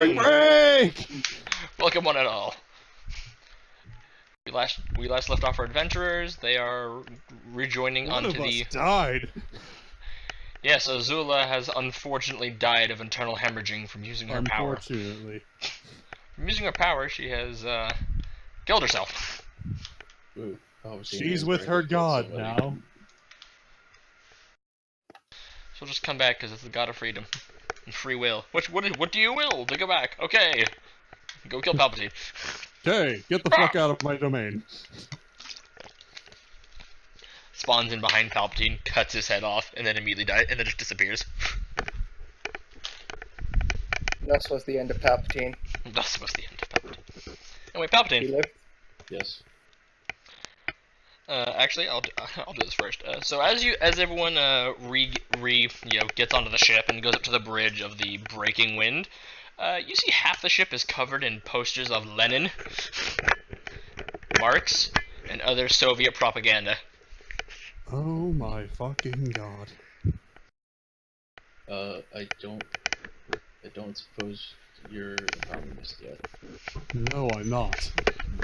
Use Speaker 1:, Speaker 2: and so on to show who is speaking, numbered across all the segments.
Speaker 1: Break!
Speaker 2: Welcome one and all. We last left off our adventurers. They are rejoining
Speaker 1: One
Speaker 2: onto
Speaker 1: of
Speaker 2: the.
Speaker 1: us died.
Speaker 2: Yes, Azula has unfortunately died of internal hemorrhaging from using her power.
Speaker 1: Unfortunately.
Speaker 2: From using her power, she has killed herself.
Speaker 3: Ooh,
Speaker 1: She's with her god now.
Speaker 2: She'll just come back because it's the god of freedom and free will. What do you will to go back? Okay, go kill Palpatine.
Speaker 1: Okay, get the fuck out of my domain.
Speaker 2: Spawns in behind Palpatine, cuts his head off, and then immediately dies, and then just disappears.
Speaker 4: Thus was the end of Palpatine.
Speaker 2: That's was the end of Palpatine. Anyway, Palpatine.
Speaker 4: He lived.
Speaker 3: Yes.
Speaker 2: Actually, I'll do this first. So as everyone gets onto the ship and goes up to the bridge of the breaking wind, you see half the ship is covered in posters of Lenin, Marx, and other Soviet propaganda.
Speaker 1: Oh my fucking god.
Speaker 3: I don't suppose you're a communist yet.
Speaker 1: No, I'm not.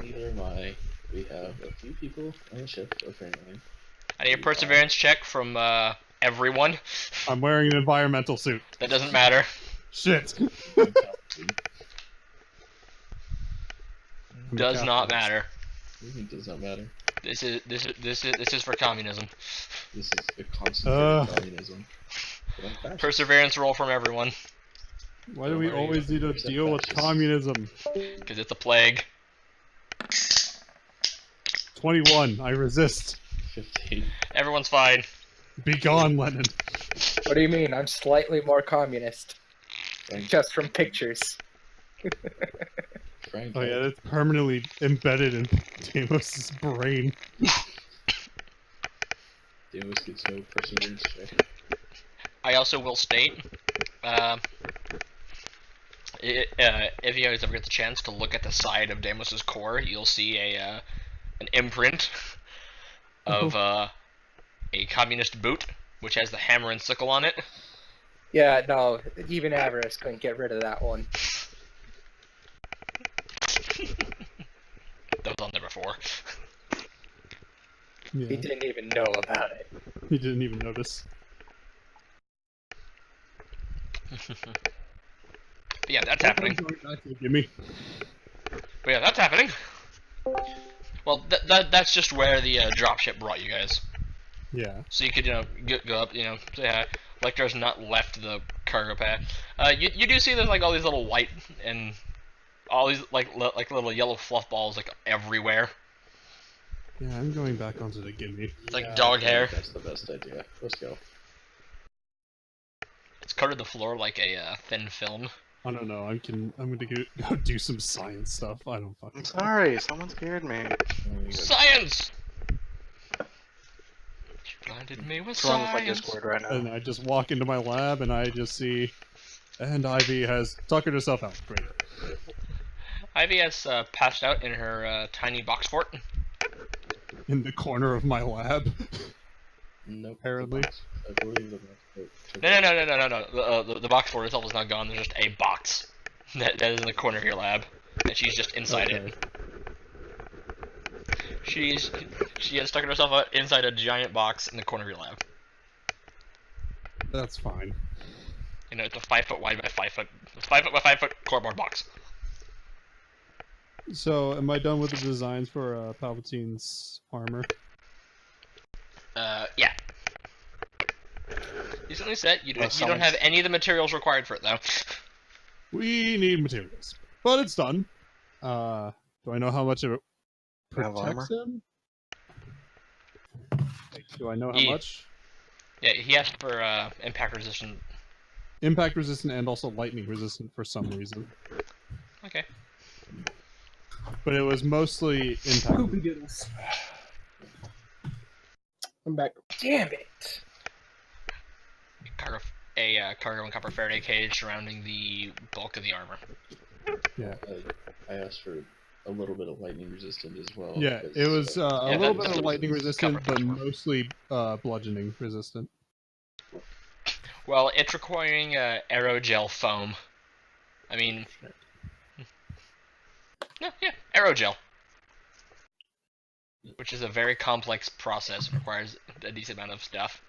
Speaker 3: Neither am I. We have a few people on the ship, apparently.
Speaker 2: I need a perseverance check from everyone.
Speaker 1: I'm wearing an environmental suit.
Speaker 2: That doesn't matter.
Speaker 1: Shit.
Speaker 2: Does not matter.
Speaker 3: It does not matter.
Speaker 2: This is for communism.
Speaker 3: This is a concentrated communism.
Speaker 2: Perseverance roll from everyone.
Speaker 1: Why do we always need to deal with communism?
Speaker 2: Because it's a plague.
Speaker 1: 21. I resist.
Speaker 3: 15.
Speaker 2: Everyone's fine.
Speaker 1: Be gone, Lenin.
Speaker 4: What do you mean? I'm slightly more communist.
Speaker 3: Frank,
Speaker 4: Just from pictures.
Speaker 3: Frank,
Speaker 1: Oh yeah, that's permanently embedded in Deimos' brain.
Speaker 3: Deimos gets no perseverance check.
Speaker 2: I also will state, if you guys ever get the chance to look at the side of Deimos' core, you'll see an imprint of a communist boot, which has the hammer and sickle on it.
Speaker 4: Yeah, no, even Avarice couldn't get rid of that one.
Speaker 2: That was on there before.
Speaker 1: Yeah,
Speaker 4: He didn't even know about it.
Speaker 1: he didn't even notice.
Speaker 2: But yeah, that's happening.
Speaker 1: Gimme.
Speaker 2: But yeah, that's happening. Well, that's just where the dropship brought you guys.
Speaker 1: Yeah.
Speaker 2: So you could, go up, say hi. Lecter's not left the cargo pad. You do see there's like all these little white and all these like little yellow fluff balls like everywhere.
Speaker 1: Yeah, I'm going back onto the gimme.
Speaker 2: Like dog hair.
Speaker 3: That's the best idea. Let's go.
Speaker 2: It's coated the floor like a thin film.
Speaker 1: I don't know. I'm gonna go do some science stuff. I don't fucking.
Speaker 5: I'm sorry, someone scared me.
Speaker 2: Science. You blinded me with
Speaker 5: What's wrong with my
Speaker 2: science.
Speaker 5: Discord right now?
Speaker 1: And I just walk into my lab and I just see, and Ivy has tuckered herself out. Great.
Speaker 2: Ivy has passed out in her tiny box fort.
Speaker 1: In the corner of my lab.
Speaker 3: Nope.
Speaker 1: Apparently.
Speaker 3: I believe the
Speaker 2: No. The box fort itself is not gone. There's just a box that is in the corner of your lab, and she's just inside it. She has stuck herself out inside a giant box in the corner of your lab.
Speaker 1: That's fine.
Speaker 2: It's a 5 foot wide by 5 foot, 5 foot by 5 foot cardboard box.
Speaker 1: So, am I done with the designs for Palpatine's armor?
Speaker 2: Yeah. Decently set. You don't have any of the materials required for it though.
Speaker 1: We need materials, but it's done. Do I know how much of it
Speaker 5: Have armor?
Speaker 1: protects him? Do I know how much?
Speaker 2: Yeah, he asked for impact resistant.
Speaker 1: Impact resistant and also lightning resistant for some reason.
Speaker 2: Okay.
Speaker 1: But it was mostly impact.
Speaker 4: I'm back. Damn it!
Speaker 2: Cargo and copper Faraday cage surrounding the bulk of the armor.
Speaker 1: Yeah.
Speaker 3: I asked for a little bit of lightning resistant as well.
Speaker 1: Yeah, it was a little bit of lightning resistant, but
Speaker 2: cover.
Speaker 1: mostly bludgeoning resistant.
Speaker 2: Well, it's requiring aerogel foam. I mean, yeah, aerogel, which is a very complex process, requires a decent amount of stuff.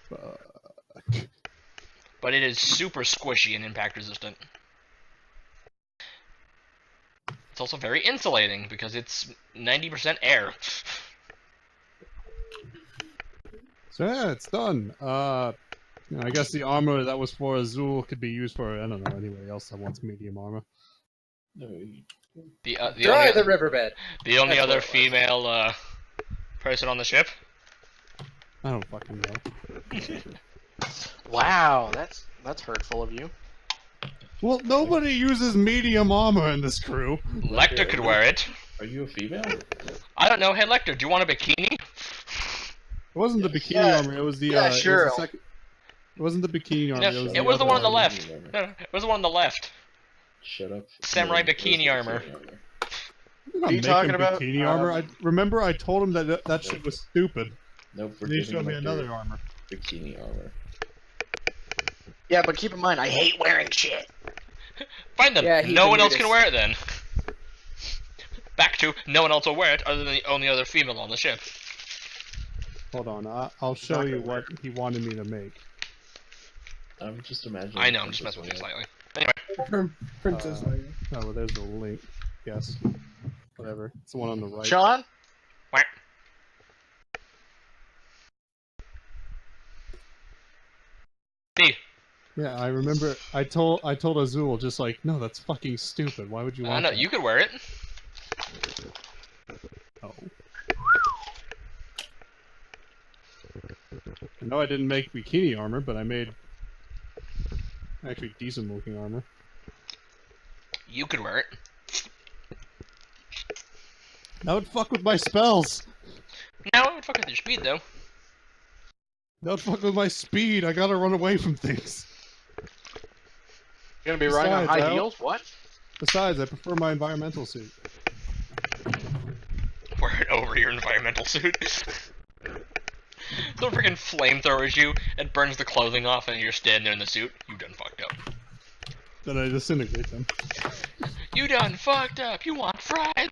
Speaker 1: Fuck.
Speaker 2: But it is super squishy and impact resistant. It's also very insulating because it's 90% air.
Speaker 1: So yeah, it's done. I guess the armor that was for Azul could be used for, I don't know, anybody else that wants medium armor.
Speaker 3: No,
Speaker 2: The
Speaker 4: Dry
Speaker 2: only
Speaker 4: the riverbed.
Speaker 2: the only
Speaker 4: That's
Speaker 2: other
Speaker 4: what it was.
Speaker 2: female person on the ship.
Speaker 1: I don't fucking know.
Speaker 5: Wow, that's hurtful of you.
Speaker 1: Well, nobody uses medium armor in this crew.
Speaker 2: Lecter could wear it.
Speaker 3: Are you a female?
Speaker 2: I don't know. Hey Lecter, do you want a bikini?
Speaker 1: It wasn't the bikini
Speaker 4: Yeah,
Speaker 1: armor, it was the,
Speaker 4: yeah,
Speaker 1: it
Speaker 4: sure.
Speaker 1: was the second... It wasn't the bikini armor,
Speaker 2: No,
Speaker 1: it was
Speaker 2: it was the
Speaker 1: other
Speaker 2: one on the
Speaker 1: armor.
Speaker 2: left. No, it was the one on the left.
Speaker 3: Shut up.
Speaker 2: Samurai
Speaker 3: No,
Speaker 2: bikini
Speaker 3: where's the
Speaker 2: armor.
Speaker 1: I'm
Speaker 5: Are
Speaker 1: not
Speaker 5: you
Speaker 1: making
Speaker 5: talking about,
Speaker 1: bikini armor. I remember I told him that that shit was stupid.
Speaker 3: Nope, we're
Speaker 1: Then he
Speaker 3: giving
Speaker 1: showed me
Speaker 3: Lecter
Speaker 1: another armor.
Speaker 3: bikini armor.
Speaker 5: Yeah, but keep in mind, I hate wearing shit.
Speaker 2: Fine then.
Speaker 4: Yeah, he's
Speaker 2: No
Speaker 4: the
Speaker 2: one else can
Speaker 4: weirdest.
Speaker 2: wear it then. Back to no one else will wear it other than the only other female on the ship.
Speaker 1: Hold on, I'll show you what he wanted me to make.
Speaker 3: I'm just imagining.
Speaker 2: I know, I'm just messing with you slightly. Anyway,
Speaker 6: Princess Leia.
Speaker 1: Oh, well, there's the link. Yes. Whatever. It's the one on the right.
Speaker 5: Sean?
Speaker 2: whack. D.
Speaker 1: Yeah, I remember. I told Azul just like, no, that's fucking stupid. Why would you want
Speaker 2: No,
Speaker 1: that?
Speaker 2: you could wear it.
Speaker 1: Oh. I know I didn't make bikini armor, but I made actually decent looking armor.
Speaker 2: You could wear it.
Speaker 1: That would fuck with my spells.
Speaker 2: No, it would fuck with your speed though.
Speaker 1: That would fuck with my speed. I gotta run away from things.
Speaker 5: You're gonna be riding on
Speaker 1: Besides,
Speaker 5: high
Speaker 1: I-
Speaker 5: heels? What?
Speaker 1: Besides, I prefer my environmental suit.
Speaker 2: Wear it over your environmental suit. The freaking flamethrowers you, it burns the clothing off, and you're standing there in the suit. You done fucked up.
Speaker 1: Then I disintegrate them.
Speaker 2: You done fucked up. You want fries?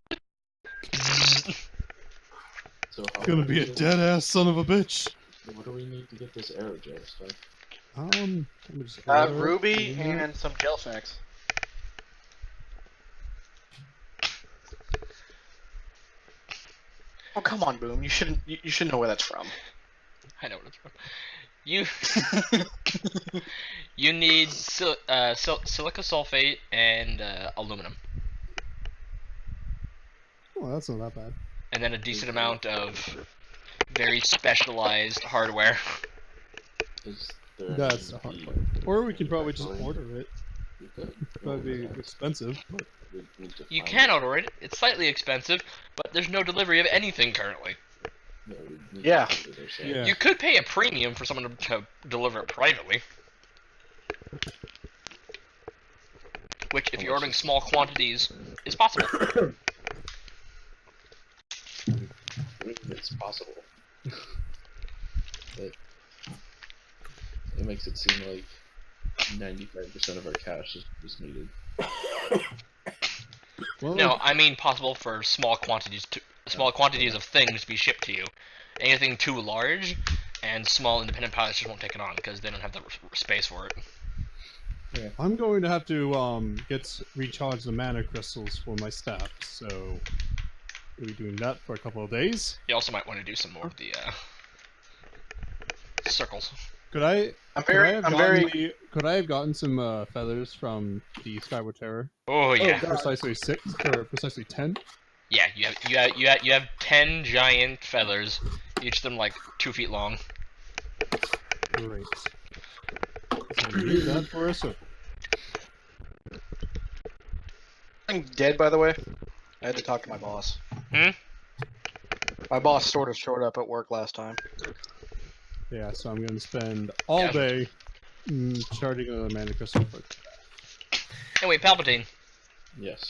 Speaker 3: So how
Speaker 1: Gonna be a dead ass son of a bitch.
Speaker 3: What do we need to get this aerogel stuff?
Speaker 1: Let me just order it.
Speaker 5: Ruby and some gel snacks. Oh come on, Boom! You shouldn't. You should know where that's from.
Speaker 2: I know what it's from. You you need silica sulfate and aluminum,
Speaker 1: Oh, that's not that bad.
Speaker 2: and then a decent amount of very specialized hardware.
Speaker 3: Is there
Speaker 1: That's the
Speaker 3: any
Speaker 1: hard
Speaker 3: heat?
Speaker 1: part. Or we can probably just
Speaker 3: Actually,
Speaker 1: order it.
Speaker 3: We could.
Speaker 1: That'd be expensive. But
Speaker 3: We'd need to
Speaker 2: You
Speaker 3: find
Speaker 2: can
Speaker 3: it.
Speaker 2: order it. It's slightly expensive, but there's no delivery of anything currently.
Speaker 3: No, we'd need
Speaker 5: Yeah.
Speaker 3: to find it ourselves.
Speaker 1: Yeah.
Speaker 2: You could pay a premium for someone to deliver it privately. Which, if you're ordering small quantities, is possible.
Speaker 3: It's possible. But it makes it seem like 95% of our cash is needed.
Speaker 1: well,
Speaker 2: No, I mean possible for small quantities of things to be shipped to you. Anything too large, and small independent pilots just won't take it on because they don't have the space for it.
Speaker 1: I'm going to have to recharge the mana crystals for my staff. So we'll be doing that for a couple of days.
Speaker 2: You also might want to do some more of the circles.
Speaker 1: Could I?
Speaker 5: I'm
Speaker 1: Could I
Speaker 5: very.
Speaker 1: have
Speaker 5: I'm
Speaker 1: gotten
Speaker 5: very.
Speaker 1: Could I have gotten some feathers from the Skyward Terror?
Speaker 2: Oh yeah,
Speaker 6: God.
Speaker 1: Precisely 6 or precisely 10?
Speaker 2: yeah. You have 10 giant feathers, each of them like 2 feet long.
Speaker 1: Great. So I need that for a circle.
Speaker 5: I'm dead, by the way. I had to talk to my boss.
Speaker 2: Hmm?
Speaker 5: My boss sort of showed up at work last time.
Speaker 1: Yeah, so I'm going to spend all
Speaker 2: Yeah.
Speaker 1: day charging another mana crystal for
Speaker 2: Anyway, Palpatine,
Speaker 3: Yes.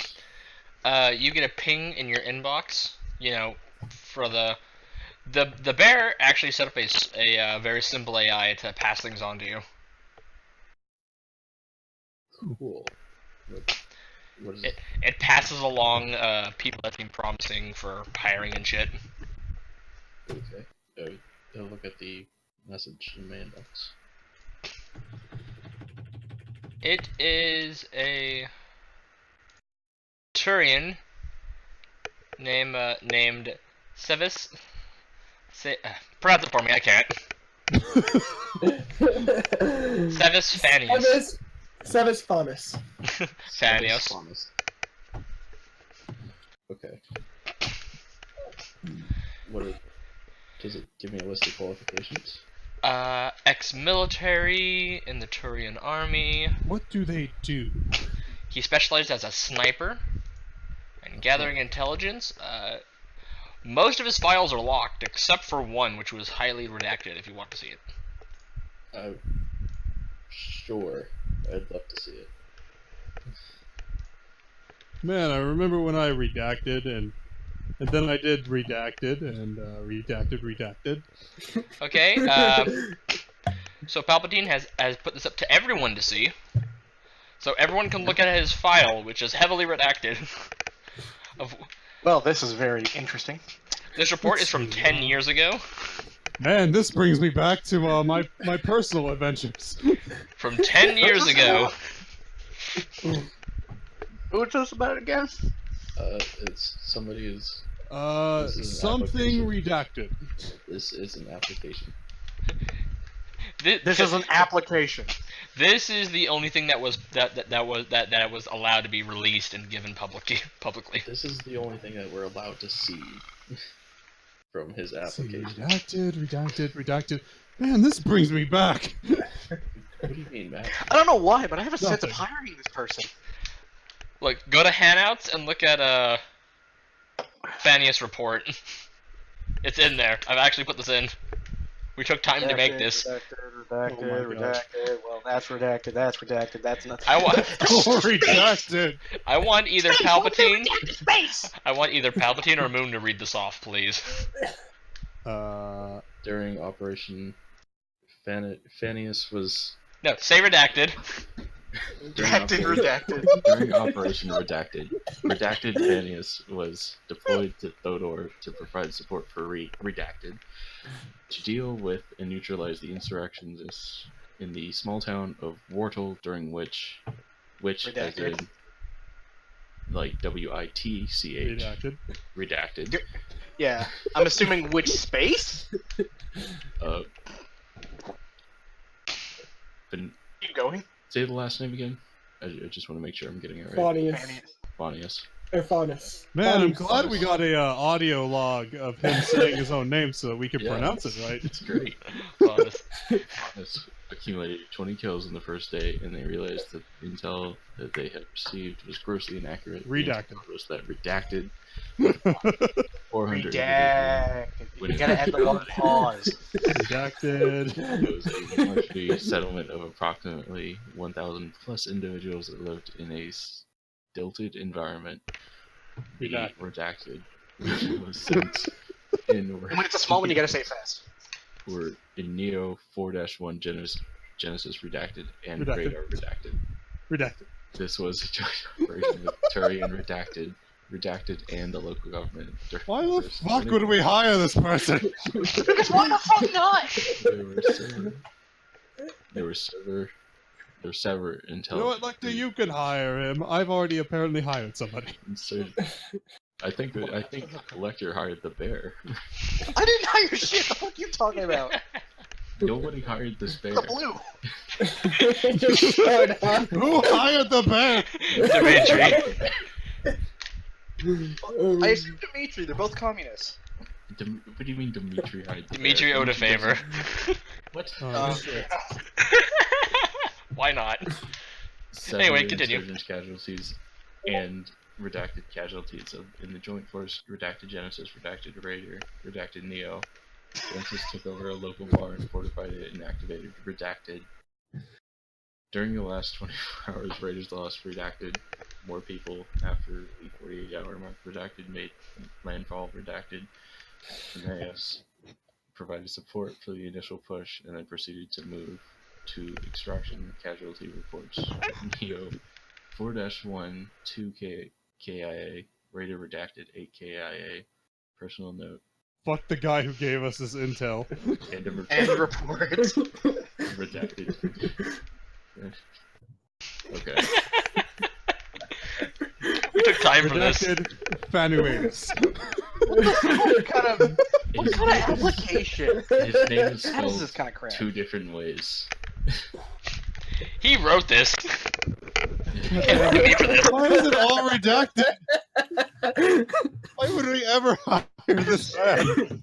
Speaker 2: you get a ping in your inbox. You know, for the bear actually set up a very simple AI to pass things on to you.
Speaker 3: Cool. What is
Speaker 2: It passes along people that's been promising for hiring and shit.
Speaker 3: Okay. I'll look at the message in my inbox.
Speaker 2: It is a Turian named Sevis. Pronounce it for me. I can't. Sevis Fanius.
Speaker 6: Sevis Faunus.
Speaker 2: Fanius.
Speaker 3: Honest. Okay. Does it give me a list of qualifications?
Speaker 2: Ex-military in the Turian army.
Speaker 1: What do they do?
Speaker 2: He specialized as a sniper and gathering intelligence. Most of his files are locked, except for one, which was highly redacted. If you want to see it.
Speaker 3: Sure. I'd love to see it.
Speaker 1: Man, I remember when I redacted and then I did redacted and redacted.
Speaker 2: Okay. So Palpatine has put this up to everyone to see, so everyone can look at his file, which is heavily redacted.
Speaker 5: Well, this is very interesting.
Speaker 2: This report is from 10 years ago.
Speaker 1: Man, this brings me back to my personal adventures.
Speaker 2: From 10 years ago.
Speaker 5: Who told us about it again?
Speaker 3: It's somebody is. This is an
Speaker 1: Something
Speaker 3: application.
Speaker 1: redacted.
Speaker 3: This is an application.
Speaker 5: This is an application.
Speaker 2: This is the only thing that was allowed to be released and given publicly.
Speaker 3: This is the only thing that we're allowed to see from his
Speaker 1: See,
Speaker 3: application.
Speaker 1: redacted. Man, this brings me back.
Speaker 3: What do you mean, Matt?
Speaker 5: I don't know why, but I have a sense of
Speaker 1: Nothing.
Speaker 5: hiring this person.
Speaker 2: Look, go to handouts and look at Fanius report. It's in there. I've actually put this in. We took time to make this.
Speaker 5: Redacted. Well, that's redacted. That's not.
Speaker 2: I want.
Speaker 1: Redacted.
Speaker 2: I want either Palpatine. I want either Palpatine or Moon to read this off, please.
Speaker 3: During Operation Fanius was.
Speaker 2: No, say redacted.
Speaker 5: Redacted.
Speaker 3: During Operation Redacted, Fanius was deployed to Thodor to provide support for Redacted to deal with and neutralize the insurrectionists in the small town of Wartle, during which as in, like WITCH,
Speaker 1: Redacted.
Speaker 3: Redacted.
Speaker 5: Yeah, I'm assuming which space? Keep going.
Speaker 3: Say the last name again. I just want to make sure I'm getting it right.
Speaker 6: Faunius.
Speaker 3: Fanius.
Speaker 6: Or Faunus.
Speaker 1: Man, I'm
Speaker 6: Faunus.
Speaker 1: glad we got a audio log of him saying his own name so that we could
Speaker 3: Yeah.
Speaker 1: pronounce it right.
Speaker 3: It's great.
Speaker 2: Honest.
Speaker 3: Fanius accumulated 20 kills in the first day, and they realized that the intel that they had received was grossly inaccurate.
Speaker 1: Redacted.
Speaker 3: The intel was that redacted 400
Speaker 5: Redacted. You gotta add the one pause.
Speaker 1: Redacted.
Speaker 3: It was a monthly settlement of approximately 1,000 plus individuals that lived in a stilted environment.
Speaker 1: Redacted.
Speaker 3: Redacted. Which was sent in
Speaker 5: And when it's a small one, you gotta say it fast.
Speaker 3: were in Neo 4-1 Genesis Redacted and
Speaker 1: Redacted.
Speaker 3: Radar Redacted.
Speaker 1: Redacted.
Speaker 3: This was a joint operation with Turian Redacted, and the local government.
Speaker 1: Why the fuck would we hire this person?
Speaker 5: Because why the fuck not?
Speaker 3: There were several intelligence.
Speaker 1: You know what, Lecter, you can hire him. I've already apparently hired somebody.
Speaker 3: I think Lecter hired the bear.
Speaker 5: I didn't hire shit. The fuck are you talking about?
Speaker 3: Nobody hired this bear.
Speaker 5: The blue.
Speaker 1: Who hired the bear?
Speaker 2: Dimitri.
Speaker 5: I assume Dimitri. They're both communists.
Speaker 3: What do you mean Dimitri hired the
Speaker 2: Dimitri
Speaker 3: bear?
Speaker 2: owed a favor.
Speaker 3: What?
Speaker 2: Why not?
Speaker 3: Several
Speaker 2: Anyway, continue.
Speaker 3: insurgents casualties and redacted casualties in the Joint Force Redacted Genesis, Redacted Raider, Redacted Neo. Genesis took over a local bar and fortified it and activated Redacted. During the last 24 hours, Raiders lost Redacted. More people after the 48-hour mark. Redacted made landfall. Redacted. Emmaus provided support for the initial push and then proceeded to move to extraction casualty reports. Neo 4-1 2 KIA, Raider redacted 8 KIA, personal note,
Speaker 1: Fuck the guy who gave us this intel.
Speaker 3: and a
Speaker 5: And
Speaker 3: report
Speaker 5: reports.
Speaker 3: redacted. Okay.
Speaker 2: We took time for this.
Speaker 1: Redacted Fanuatus.
Speaker 5: What kind of
Speaker 3: His,
Speaker 5: application?
Speaker 3: his name is
Speaker 5: That is
Speaker 3: spelled
Speaker 5: this kind of crap.
Speaker 3: 2 different ways.
Speaker 2: He wrote this.
Speaker 1: Why is it all redacted? Why would we ever hire this man?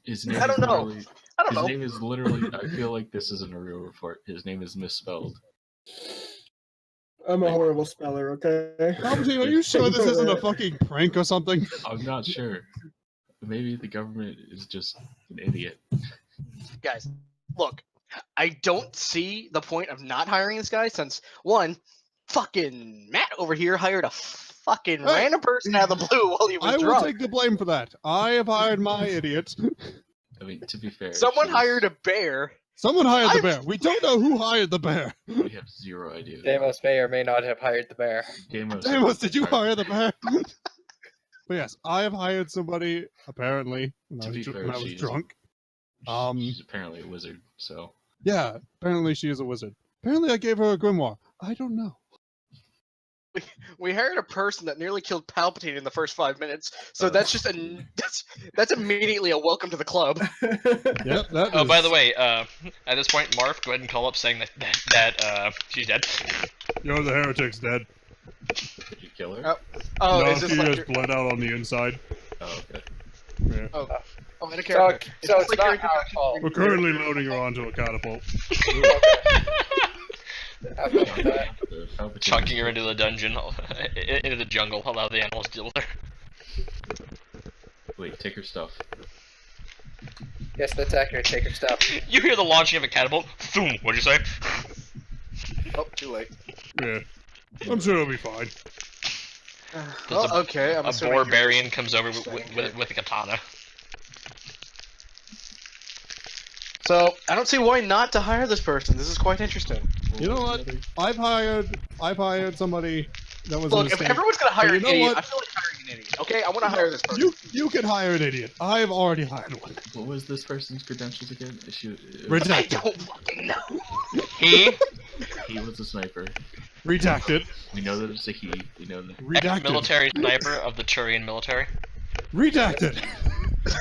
Speaker 3: His name
Speaker 5: I don't
Speaker 3: is
Speaker 5: know.
Speaker 3: literally-
Speaker 5: I don't
Speaker 3: His
Speaker 5: know.
Speaker 3: name is literally. I feel like this isn't a real report. His name is misspelled.
Speaker 6: I'm a horrible speller, okay?
Speaker 1: Palpatine, are you sure this isn't a fucking prank or something?
Speaker 3: I'm not sure. Maybe the government is just an idiot.
Speaker 5: Guys, look, I don't see the point of not hiring this guy since, one, fucking Matt over here hired a fucking
Speaker 1: Hey.
Speaker 5: random person out of the blue while he was
Speaker 1: I will
Speaker 5: drunk.
Speaker 1: take the blame for that. I have hired my idiot.
Speaker 3: I mean, to be fair,
Speaker 5: Someone
Speaker 3: she was-
Speaker 5: hired a bear.
Speaker 1: Someone hired the
Speaker 5: I've-
Speaker 1: bear. We don't know who hired the bear.
Speaker 3: We have zero idea.
Speaker 4: Deimos may or may not have hired the bear.
Speaker 3: Deimos,
Speaker 1: Deimos, did you hire the bear? But yes, I have hired somebody, apparently, when
Speaker 3: To
Speaker 1: I
Speaker 3: be
Speaker 1: was,
Speaker 3: fair,
Speaker 1: when I was
Speaker 3: she's-
Speaker 1: drunk.
Speaker 3: She's apparently a wizard, so
Speaker 1: Yeah, apparently she is a wizard. Apparently I gave her a grimoire. I don't know.
Speaker 5: We hired a person that nearly killed Palpatine in the first 5 minutes, so
Speaker 3: Oh.
Speaker 5: that's just that's immediately a welcome to the club.
Speaker 1: Yep, that
Speaker 2: Oh, by
Speaker 1: is-
Speaker 2: the way, at this point, Marv, go ahead and call up saying that she's dead.
Speaker 1: Yo, the heretic's dead.
Speaker 3: did you kill her?
Speaker 5: Oh,
Speaker 1: no,
Speaker 5: is this
Speaker 1: she
Speaker 5: like
Speaker 1: has
Speaker 5: your...
Speaker 1: bled out on the inside.
Speaker 3: Oh, okay.
Speaker 1: Yeah.
Speaker 5: Oh, out of
Speaker 4: So,
Speaker 5: character.
Speaker 4: so
Speaker 5: Is
Speaker 4: it's
Speaker 5: this like
Speaker 4: not
Speaker 5: your
Speaker 4: our
Speaker 5: introduction?
Speaker 4: fault.
Speaker 1: We're currently loading her onto a catapult.
Speaker 4: Have fun with that.
Speaker 3: The Palpatine
Speaker 2: Chunking
Speaker 3: is-
Speaker 2: her into the dungeon, into the jungle, allow the animals to deal with her.
Speaker 3: Wait, take her stuff.
Speaker 4: Yes, that's accurate. Take your stuff.
Speaker 2: You hear the launching of a catapult. Boom. What'd you say?
Speaker 5: Oh, too late.
Speaker 1: Yeah. I'm sure it'll be fine.
Speaker 2: There's
Speaker 5: Okay, I'm
Speaker 2: A
Speaker 5: assuming you're-
Speaker 2: barbarian comes over with a katana.
Speaker 5: So I don't see why not to hire this person. This is quite interesting.
Speaker 1: You know what? I've hired somebody that was
Speaker 5: Look,
Speaker 1: a
Speaker 5: if
Speaker 1: mistake.
Speaker 5: everyone's gonna hire
Speaker 1: you
Speaker 5: an
Speaker 1: know
Speaker 5: idiot,
Speaker 1: what?
Speaker 5: I feel like hiring an idiot. Okay, I want to hire this person.
Speaker 1: You can hire an idiot. I've already hired one.
Speaker 3: What was this person's credentials again? She,
Speaker 5: I
Speaker 1: Redacted.
Speaker 5: don't fucking know.
Speaker 3: he was a sniper.
Speaker 1: Redacted.
Speaker 3: We know that it's a he. We know that.
Speaker 1: Redacted.
Speaker 2: Military sniper of the Turian military.
Speaker 1: Redacted.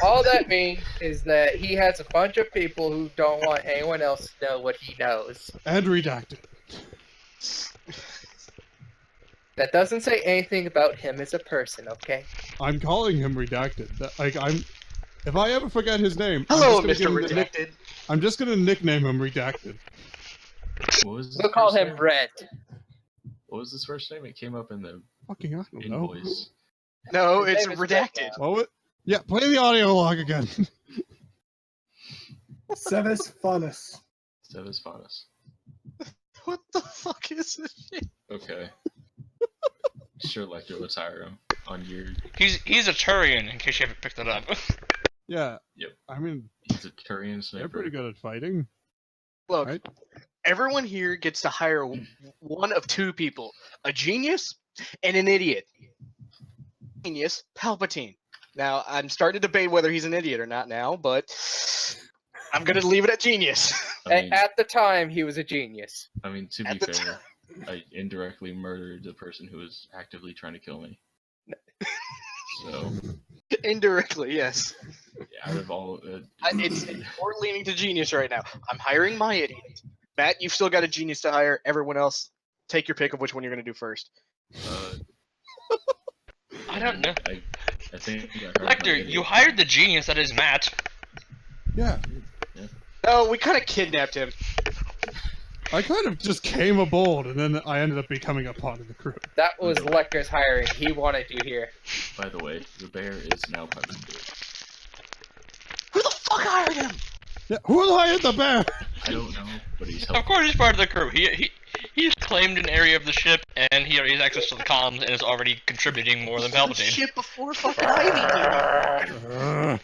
Speaker 4: All that means is that he has a bunch of people who don't want anyone else to know what he knows.
Speaker 1: And redacted.
Speaker 4: That doesn't say anything about him as a person, okay?
Speaker 1: I'm calling him redacted. Like if I ever forget his name,
Speaker 5: Hello,
Speaker 1: I'm just
Speaker 5: Mr.
Speaker 1: gonna give him the
Speaker 5: Redacted.
Speaker 1: I'm just gonna nickname him redacted.
Speaker 3: What was?
Speaker 4: We'll
Speaker 3: his
Speaker 4: call
Speaker 3: first
Speaker 4: him
Speaker 3: name?
Speaker 4: Red.
Speaker 3: What was his first name? It came up in the
Speaker 1: Fucking I don't know.
Speaker 3: invoice.
Speaker 5: No,
Speaker 4: His
Speaker 5: it's
Speaker 4: name is
Speaker 5: redacted.
Speaker 1: What? Yeah, play the audio log again.
Speaker 6: Sevis Funus.
Speaker 3: Sevis Faunus.
Speaker 5: What the fuck is this shit?
Speaker 3: Okay. Sure, Lecter, let's hire him. On your.
Speaker 2: He's a Turian, in case you haven't picked that up.
Speaker 1: Yeah.
Speaker 3: Yep.
Speaker 1: I mean,
Speaker 3: He's a Turian sniper.
Speaker 1: they're pretty good at fighting.
Speaker 5: Look,
Speaker 1: Right.
Speaker 5: everyone here gets to hire one of two people: a genius and an idiot. Genius, Palpatine. Now, I'm starting to debate whether he's an idiot or not now, but I'm gonna leave it at genius.
Speaker 3: I mean,
Speaker 4: At the time, he was a genius.
Speaker 3: I mean, to be
Speaker 5: at the
Speaker 3: fair, I indirectly murdered the person who was actively trying to kill me. So,
Speaker 5: Indirectly, yes.
Speaker 3: out of all,
Speaker 5: It's more leaning to genius right now. I'm hiring my idiot. Matt, you've still got a genius to hire. Everyone else, take your pick of which one you're gonna do first.
Speaker 2: I don't know.
Speaker 3: I think I heard my
Speaker 2: Lecter,
Speaker 3: idiot.
Speaker 2: you hired the genius that is Matt.
Speaker 1: Yeah.
Speaker 5: No, we kind of kidnapped him.
Speaker 1: I kind of just came aboard, and then I ended up becoming a part of the crew.
Speaker 4: That was Lecter's hiring. He wanted you here.
Speaker 3: By the way, the bear is now part of the group.
Speaker 5: Who the fuck hired him?
Speaker 1: Yeah, who hired the bear?
Speaker 3: I don't know, but he's
Speaker 2: Of
Speaker 3: helping.
Speaker 2: course, he's part of the crew. He's claimed an area of the ship, and he already has access to the comms, and is already contributing more than Palpatine.
Speaker 5: Shit before fucking Ivy.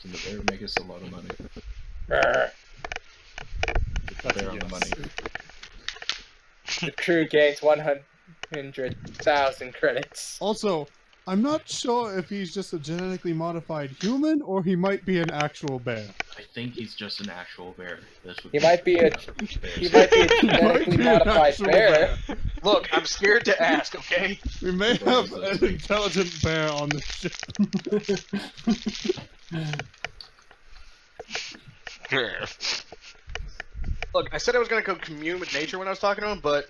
Speaker 3: Can the bear make us a lot of money?
Speaker 4: Brr.
Speaker 3: Get the bear on the money.
Speaker 4: The crew gains 100,000 credits.
Speaker 1: Also, I'm not sure if he's just a genetically modified human or he might be an actual bear.
Speaker 3: I think he's just an actual bear. That's what
Speaker 4: He might be a genetically
Speaker 1: be an
Speaker 4: modified
Speaker 1: actual
Speaker 4: bear.
Speaker 5: Look, I'm scared to ask, okay?
Speaker 1: We may have an intelligent bear on the ship.
Speaker 5: Look, I said I was gonna go commune with nature when I was talking to him, but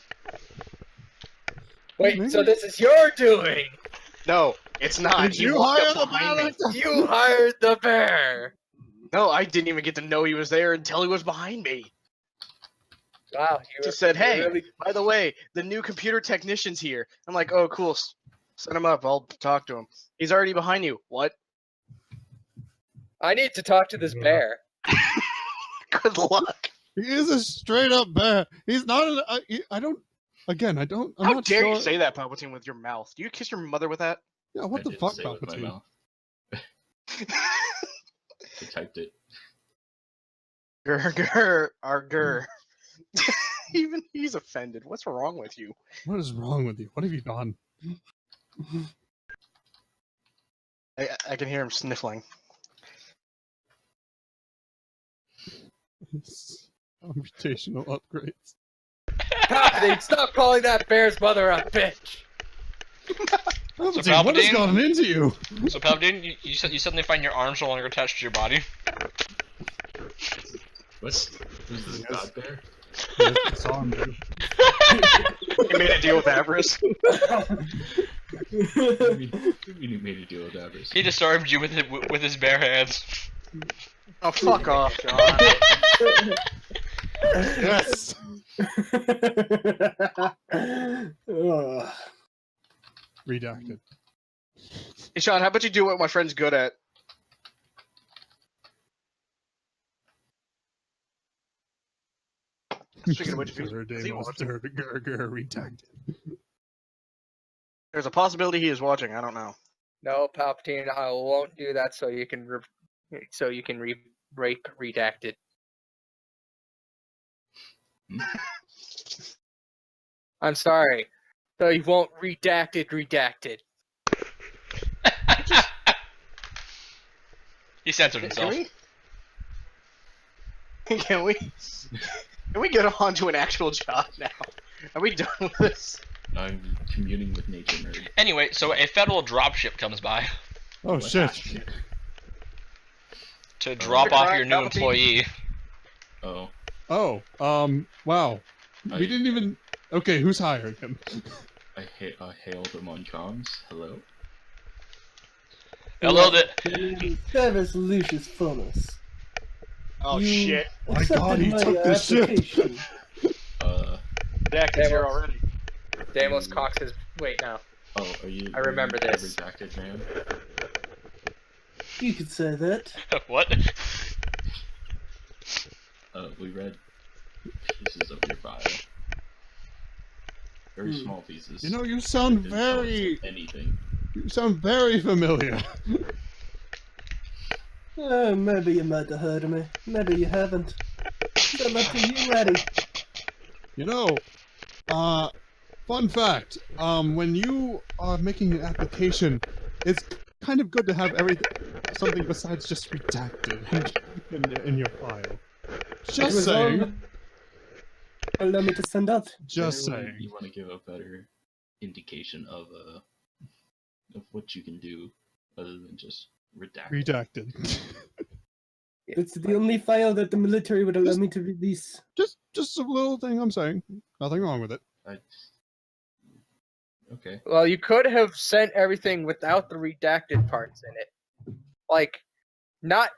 Speaker 4: Wait, so this is your doing?
Speaker 5: no, it's not.
Speaker 1: Did
Speaker 5: He
Speaker 1: you
Speaker 5: walked
Speaker 1: hire
Speaker 5: up
Speaker 1: the
Speaker 5: behind me.
Speaker 1: bear?
Speaker 4: You hired the bear!
Speaker 5: No, I didn't even get to know he was there until he was behind me.
Speaker 4: Wow,
Speaker 5: He
Speaker 4: you
Speaker 5: just said,
Speaker 4: you're
Speaker 5: "Hey,
Speaker 4: really...
Speaker 5: by the way, the new computer technician's here." I'm like, "Oh, cool. Send him up. I'll talk to him." He's already behind you. What?
Speaker 4: I need to talk to this bear.
Speaker 5: Good luck.
Speaker 1: He is a straight up bear. He's not an. I don't. Again, I don't. I'm
Speaker 5: How
Speaker 1: not
Speaker 5: dare
Speaker 1: sure.
Speaker 5: you say that, Palpatine, with your mouth? Do you kiss your mother with that?
Speaker 1: Yeah, what
Speaker 3: I
Speaker 1: the
Speaker 3: didn't
Speaker 1: fuck,
Speaker 3: say with my
Speaker 1: Palpatine?
Speaker 3: mouth. I typed it.
Speaker 5: Grr, grr. Even he's offended. What's wrong with you?
Speaker 1: What is wrong with you? What have you done?
Speaker 5: I can hear him sniffling.
Speaker 1: Computational upgrades.
Speaker 4: Palpatine, stop calling that bear's mother a bitch!
Speaker 1: Palpatine, what has
Speaker 2: Palpatine-
Speaker 1: gotten into you?
Speaker 2: So Palpatine, you suddenly find your arms no longer attached to your body.
Speaker 3: What? Who's this god bear?
Speaker 1: It's on, dude.
Speaker 5: He made a deal with avarice.
Speaker 3: What do you mean he made a deal with Avarice?
Speaker 2: He disarmed you with his bare hands.
Speaker 5: Oh, fuck off, John.
Speaker 1: Yes.
Speaker 6: Ugh.
Speaker 1: Redacted.
Speaker 5: Hey, Sean, how about you do what my friend's good at? Speaking of which, if he- is he watching?
Speaker 1: Redacted.
Speaker 5: There's a possibility he is watching. I don't know.
Speaker 4: No, Palpatine, I won't do that so you can break redacted. I'm sorry. So you won't redacted.
Speaker 2: He censored
Speaker 5: Can
Speaker 2: himself.
Speaker 5: we? Can we? Can we get on to an actual job now? Are we done with this?
Speaker 3: I'm communing with nature, nerd.
Speaker 2: Anyway, so a federal dropship comes by
Speaker 1: Oh
Speaker 3: What?
Speaker 1: shit.
Speaker 2: to drop
Speaker 5: You're
Speaker 2: off
Speaker 5: correct,
Speaker 2: your new
Speaker 5: Palpatine.
Speaker 2: employee.
Speaker 3: Oh,
Speaker 1: Oh, wow.
Speaker 3: I-
Speaker 1: We didn't even. Okay, who's hiring him?
Speaker 3: I hailed him on comms. Hello?
Speaker 2: Hello there.
Speaker 6: Service Lucius Fullness.
Speaker 5: Oh
Speaker 6: You
Speaker 5: shit!
Speaker 1: My
Speaker 6: accepted
Speaker 1: God, he
Speaker 6: my
Speaker 1: took the ship.
Speaker 6: application.
Speaker 5: Redacted's here already.
Speaker 4: Deimos cocks his... Wait, no.
Speaker 3: Oh, are you?
Speaker 4: I remember
Speaker 3: are you
Speaker 4: this.
Speaker 3: a redacted man?
Speaker 6: You could say that.
Speaker 2: What?
Speaker 3: We read pieces of your file. Very small pieces.
Speaker 1: You know, you sound
Speaker 3: Didn't tell us
Speaker 1: very.
Speaker 3: anything.
Speaker 1: You sound very familiar.
Speaker 6: Maybe you might have heard of me. Maybe you haven't. So up to you, laddie.
Speaker 1: You know, fun fact, when you are making an application, it's kind of good to have something besides just redacted in your file.
Speaker 6: It
Speaker 1: Just
Speaker 6: was all
Speaker 1: saying.
Speaker 6: allow me to send out.
Speaker 1: Just
Speaker 3: Generally,
Speaker 1: saying.
Speaker 3: You want to give a better indication of what you can do, other than just redact.
Speaker 1: Redacted.
Speaker 6: It's the only file that the military would allow me to release.
Speaker 1: just a little thing I'm saying. Nothing wrong with it.
Speaker 3: Okay.
Speaker 4: Well, you could have sent everything without the redacted parts in it. Like, not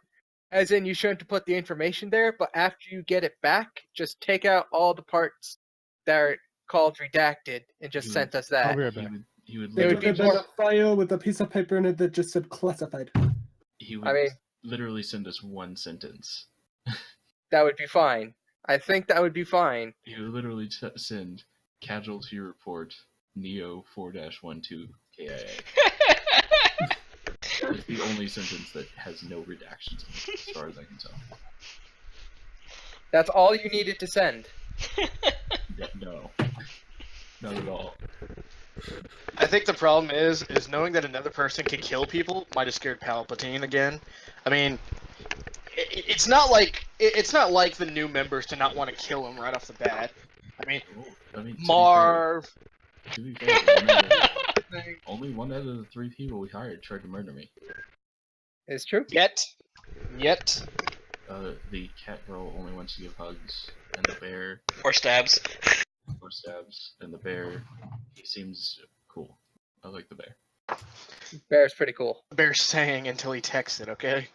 Speaker 4: as in you shouldn't have put the information there, but after you get it back, just take out all the parts that are called redacted and just sent us
Speaker 1: I'll
Speaker 4: that.
Speaker 1: be right back.
Speaker 3: He would
Speaker 4: It would
Speaker 3: literally,
Speaker 4: be
Speaker 6: There was
Speaker 4: more-
Speaker 6: a file with a piece of paper in it that just said classified.
Speaker 3: he would
Speaker 4: I mean,
Speaker 3: literally send us one sentence.
Speaker 4: that would be fine. I think that would be fine.
Speaker 3: He would literally send casualty report Neo 4-12 KIA. It's the only sentence that has no redactions in it, as far as I can tell.
Speaker 4: That's all you needed to send.
Speaker 3: Yeah, no. Not at all.
Speaker 5: I think the problem is knowing that another person can kill people might have scared Palpatine again. I mean, it's not like the new members to not want to kill him right off the bat. I mean,
Speaker 3: Well, I mean,
Speaker 5: Marv.
Speaker 3: to be fair, only one out of the 3 people we hired tried to murder me.
Speaker 4: It's true.
Speaker 5: Yet.
Speaker 3: The cat girl only wants to give hugs, and the bear
Speaker 2: Or stabs.
Speaker 3: or stabs, and the bear, he seems cool. I like the bear.
Speaker 4: Bear's pretty cool.
Speaker 5: The bear sang until he texted. Okay.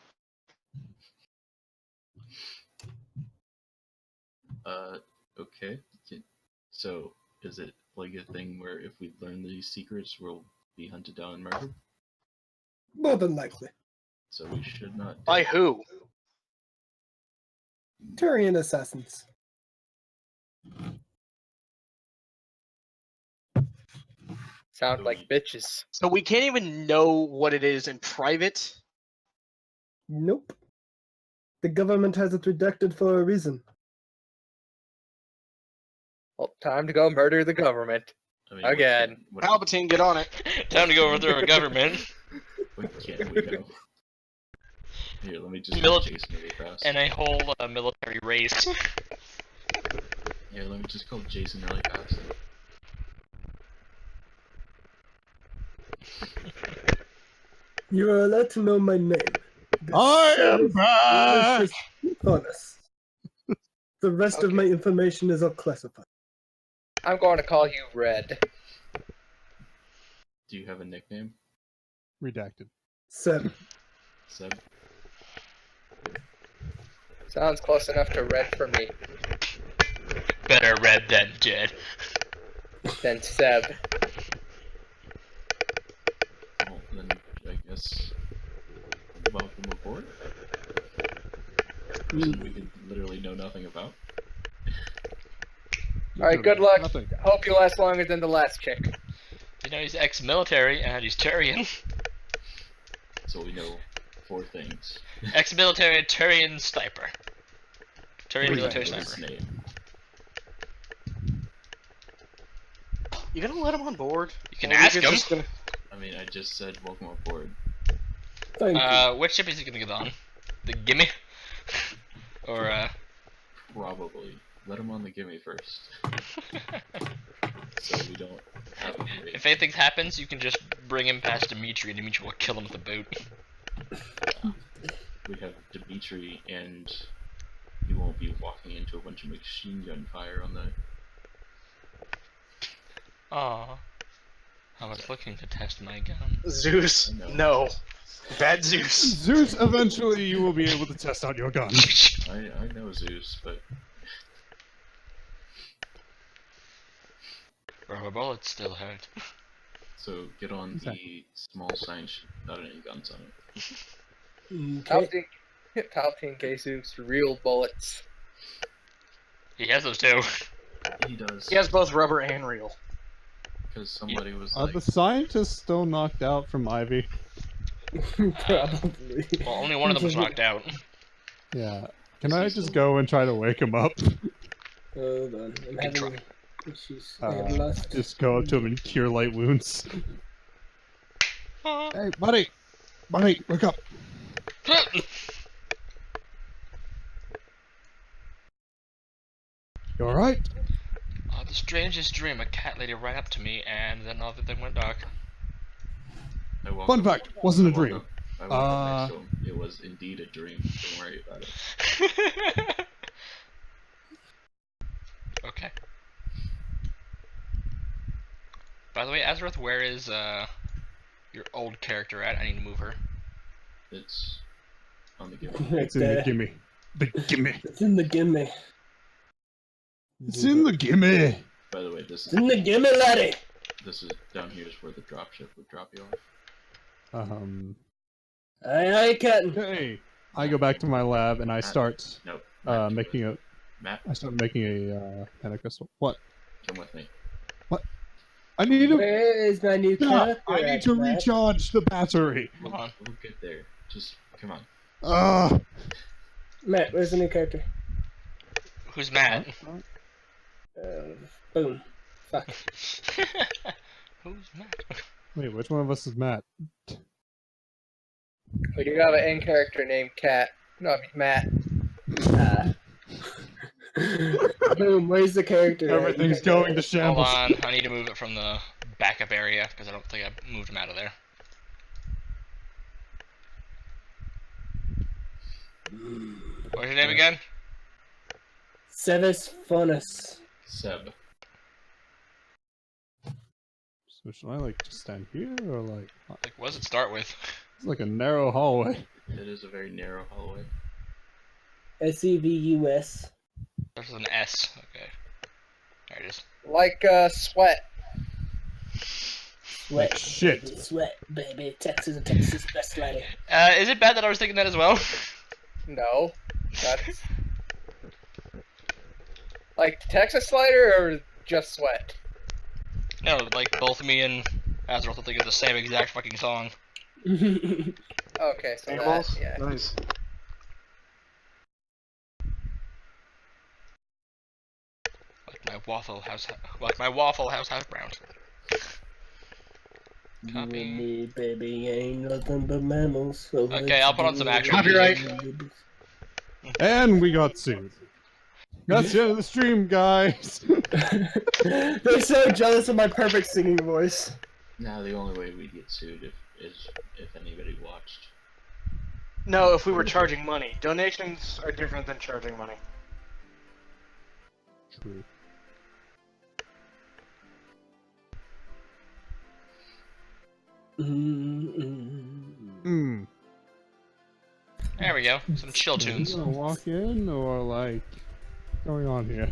Speaker 3: Okay. So, is it like a thing where if we learn these secrets, we'll be hunted down and murdered?
Speaker 6: More than likely.
Speaker 3: So we should not.
Speaker 5: By who?
Speaker 6: Turian assassins.
Speaker 4: Sound like bitches.
Speaker 5: So we can't even know what it is in private.
Speaker 6: Nope. The government has it redacted for a reason.
Speaker 4: Well, time to go murder the government.
Speaker 3: I mean,
Speaker 4: Again.
Speaker 5: Palpatine, get on it.
Speaker 2: Time to go overthrow our government.
Speaker 3: What can we go? Here, let me just
Speaker 2: Mili-
Speaker 3: call Jason really fast.
Speaker 2: And a whole military race.
Speaker 3: Here, let me just call Jason really fast.
Speaker 6: You are allowed to know my name.
Speaker 1: I am back!
Speaker 6: Let's just be honest. The rest of my information is all classified.
Speaker 4: I'm going to call you Red.
Speaker 3: Do you have a nickname?
Speaker 1: Redacted.
Speaker 6: Seb.
Speaker 3: Seb?
Speaker 4: Sounds close enough to Red for me.
Speaker 2: Better red than dead.
Speaker 4: Then Seb.
Speaker 3: Well, then I guess welcome aboard. Person we could literally know nothing about.
Speaker 4: Alright, good luck.
Speaker 1: Nothing.
Speaker 4: Hope you last longer than the last chick.
Speaker 2: You know, he's ex-military and he's Turian.
Speaker 3: So we know 4 things.
Speaker 2: Ex-military Turian sniper. Turian military
Speaker 3: What is his
Speaker 2: sniper.
Speaker 3: name?
Speaker 5: You gonna let him on board?
Speaker 2: You can
Speaker 5: Or we
Speaker 2: ask
Speaker 5: could
Speaker 2: him.
Speaker 5: just gonna-
Speaker 3: I mean, I just said welcome aboard.
Speaker 6: Thank you.
Speaker 2: Which ship is he gonna get on? The Gimme? Or,
Speaker 3: Probably. Let him on the gimme first. So we don't have him wait.
Speaker 2: if anything happens, you can just bring him past Dimitri, and Dimitri will kill him with a boot.
Speaker 3: We have Dimitri, and he won't be walking into a bunch of machine gun fire on the.
Speaker 2: Aww. I was looking to test my gun.
Speaker 5: Zeus.
Speaker 3: I know.
Speaker 5: No. Bad Zeus.
Speaker 1: Zeus, eventually you will be able to test out your gun.
Speaker 3: I know Zeus, but
Speaker 2: Rubber bullets still hurt.
Speaker 3: so get on the small science ship without any guns on it.
Speaker 6: Okay.
Speaker 4: Palpatine gave Zeus real bullets.
Speaker 2: He has those too.
Speaker 3: He does.
Speaker 5: He has both rubber and real.
Speaker 3: Because somebody was
Speaker 1: Are
Speaker 3: like,
Speaker 1: the scientists still knocked out from Ivy?
Speaker 6: Probably.
Speaker 2: Well, only one of them was knocked out.
Speaker 1: Yeah. Can I just go and try to wake him up?
Speaker 6: Hold on. I'm
Speaker 2: Good try.
Speaker 6: having issues. I have lost.
Speaker 1: Just go up to him and cure light wounds. Hey, buddy! Buddy, wake up! You alright?
Speaker 2: Oh, the strangest dream. A cat lady ran up to me, and then everything went dark.
Speaker 3: I woke
Speaker 1: Fun
Speaker 3: up-
Speaker 1: fact, wasn't a
Speaker 3: I woke
Speaker 1: dream.
Speaker 3: up- I woke up next to him. It was indeed a dream. Don't worry about it.
Speaker 2: Okay. By the way, Azareth, where is your old character at? I need to move her.
Speaker 3: It's on the gimme.
Speaker 6: Right
Speaker 1: It's in the
Speaker 6: there.
Speaker 1: gimme. The gimme.
Speaker 6: It's in the gimme.
Speaker 1: It's in the gimme!
Speaker 3: By the way,
Speaker 6: It's in the gimme, laddie.
Speaker 3: this is down here is where the drop ship would drop you off.
Speaker 6: Aye, aye, Captain.
Speaker 1: Okay. I go back to my lab and I start
Speaker 3: Nope.
Speaker 1: making a
Speaker 3: Matt,
Speaker 1: panic crystal. What?
Speaker 3: come with me.
Speaker 1: I need to
Speaker 6: Where is my new
Speaker 1: yeah,
Speaker 6: character?
Speaker 1: I need to
Speaker 6: Matt?
Speaker 1: recharge the battery.
Speaker 2: Come on.
Speaker 3: We'll get there. Just come on.
Speaker 6: Matt, where's the new character?
Speaker 2: Who's Matt?
Speaker 6: Boom.
Speaker 4: Fuck.
Speaker 2: Who's Matt?
Speaker 1: Wait, which one of us is Matt?
Speaker 4: But you have an end character named Cat. No, I mean Matt.
Speaker 6: Boom, where's the character? at?
Speaker 1: Everything's going to
Speaker 2: Hold
Speaker 1: shambles.
Speaker 2: on, I need to move it from the backup area because I don't think I moved him out of there. What's your name again?
Speaker 6: Sevis Funus.
Speaker 3: Seb.
Speaker 1: So should I like just stand here or like?
Speaker 2: Like, what does it start with?
Speaker 1: It's like a narrow hallway.
Speaker 3: It is a very narrow hallway.
Speaker 6: SEVUS.
Speaker 2: Starts with an S. Okay. There it is.
Speaker 4: Like Sweat.
Speaker 6: Sweat.
Speaker 1: shit.
Speaker 6: Baby, sweat, baby. Texas, best lady.
Speaker 2: Is it bad that I was thinking that as well?
Speaker 4: No. That's. Like Texas Slider or just Sweat?
Speaker 2: No, like both me and Azeroth are thinking the same exact fucking song.
Speaker 4: Okay, so that, yeah.
Speaker 5: Nice.
Speaker 2: Like my Waffle House hash browns.
Speaker 6: You
Speaker 2: Copy.
Speaker 6: and me, baby, ain't nothing but mammals. So
Speaker 2: Okay, I'll put on some actual
Speaker 5: Copyright.
Speaker 1: And we got sued. That's the end of the stream, guys.
Speaker 6: They're so jealous of my perfect singing voice.
Speaker 3: Now the only way we'd get sued is if anybody watched.
Speaker 5: No, if we were charging money. Donations are different than charging money.
Speaker 1: True. Hmm.
Speaker 2: There we go. Some chill tunes.
Speaker 1: You gonna walk in or like what's going on here?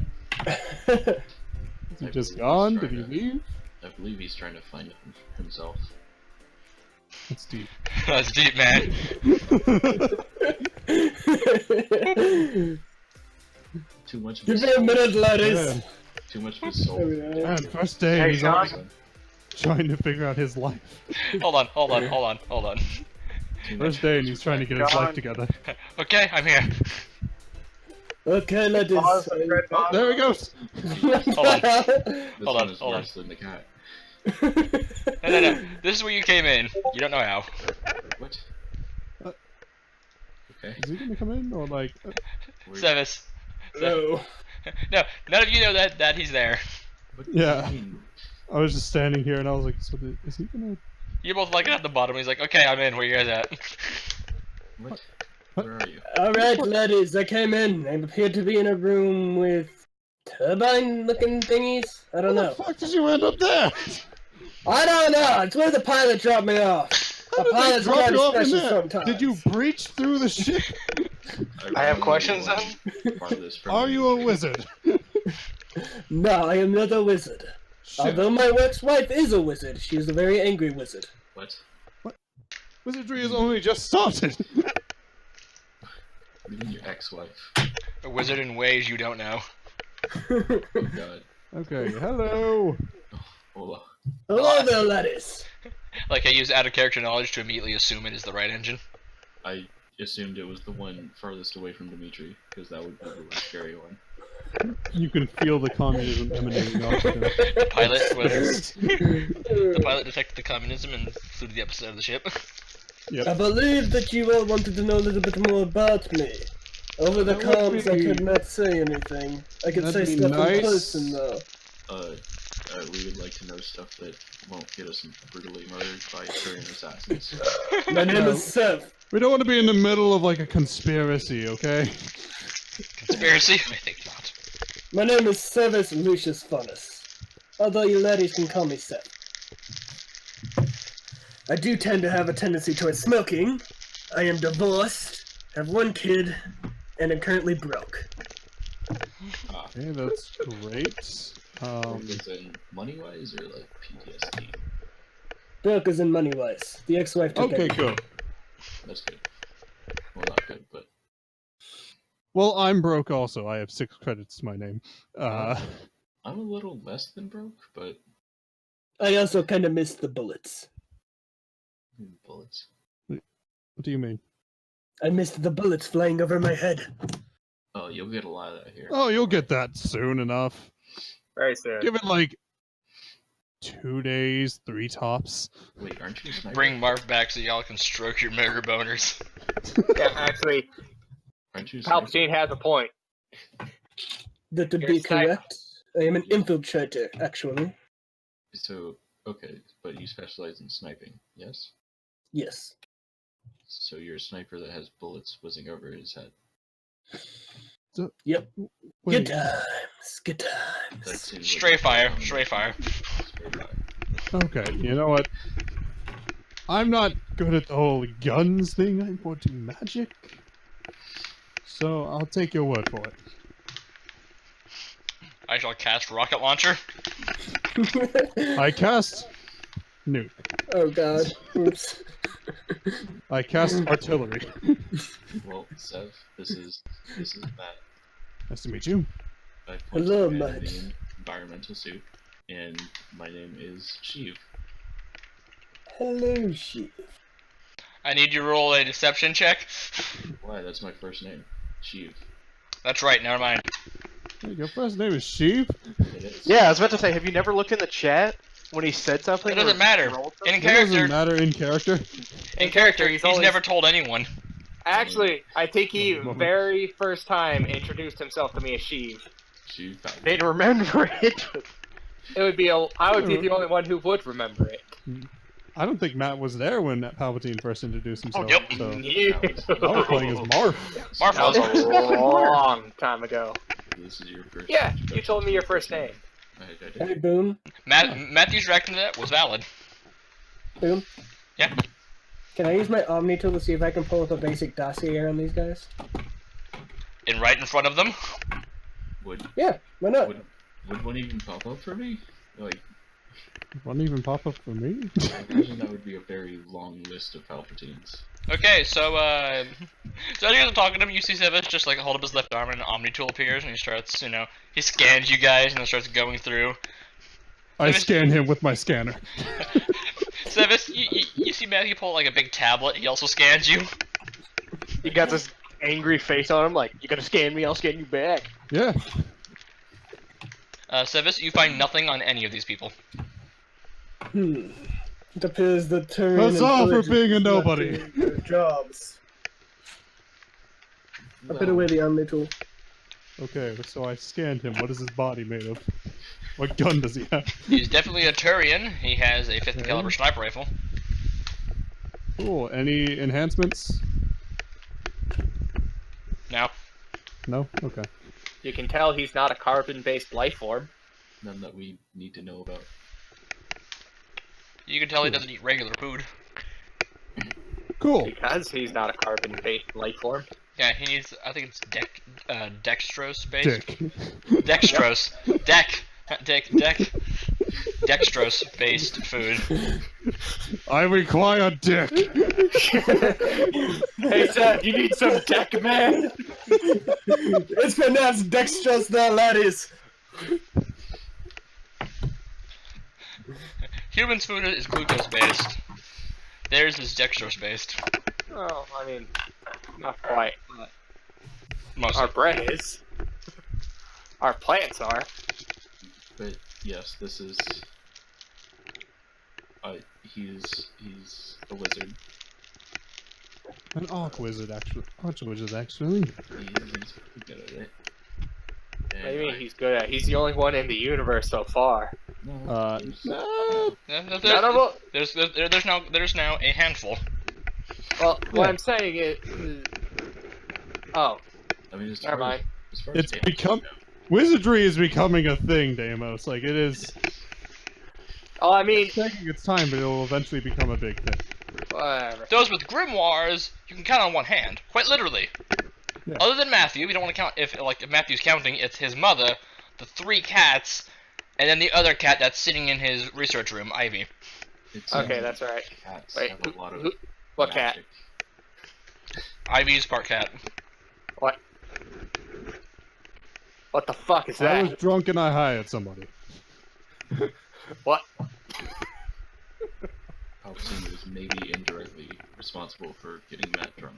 Speaker 1: Is he just gone? Did he leave?
Speaker 3: I believe he's trying to find himself.
Speaker 1: That's deep.
Speaker 2: That's deep, man.
Speaker 3: Too much of
Speaker 6: Give
Speaker 3: his
Speaker 6: me a
Speaker 3: soul.
Speaker 6: minute, ladies.
Speaker 1: Man,
Speaker 3: Too much of his soul.
Speaker 6: There we go.
Speaker 1: man, first day
Speaker 5: Hey,
Speaker 1: he's
Speaker 5: Sean.
Speaker 1: already trying to figure out his life.
Speaker 2: Hold on.
Speaker 3: Too much
Speaker 1: First day and he's trying to get his
Speaker 5: John.
Speaker 1: life together.
Speaker 2: Okay, I'm here.
Speaker 6: Okay, ladies.
Speaker 5: Pause, Fred,
Speaker 1: Oh,
Speaker 5: pause.
Speaker 1: there he goes.
Speaker 2: Hold on.
Speaker 3: This
Speaker 2: Hold
Speaker 3: one
Speaker 2: on,
Speaker 3: is
Speaker 2: hold on.
Speaker 3: worse than the cat.
Speaker 2: No. This is where you came in. You don't know how.
Speaker 3: What?
Speaker 1: Uh,
Speaker 3: Okay.
Speaker 1: Is he gonna come in or like?
Speaker 3: We're-
Speaker 2: Sevis.
Speaker 6: No.
Speaker 2: No, none of you know that he's there.
Speaker 3: What do you
Speaker 1: Yeah.
Speaker 3: mean?
Speaker 1: I was just standing here and I was like, so is he gonna?
Speaker 2: You're both like at the bottom. He's like, okay, I'm in. Where you guys at?
Speaker 3: What? Where are you?
Speaker 6: Alright, ladies, I came in. I appeared to be in a room with turbine-looking thingies. I don't
Speaker 1: How
Speaker 6: know.
Speaker 1: the fuck did you end up there?
Speaker 6: I don't know. It's where the pilot dropped me off.
Speaker 1: How
Speaker 6: A
Speaker 1: did they
Speaker 6: pilot's
Speaker 1: drop
Speaker 6: kind
Speaker 1: you
Speaker 6: of
Speaker 1: off in
Speaker 6: special
Speaker 1: there?
Speaker 6: sometimes.
Speaker 1: Did you breach through the ship?
Speaker 5: I have
Speaker 3: really
Speaker 5: questions
Speaker 3: want
Speaker 5: then?
Speaker 3: farthest from
Speaker 1: Are
Speaker 3: the
Speaker 1: you a
Speaker 3: tree.
Speaker 1: wizard?
Speaker 6: No, I am not a wizard.
Speaker 1: Shit.
Speaker 6: Although my ex-wife is a wizard, she is a very angry wizard.
Speaker 3: What?
Speaker 1: Wizardry has only just started.
Speaker 3: You mean your ex-wife?
Speaker 2: A wizard in ways you don't know.
Speaker 3: Oh god.
Speaker 1: Okay, hello.
Speaker 3: Hold on.
Speaker 6: Hello there, ladies.
Speaker 2: Like I use out of character knowledge to immediately assume it is the right engine.
Speaker 3: I assumed it was the one farthest away from Dimitri, because that would be the less scary one.
Speaker 1: You can feel the communism emanating off of him.
Speaker 2: The pilot detected the communism and flew to the opposite side of the ship.
Speaker 6: I believe that you all wanted to know a little bit more about me. Over the
Speaker 1: That would
Speaker 6: comms, I
Speaker 1: be-
Speaker 6: could not say anything. I could say
Speaker 1: That'd be
Speaker 6: stuff
Speaker 1: nice.
Speaker 6: in person, though.
Speaker 3: We would like to know stuff that won't get us brutally murdered by Syrian assassins.
Speaker 6: My name
Speaker 1: No.
Speaker 6: is Seth.
Speaker 1: We don't want to be in the middle of like a conspiracy, okay?
Speaker 2: Conspiracy? I think not.
Speaker 6: My name is Sevis Lucius Funus. Although you ladies can call me Seth. I do tend to have a tendency towards smoking. I am divorced, have one kid, and am currently broke.
Speaker 1: Okay, that's great.
Speaker 3: Is in money-wise or like PTSD?
Speaker 6: Broke as in money-wise. The ex-wife took
Speaker 1: Okay,
Speaker 6: it.
Speaker 1: good.
Speaker 3: That's good. Well, not good, but
Speaker 1: Well, I'm broke also. I have 6 credits to my name.
Speaker 3: I'm a little less than broke, but
Speaker 6: I also kind of missed the bullets.
Speaker 3: bullets.
Speaker 1: What do you mean?
Speaker 6: I missed the bullets flying over my head.
Speaker 3: Oh, you'll get a lot of that here.
Speaker 1: Oh, you'll get that soon enough.
Speaker 5: Very soon.
Speaker 1: Give it like 2 days, 3 tops.
Speaker 3: Wait, aren't you a sniper?
Speaker 2: Bring Marv back so y'all can stroke your mega boners.
Speaker 4: Yeah, actually,
Speaker 3: Aren't you a sniper?
Speaker 4: Palpatine has a point.
Speaker 6: That would
Speaker 4: You're
Speaker 6: be
Speaker 4: a sniper.
Speaker 6: correct. I am an infiltrator, actually.
Speaker 3: So, okay, but you specialize in sniping, yes?
Speaker 6: Yes.
Speaker 3: So you're a sniper that has bullets whizzing over his head.
Speaker 6: Yep.
Speaker 1: Wait,
Speaker 6: Good times. Good times.
Speaker 3: That seems like
Speaker 2: Stray fire, stray fire.
Speaker 3: Stray fire.
Speaker 1: okay, you know what? I'm not good at the whole guns thing. I'm more to magic. So I'll take your word for it.
Speaker 2: I shall cast rocket launcher.
Speaker 1: I cast nuke.
Speaker 6: Oh god. Oops.
Speaker 1: I cast artillery.
Speaker 3: Well, Sev, this is Matt.
Speaker 1: Nice to meet you.
Speaker 3: I point
Speaker 6: Hello,
Speaker 3: to the man in
Speaker 6: Matt.
Speaker 3: the environmental suit, and my name is Sheev.
Speaker 6: Hello, sheep.
Speaker 2: I need you to roll a deception check.
Speaker 3: Why? That's my first name, Sheev.
Speaker 2: That's right, never mind.
Speaker 1: Hey, your first name is Sheep?
Speaker 3: It is.
Speaker 5: Yeah, I was about to say, have you never looked in the chat when he said something?
Speaker 2: It doesn't
Speaker 5: or
Speaker 2: matter.
Speaker 5: rolled
Speaker 2: In
Speaker 5: something?
Speaker 1: It doesn't
Speaker 2: character,
Speaker 1: matter in character.
Speaker 4: In character, he's always...
Speaker 2: never told anyone.
Speaker 4: Actually, I think he
Speaker 1: Moment.
Speaker 4: very first time introduced himself to me as Sheev.
Speaker 3: Sheev.
Speaker 5: They didn't remember it.
Speaker 4: It would be I would be the only one who would remember it.
Speaker 1: I don't think Matt was there when Palpatine first introduced himself.
Speaker 2: yep.
Speaker 1: So
Speaker 4: Yeah.
Speaker 1: I was playing as Marth.
Speaker 2: Marv
Speaker 4: That was a long time ago.
Speaker 3: This is your first.
Speaker 4: Yeah, you told me your first name.
Speaker 3: I did.
Speaker 6: Hey, Boom.
Speaker 2: Matthew's reaction to that was valid.
Speaker 6: Boom.
Speaker 2: Yeah.
Speaker 6: Can I use my Omni tool to see if I can pull up a basic dossier on these guys?
Speaker 2: And right in front of them.
Speaker 3: Would
Speaker 6: Yeah, why not?
Speaker 3: would one even pop up for me? Like,
Speaker 1: Wouldn't even pop up for me.
Speaker 3: I imagine that would be a very long list of Palpatines.
Speaker 2: Okay, so as you guys are talking to him, you see Civis just like hold up his left arm and an Omni tool appears and he starts, he scans you guys and then starts going through.
Speaker 1: I scan him with my scanner.
Speaker 2: Civis, you see Matthew pull like a big tablet, he also scans you.
Speaker 5: He got this angry face on him, like, you gonna scan me, I'll scan you back.
Speaker 1: Yeah.
Speaker 2: Civis, you find nothing on any of these people.
Speaker 6: It appears the term.
Speaker 1: That's all for being a nobody.
Speaker 6: Jobs. I put away the Omni tool.
Speaker 1: Okay, so I scanned him. What is his body made of? What gun does he have?
Speaker 2: He's definitely a Turian. He has a 50
Speaker 1: Okay.
Speaker 2: caliber sniper rifle.
Speaker 1: Cool. Any enhancements?
Speaker 2: Now,
Speaker 1: No? Okay.
Speaker 4: You can tell he's not a carbon-based life form.
Speaker 3: None that we need to know about.
Speaker 2: you can tell he doesn't eat regular food.
Speaker 1: Cool.
Speaker 4: Because he's not a carbon-based life form.
Speaker 2: Yeah, he needs, I think it's dextrose based.
Speaker 1: Dick.
Speaker 2: Dextrose. Dextrose based food.
Speaker 1: I require dick.
Speaker 4: Hey, Seth, you need some deck, man?
Speaker 6: It's pronounced dextrose there, laddies.
Speaker 2: Humans' food is glucose based. Theirs is dextrose based.
Speaker 4: Oh, I mean, not quite. But
Speaker 2: Mostly.
Speaker 4: our bread is. Our plants are.
Speaker 3: But yes, this is. He's a wizard.
Speaker 1: An arc wizard, actually. Arch wizard, actually.
Speaker 3: He's pretty good at it.
Speaker 4: What do you mean he's good at? He's the only one in the universe so far.
Speaker 3: No,
Speaker 2: There's
Speaker 4: None of them.
Speaker 2: there's now a handful.
Speaker 4: Well, what
Speaker 1: Yeah.
Speaker 4: I'm saying is. Oh,
Speaker 3: I mean, as
Speaker 4: never
Speaker 3: far
Speaker 4: mind.
Speaker 3: as far
Speaker 1: It's
Speaker 3: as
Speaker 1: become- Wizardry is becoming a thing, Deimos. Like, it is
Speaker 4: Oh, I mean,
Speaker 1: taking its time, but it will eventually become a big thing.
Speaker 4: whatever.
Speaker 2: Those with grimoires, you can count on one hand, quite literally.
Speaker 1: Yeah.
Speaker 2: Other than Matthew, we don't want to count if Matthew's counting. It's his mother, the 3 cats, and then the other cat that's sitting in his research room, Ivy.
Speaker 3: It's,
Speaker 4: Okay, that's right.
Speaker 3: Cats
Speaker 4: Wait,
Speaker 3: have a lot of
Speaker 4: what cat?
Speaker 3: magic.
Speaker 2: Ivy's part cat.
Speaker 4: What? What the fuck is
Speaker 1: I was
Speaker 4: that?
Speaker 1: drunk and I hired somebody.
Speaker 4: What?
Speaker 3: Palpatine was maybe indirectly responsible for getting Matt drunk.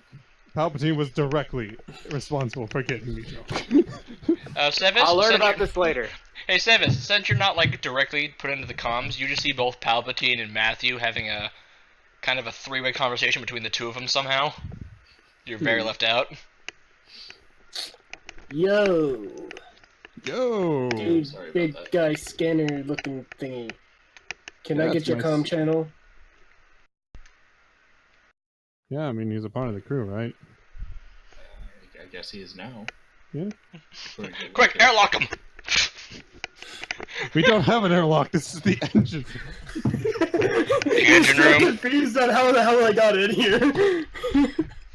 Speaker 1: Palpatine was directly responsible for getting me drunk.
Speaker 2: Sevis,
Speaker 4: I'll learn
Speaker 2: since
Speaker 4: about
Speaker 2: you're-
Speaker 4: this later.
Speaker 2: Hey, Sevis, since you're not like directly put into the comms, you just see both Palpatine and Matthew having a kind of a three-way conversation between the two of them somehow. You're very left out.
Speaker 6: Yo,
Speaker 1: Yo.
Speaker 6: dude,
Speaker 3: sorry about
Speaker 6: big
Speaker 3: that.
Speaker 6: guy scanner looking thingy. Can
Speaker 1: Yeah,
Speaker 6: I get
Speaker 1: that's
Speaker 6: your
Speaker 1: nice.
Speaker 6: comm channel?
Speaker 1: Yeah, I mean he's a part of the crew, right?
Speaker 3: I guess he is now.
Speaker 1: Yeah.
Speaker 3: According to
Speaker 2: Quick,
Speaker 3: Wiki.
Speaker 2: airlock him!
Speaker 1: We don't have an airlock. This is the engine.
Speaker 2: The engine room.
Speaker 6: Confused on how the hell I got in here.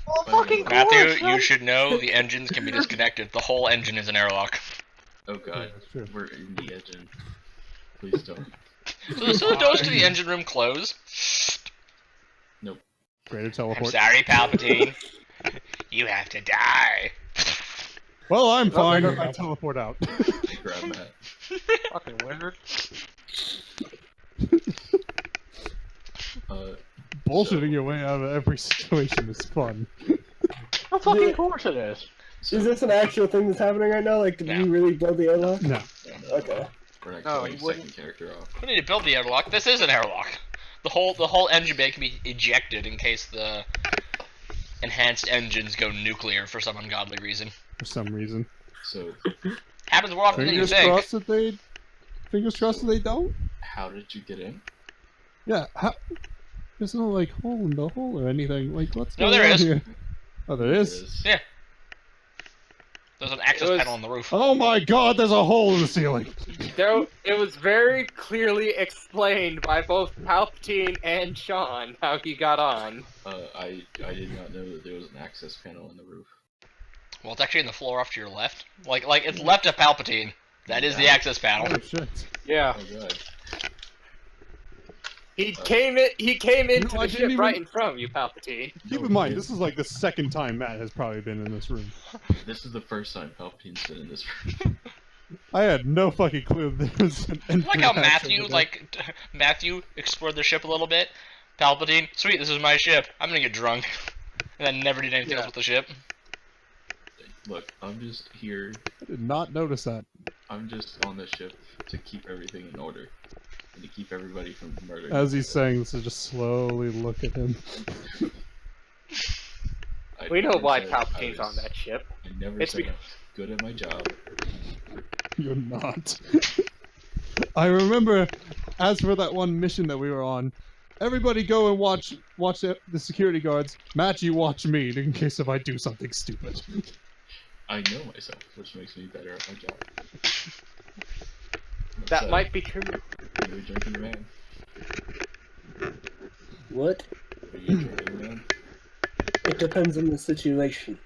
Speaker 5: Oh,
Speaker 3: fucking
Speaker 2: Matthew, you should know the engines can be disconnected. The whole engine is an airlock.
Speaker 3: Oh god,
Speaker 1: that's true.
Speaker 3: we're in the engine. Please don't.
Speaker 2: So the doors to the engine room close.
Speaker 1: Greater
Speaker 2: I'm
Speaker 1: teleport.
Speaker 2: sorry, Palpatine. You have to die.
Speaker 1: Well, I'm fine. I teleport out.
Speaker 3: Grab Matt.
Speaker 5: Fucking wizard.
Speaker 1: Bullshitting your way out of every situation is fun.
Speaker 5: Of fucking course it is.
Speaker 3: So,
Speaker 6: Is this an actual thing that's happening right now? Like, did
Speaker 2: No.
Speaker 6: we really build the airlock?
Speaker 1: No.
Speaker 6: Okay.
Speaker 3: we're not
Speaker 5: No,
Speaker 3: killing
Speaker 5: he
Speaker 3: the
Speaker 5: wouldn't.
Speaker 3: second character off.
Speaker 2: We need to build the airlock. This is an airlock. The whole engine bay can be ejected in case the enhanced engines go nuclear for some ungodly reason.
Speaker 1: For some reason.
Speaker 3: So,
Speaker 2: Happens more often than you
Speaker 1: Fingers
Speaker 2: think.
Speaker 1: crossed that they. Fingers crossed that they don't.
Speaker 3: how did you get in?
Speaker 1: Yeah. There's no like hole in the hole or anything. Like what's
Speaker 2: No,
Speaker 1: going
Speaker 2: there
Speaker 1: on
Speaker 2: is.
Speaker 1: here? Oh, there is.
Speaker 2: Yeah. There's an access
Speaker 4: It was-
Speaker 2: panel on the roof.
Speaker 1: Oh my God! There's a hole in the ceiling.
Speaker 4: There, it was very clearly explained by both Palpatine and Sean how he got on.
Speaker 3: I did not know that there was an access panel in the roof.
Speaker 2: Well, it's actually in the floor off to your left. Like it's left of Palpatine. That is the access panel.
Speaker 1: Oh shit!
Speaker 5: Yeah.
Speaker 3: Oh god.
Speaker 4: He came into
Speaker 1: know, I
Speaker 4: the
Speaker 1: didn't
Speaker 4: ship
Speaker 1: even-
Speaker 4: right in front of you, Palpatine.
Speaker 1: Keep in mind, this is like the second time Matt has probably been in this room.
Speaker 3: This is the first time Palpatine's been in this room.
Speaker 1: I had no fucking clue there was an
Speaker 2: I like how
Speaker 1: entrance
Speaker 2: Matthew,
Speaker 1: over there.
Speaker 2: Matthew explored the ship a little bit. Palpatine, sweet, this is my ship. I'm gonna get drunk. And then never did anything else with the ship.
Speaker 3: Look, I'm just here.
Speaker 1: I did not notice that.
Speaker 3: I'm just on the ship to keep everything in order. And to keep everybody from murdering.
Speaker 1: As he's
Speaker 3: each
Speaker 1: saying this, I just slowly look at him.
Speaker 3: other. I
Speaker 4: We know
Speaker 3: never
Speaker 4: why
Speaker 3: said
Speaker 4: Palpatine's
Speaker 3: I was-
Speaker 4: on that ship.
Speaker 3: I never
Speaker 4: It's
Speaker 3: said
Speaker 4: be-
Speaker 3: I was good at my job.
Speaker 1: You're not. I remember, as for that one mission that we were on, everybody go and watch the security guards. Matt, you watch me in case if I do something stupid.
Speaker 3: I know myself, which makes me better at my job.
Speaker 4: That might be true.
Speaker 3: Are you a drinking man?
Speaker 6: What?
Speaker 3: Are you a drinking man?
Speaker 6: It depends on the situation.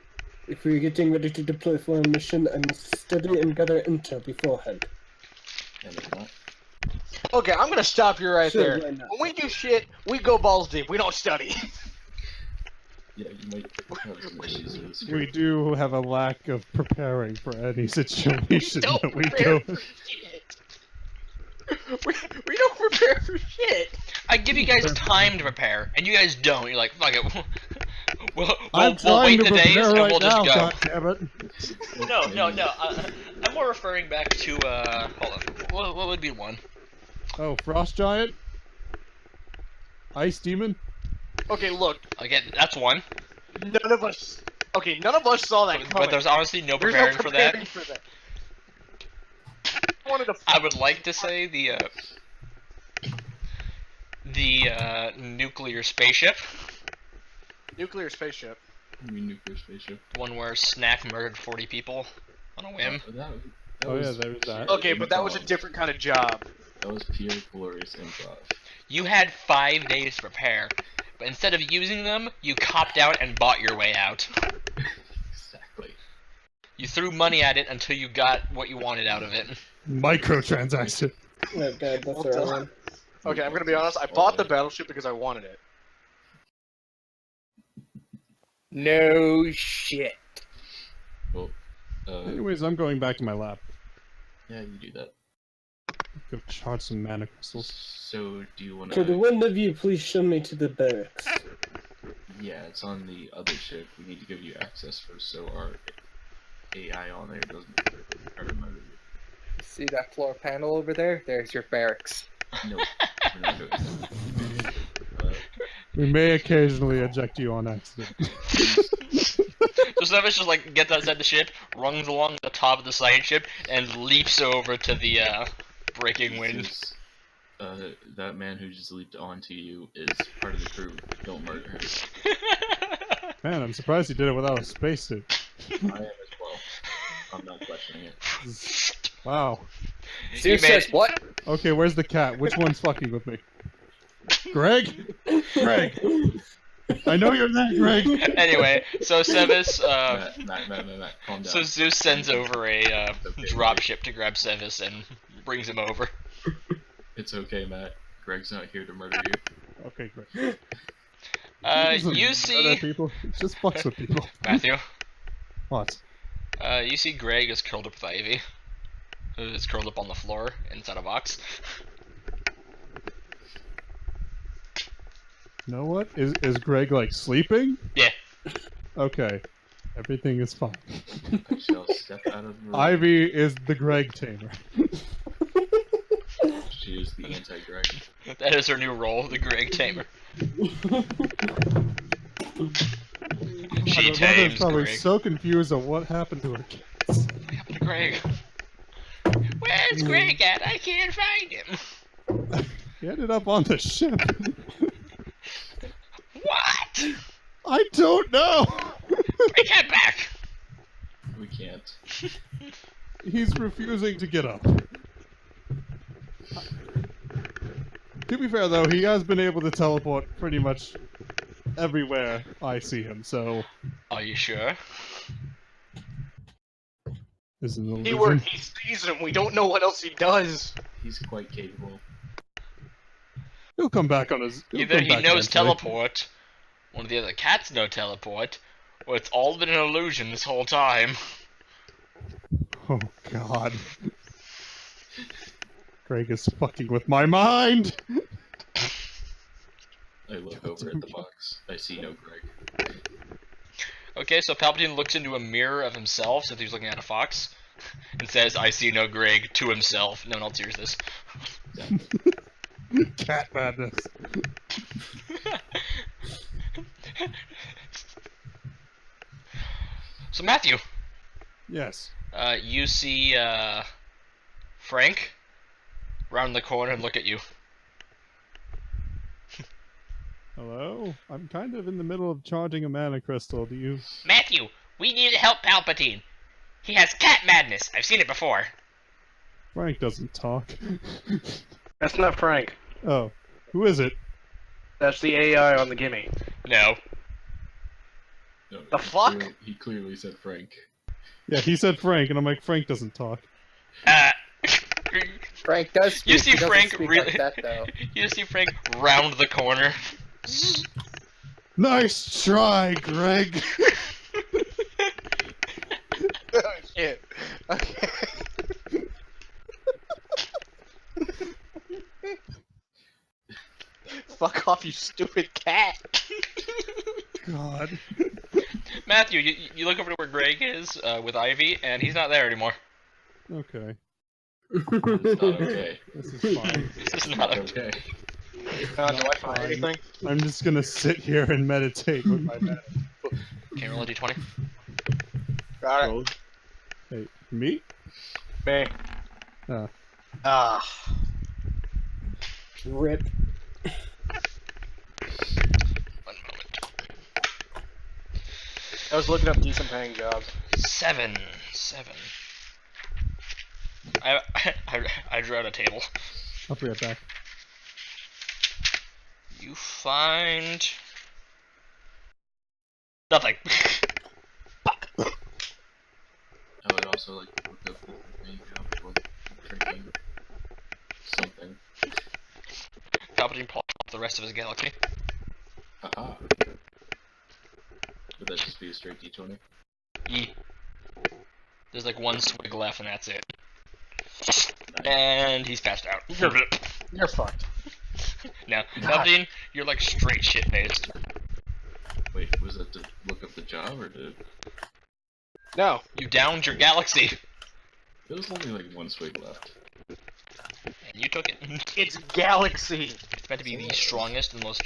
Speaker 6: If we're getting ready to deploy for a mission, I must study and gather intel beforehand.
Speaker 3: And if not,
Speaker 5: Okay, I'm gonna stop you right
Speaker 6: Sure,
Speaker 5: there.
Speaker 6: why not?
Speaker 5: When we do shit, we go balls deep. We don't study.
Speaker 3: yeah, you might have some issues with this.
Speaker 1: We do have a lack of preparing for any situation
Speaker 5: Don't
Speaker 1: that we
Speaker 5: prepare
Speaker 1: go.
Speaker 5: for shit. We don't prepare for shit.
Speaker 2: I give you guys time to prepare, and you guys don't. You're like, fuck it. we'll
Speaker 1: I'm
Speaker 2: wait
Speaker 1: trying
Speaker 2: the
Speaker 1: to
Speaker 2: days,
Speaker 1: prepare
Speaker 2: and
Speaker 1: right
Speaker 2: we'll just
Speaker 1: now.
Speaker 2: go.
Speaker 1: God damn it!
Speaker 2: No. I'm more referring back to, hold on. What would be one?
Speaker 1: Oh, Frost Giant, Ice Demon.
Speaker 5: Okay, look.
Speaker 2: Again, that's one.
Speaker 5: None of us. Okay, none of us saw that coming.
Speaker 2: But there's honestly no
Speaker 5: There's
Speaker 2: preparing
Speaker 5: no
Speaker 2: for that.
Speaker 5: preparing for that. I wanted to.
Speaker 2: I would like to say the nuclear spaceship,
Speaker 5: Nuclear spaceship.
Speaker 3: You mean nuclear spaceship?
Speaker 2: the one where Snack murdered 40 people on a whim.
Speaker 3: That
Speaker 1: Oh yeah,
Speaker 3: was
Speaker 1: there's that.
Speaker 5: Okay, but that was a different kind of job.
Speaker 3: That was pure glorious improv.
Speaker 2: You had 5 days to prepare, but instead of using them, you copped out and bought your way out.
Speaker 3: Exactly.
Speaker 2: You threw money at it until you got what you wanted out of it.
Speaker 1: Microtransaction.
Speaker 6: Oh god, that's
Speaker 5: Well
Speaker 6: the wrong
Speaker 5: done.
Speaker 6: one.
Speaker 5: Okay, I'm gonna be honest. I bought the battleship because I wanted it.
Speaker 4: No shit.
Speaker 3: Well,
Speaker 1: Anyways, I'm going back to my lab.
Speaker 3: yeah, you do that.
Speaker 1: Go charge some mana crystals.
Speaker 3: So, do you want
Speaker 6: Could
Speaker 3: to?
Speaker 6: one of you please show me to the barracks?
Speaker 3: Yeah, it's on the other ship. We need to give you access first, so our AI on there doesn't try to murder you.
Speaker 4: See that floor panel over there? There's your barracks.
Speaker 3: No, we're not doing that.
Speaker 1: We may occasionally eject you on accident.
Speaker 2: So Sevis just like gets outside the ship, runs along the top of the side ship, and leaps over to the breaking wind.
Speaker 3: Zeus, that man who just leaped onto you is part of the crew. Don't murder him.
Speaker 1: Man, I'm surprised he did it without a spacesuit.
Speaker 3: I am as well. I'm not questioning it.
Speaker 1: Wow.
Speaker 4: Zeus
Speaker 2: made
Speaker 4: says
Speaker 2: it.
Speaker 4: what?
Speaker 1: Okay, where's the cat? Which one's fucking with me? Greg? Greg! I know you're there, Greg!
Speaker 2: Anyway, so Sevis,
Speaker 3: Matt, calm down.
Speaker 2: so Zeus sends over a
Speaker 3: Okay,
Speaker 2: drop ship to grab Sevis and brings him over.
Speaker 3: It's okay, Matt. Greg's not here to murder you.
Speaker 1: Okay, Greg.
Speaker 2: You
Speaker 1: Other
Speaker 2: see,
Speaker 1: people, it just fucks with people.
Speaker 2: Matthew,
Speaker 1: What?
Speaker 2: you see Greg is curled up with Ivy, who is curled up on the floor inside a box.
Speaker 1: You know what? Is Greg, like, sleeping?
Speaker 2: Yeah.
Speaker 1: Okay. Everything is fine.
Speaker 3: I shall step out of the room.
Speaker 1: Ivy is the Greg tamer.
Speaker 3: She is the anti-Greg.
Speaker 2: That is her new role, the Greg Tamer. She
Speaker 1: My mother's
Speaker 2: tames
Speaker 1: probably
Speaker 2: Greg.
Speaker 1: so confused on what happened to her kids.
Speaker 2: What happened to Greg? Where's Greg at? I can't find him.
Speaker 1: He ended up on the ship.
Speaker 2: What?
Speaker 1: I don't know!
Speaker 2: Bring him back.
Speaker 3: We can't.
Speaker 1: He's refusing to get up. To be fair, though, he has been able to teleport pretty much everywhere I see him, so...
Speaker 2: Are you sure?
Speaker 1: Is it an
Speaker 5: Keyword,
Speaker 1: illusion?
Speaker 5: he sees him. We don't know what else he does.
Speaker 3: He's quite capable.
Speaker 1: He'll come back on his... he'll
Speaker 2: Either
Speaker 1: come
Speaker 2: he
Speaker 1: back
Speaker 2: knows
Speaker 1: eventually.
Speaker 2: teleport, one of the other cats know teleport, or it's all been an illusion this whole time.
Speaker 1: Oh, God. Greg is fucking with my mind!
Speaker 3: I look over at the box. I see no Greg.
Speaker 2: Okay, so Palpatine looks into a mirror of himself, so if he's looking at a fox, and says, "I see no Greg," to himself. No one else hears this.
Speaker 1: Cat madness.
Speaker 2: So Matthew,
Speaker 1: Yes.
Speaker 2: you see Frank round the corner and look at you.
Speaker 1: Hello? I'm kind of in the middle of charging a mana crystal. Do you...
Speaker 2: Matthew, we need to help Palpatine. He has cat madness. I've seen it before.
Speaker 1: Frank doesn't talk.
Speaker 7: That's not Frank.
Speaker 1: Oh. Who is it?
Speaker 7: That's the AI on the gimme.
Speaker 2: No.
Speaker 3: No,
Speaker 5: The fuck?
Speaker 3: He clearly said Frank.
Speaker 1: Yeah, he said Frank, and I'm like, Frank doesn't talk.
Speaker 4: Frank does speak.
Speaker 2: You see
Speaker 4: He doesn't
Speaker 2: Frank
Speaker 4: speak
Speaker 2: really.
Speaker 4: like that, though.
Speaker 2: You see Frank round the corner.
Speaker 1: Nice try, Greg!
Speaker 5: Oh shit. Okay. Fuck off, you stupid cat.
Speaker 1: God.
Speaker 2: Matthew, you look over to where Greg is with Ivy, and he's not there anymore.
Speaker 1: Okay.
Speaker 3: It's not okay.
Speaker 1: This is fine.
Speaker 2: This is not
Speaker 3: It's
Speaker 2: okay.
Speaker 3: okay.
Speaker 5: Do I find anything?
Speaker 1: I'm just gonna sit here and meditate with my mana.
Speaker 2: Okay, roll a d20.
Speaker 5: Got it.
Speaker 1: Roll. Hey, me?
Speaker 5: Me.
Speaker 1: Oh.
Speaker 5: Ah.
Speaker 6: Rip.
Speaker 2: One moment.
Speaker 5: I was looking up decent paying jobs.
Speaker 2: Seven. I drew out a table.
Speaker 1: I'll be right back.
Speaker 2: You find nothing.
Speaker 3: I would also like to look up the main job for drinking something.
Speaker 2: Palpatine pulls off the rest of his galaxy.
Speaker 3: Haha. Would that just be a straight D20?
Speaker 2: E. There's like one swig left, and that's it.
Speaker 3: Nice.
Speaker 2: And he's passed out.
Speaker 5: You're fucked.
Speaker 2: Now, Palpatine, you're like straight shit faced.
Speaker 3: Wait, was that to look up the job or to...
Speaker 5: No.
Speaker 2: You downed your galaxy.
Speaker 3: There was only like one swig left.
Speaker 2: And you took it.
Speaker 5: It's Galaxy.
Speaker 2: It's meant to be the strongest and most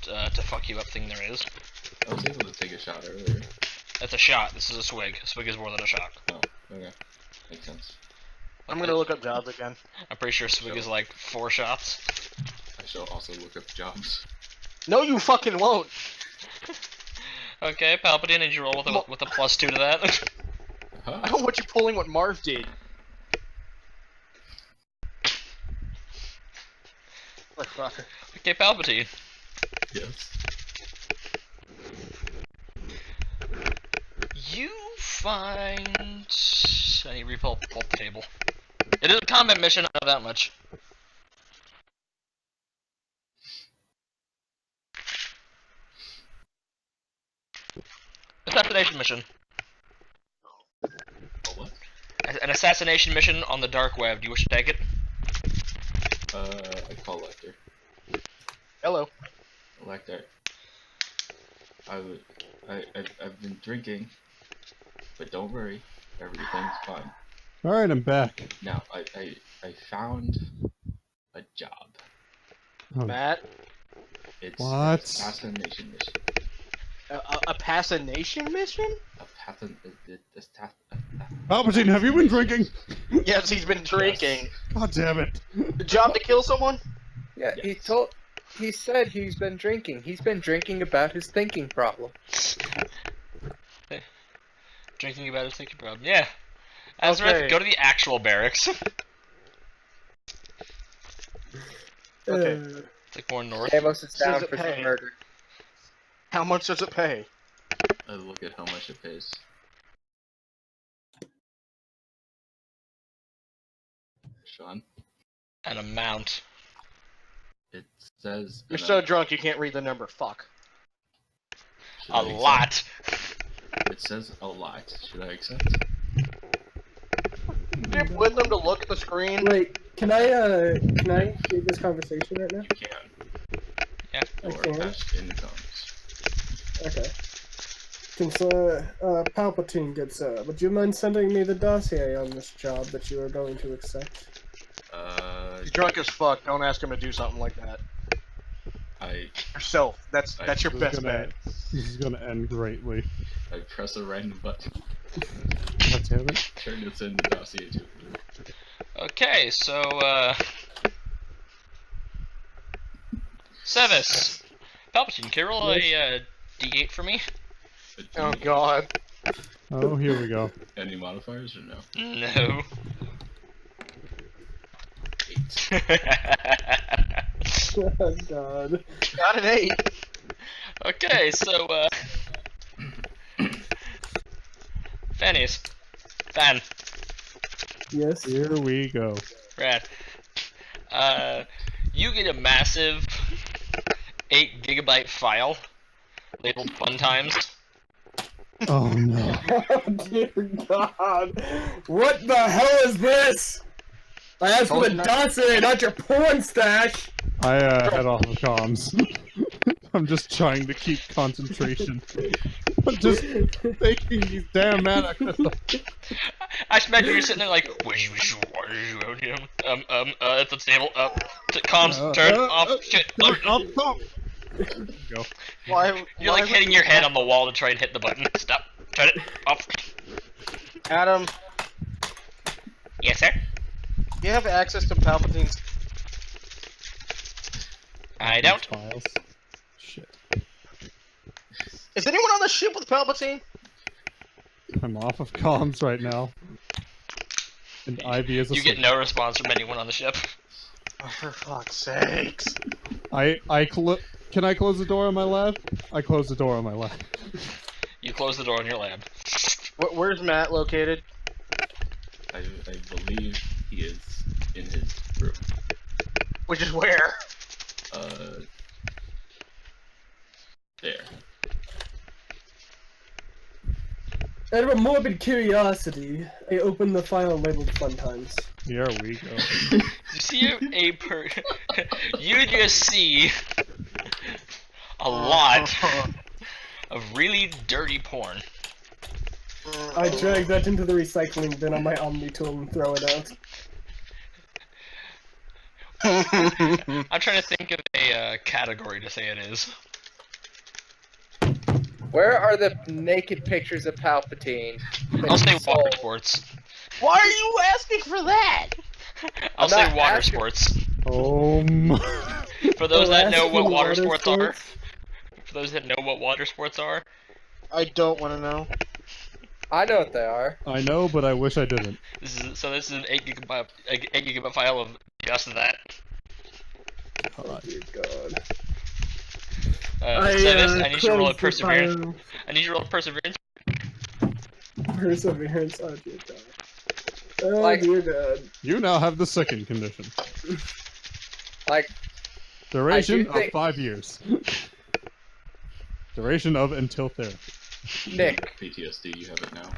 Speaker 2: to fuck you up thing there is.
Speaker 3: I was able to take a shot earlier.
Speaker 2: That's a shot. This is a swig. A swig is more than a shot.
Speaker 3: Oh, okay. Makes sense.
Speaker 5: I'm gonna look up jobs again.
Speaker 2: I'm pretty sure a swig is like 4 shots.
Speaker 3: I shall also look up jobs.
Speaker 5: No, you fucking won't.
Speaker 2: Okay, Palpatine, did you roll with a +2 to that?
Speaker 3: Huh?
Speaker 5: I don't want you pulling what Marv did. Motherfucker.
Speaker 2: Okay, Palpatine.
Speaker 3: Yes.
Speaker 2: You find... I need to pull the table. It is a combat mission, I know that much. Assassination mission.
Speaker 3: A what?
Speaker 2: An assassination mission on the dark web. Do you wish to take it?
Speaker 3: I call Lecter.
Speaker 5: Hello.
Speaker 3: Lecter. I've been drinking, but don't worry, everything's fine.
Speaker 1: Alright, I'm back.
Speaker 3: Now, I found a job.
Speaker 1: Oh,
Speaker 5: Matt.
Speaker 3: It's
Speaker 1: What?
Speaker 3: an assassination mission.
Speaker 5: A Passination mission?
Speaker 3: A patent.
Speaker 1: Palpatine, have you been drinking?
Speaker 5: Yes, he's been drinking.
Speaker 1: God damn it.
Speaker 5: The job to kill someone?
Speaker 4: Yeah,
Speaker 3: Yes.
Speaker 4: he said he's been drinking. He's been drinking about his thinking problem.
Speaker 2: Drinking about his thinking problem. Yeah. Azareth,
Speaker 5: Okay.
Speaker 2: go to the actual barracks.
Speaker 5: Okay.
Speaker 2: It's like more north.
Speaker 4: Amos is down
Speaker 5: Does it
Speaker 4: for
Speaker 5: pay?
Speaker 4: some murder.
Speaker 5: How much does it pay?
Speaker 3: I look at how much it pays. Sean,
Speaker 2: An amount.
Speaker 3: it says
Speaker 5: You're so drunk you can't read the number. Fuck.
Speaker 3: should
Speaker 2: A
Speaker 3: I accept?
Speaker 2: lot.
Speaker 3: It says a lot. Should I accept?
Speaker 5: Did you with them to look at the screen?
Speaker 6: Wait, can I hear this conversation right now?
Speaker 3: You can.
Speaker 2: Yeah.
Speaker 3: Or
Speaker 6: Okay.
Speaker 3: attached in the comments.
Speaker 6: Okay. Since Palpatine gets would you mind sending me the dossier on this job that you are going to accept?
Speaker 5: He's drunk as fuck. Don't ask him to do something like that.
Speaker 3: I
Speaker 5: Yourself. That's your
Speaker 1: This is
Speaker 5: best
Speaker 1: gonna-
Speaker 5: bet.
Speaker 1: This is gonna end greatly.
Speaker 3: press a random button.
Speaker 1: God damn it.
Speaker 3: Turn this in the dossier to.
Speaker 2: Okay, so, Sevis. Palpatine, can you roll a D8 for me?
Speaker 5: Oh god.
Speaker 1: Oh, here we go.
Speaker 3: Any modifiers or no?
Speaker 2: No.
Speaker 3: 8.
Speaker 6: Oh god.
Speaker 5: Got an 8.
Speaker 2: Okay, so, Fannies. Fan.
Speaker 6: Yes.
Speaker 1: Here we go.
Speaker 2: Rad. You get a massive 8 GB file labeled Fun Times.
Speaker 1: Oh no.
Speaker 6: Oh dear god. What the hell is this? I asked for the dossier, not your porn stash!
Speaker 1: I head off of comms. I'm just trying to keep concentration. I'm just making these damn mana crystals.
Speaker 2: I just imagine you're sitting there like, at the table, comms, turn, off, shit.
Speaker 1: Up top. There we go.
Speaker 5: Why?
Speaker 2: You're like hitting your head on the wall to try and hit the button. Stop. Turn it off.
Speaker 5: Adam,
Speaker 2: Yes, sir.
Speaker 5: you have access to Palpatine's.
Speaker 2: I don't.
Speaker 1: Files. Shit.
Speaker 5: Is anyone on the ship with Palpatine?
Speaker 1: I'm off of comms right now. And Ivy is
Speaker 2: You
Speaker 1: asleep.
Speaker 2: get no response from anyone on the ship.
Speaker 5: Oh, for fuck's sakes.
Speaker 1: Can I close the door on my lab? I close the door on my lab.
Speaker 2: You close the door in your lab.
Speaker 5: Where's Matt located?
Speaker 3: I believe he is in his room.
Speaker 5: Which is where?
Speaker 3: There.
Speaker 6: Out of a morbid curiosity, I opened the file labeled Fun Times.
Speaker 1: Here we go.
Speaker 2: You see you just see a lot of really dirty porn.
Speaker 6: I drag that into the recycling bin on my Omni tool and throw it out.
Speaker 2: I'm trying to think of a category to say it is.
Speaker 4: Where are the naked pictures of Palpatine? that
Speaker 2: I'll
Speaker 4: you
Speaker 2: say water
Speaker 4: sold?
Speaker 2: sports.
Speaker 5: Why are you asking for that?
Speaker 2: I'll
Speaker 4: I'm
Speaker 2: say
Speaker 4: not
Speaker 2: water
Speaker 4: asking-
Speaker 2: sports. For those that know what
Speaker 6: Asking
Speaker 2: water sports are.
Speaker 6: sports?
Speaker 2: For those that know what water sports are.
Speaker 5: I don't want to know.
Speaker 4: I know what they are.
Speaker 1: I know, but I wish I didn't.
Speaker 2: This is an 8 GB file of just that.
Speaker 6: Oh dear God.
Speaker 2: Sevis, I need you to roll a
Speaker 6: closed the
Speaker 2: perseverance.
Speaker 6: file.
Speaker 2: I need you to roll a perseverance.
Speaker 6: Perseverance, oh dear God. Oh
Speaker 4: Like-
Speaker 6: dear God.
Speaker 1: You now have the second condition.
Speaker 4: Like,
Speaker 1: Duration
Speaker 4: think-
Speaker 1: of 5 years. Duration of until therapy.
Speaker 4: Nick,
Speaker 3: PTSD, you have it now.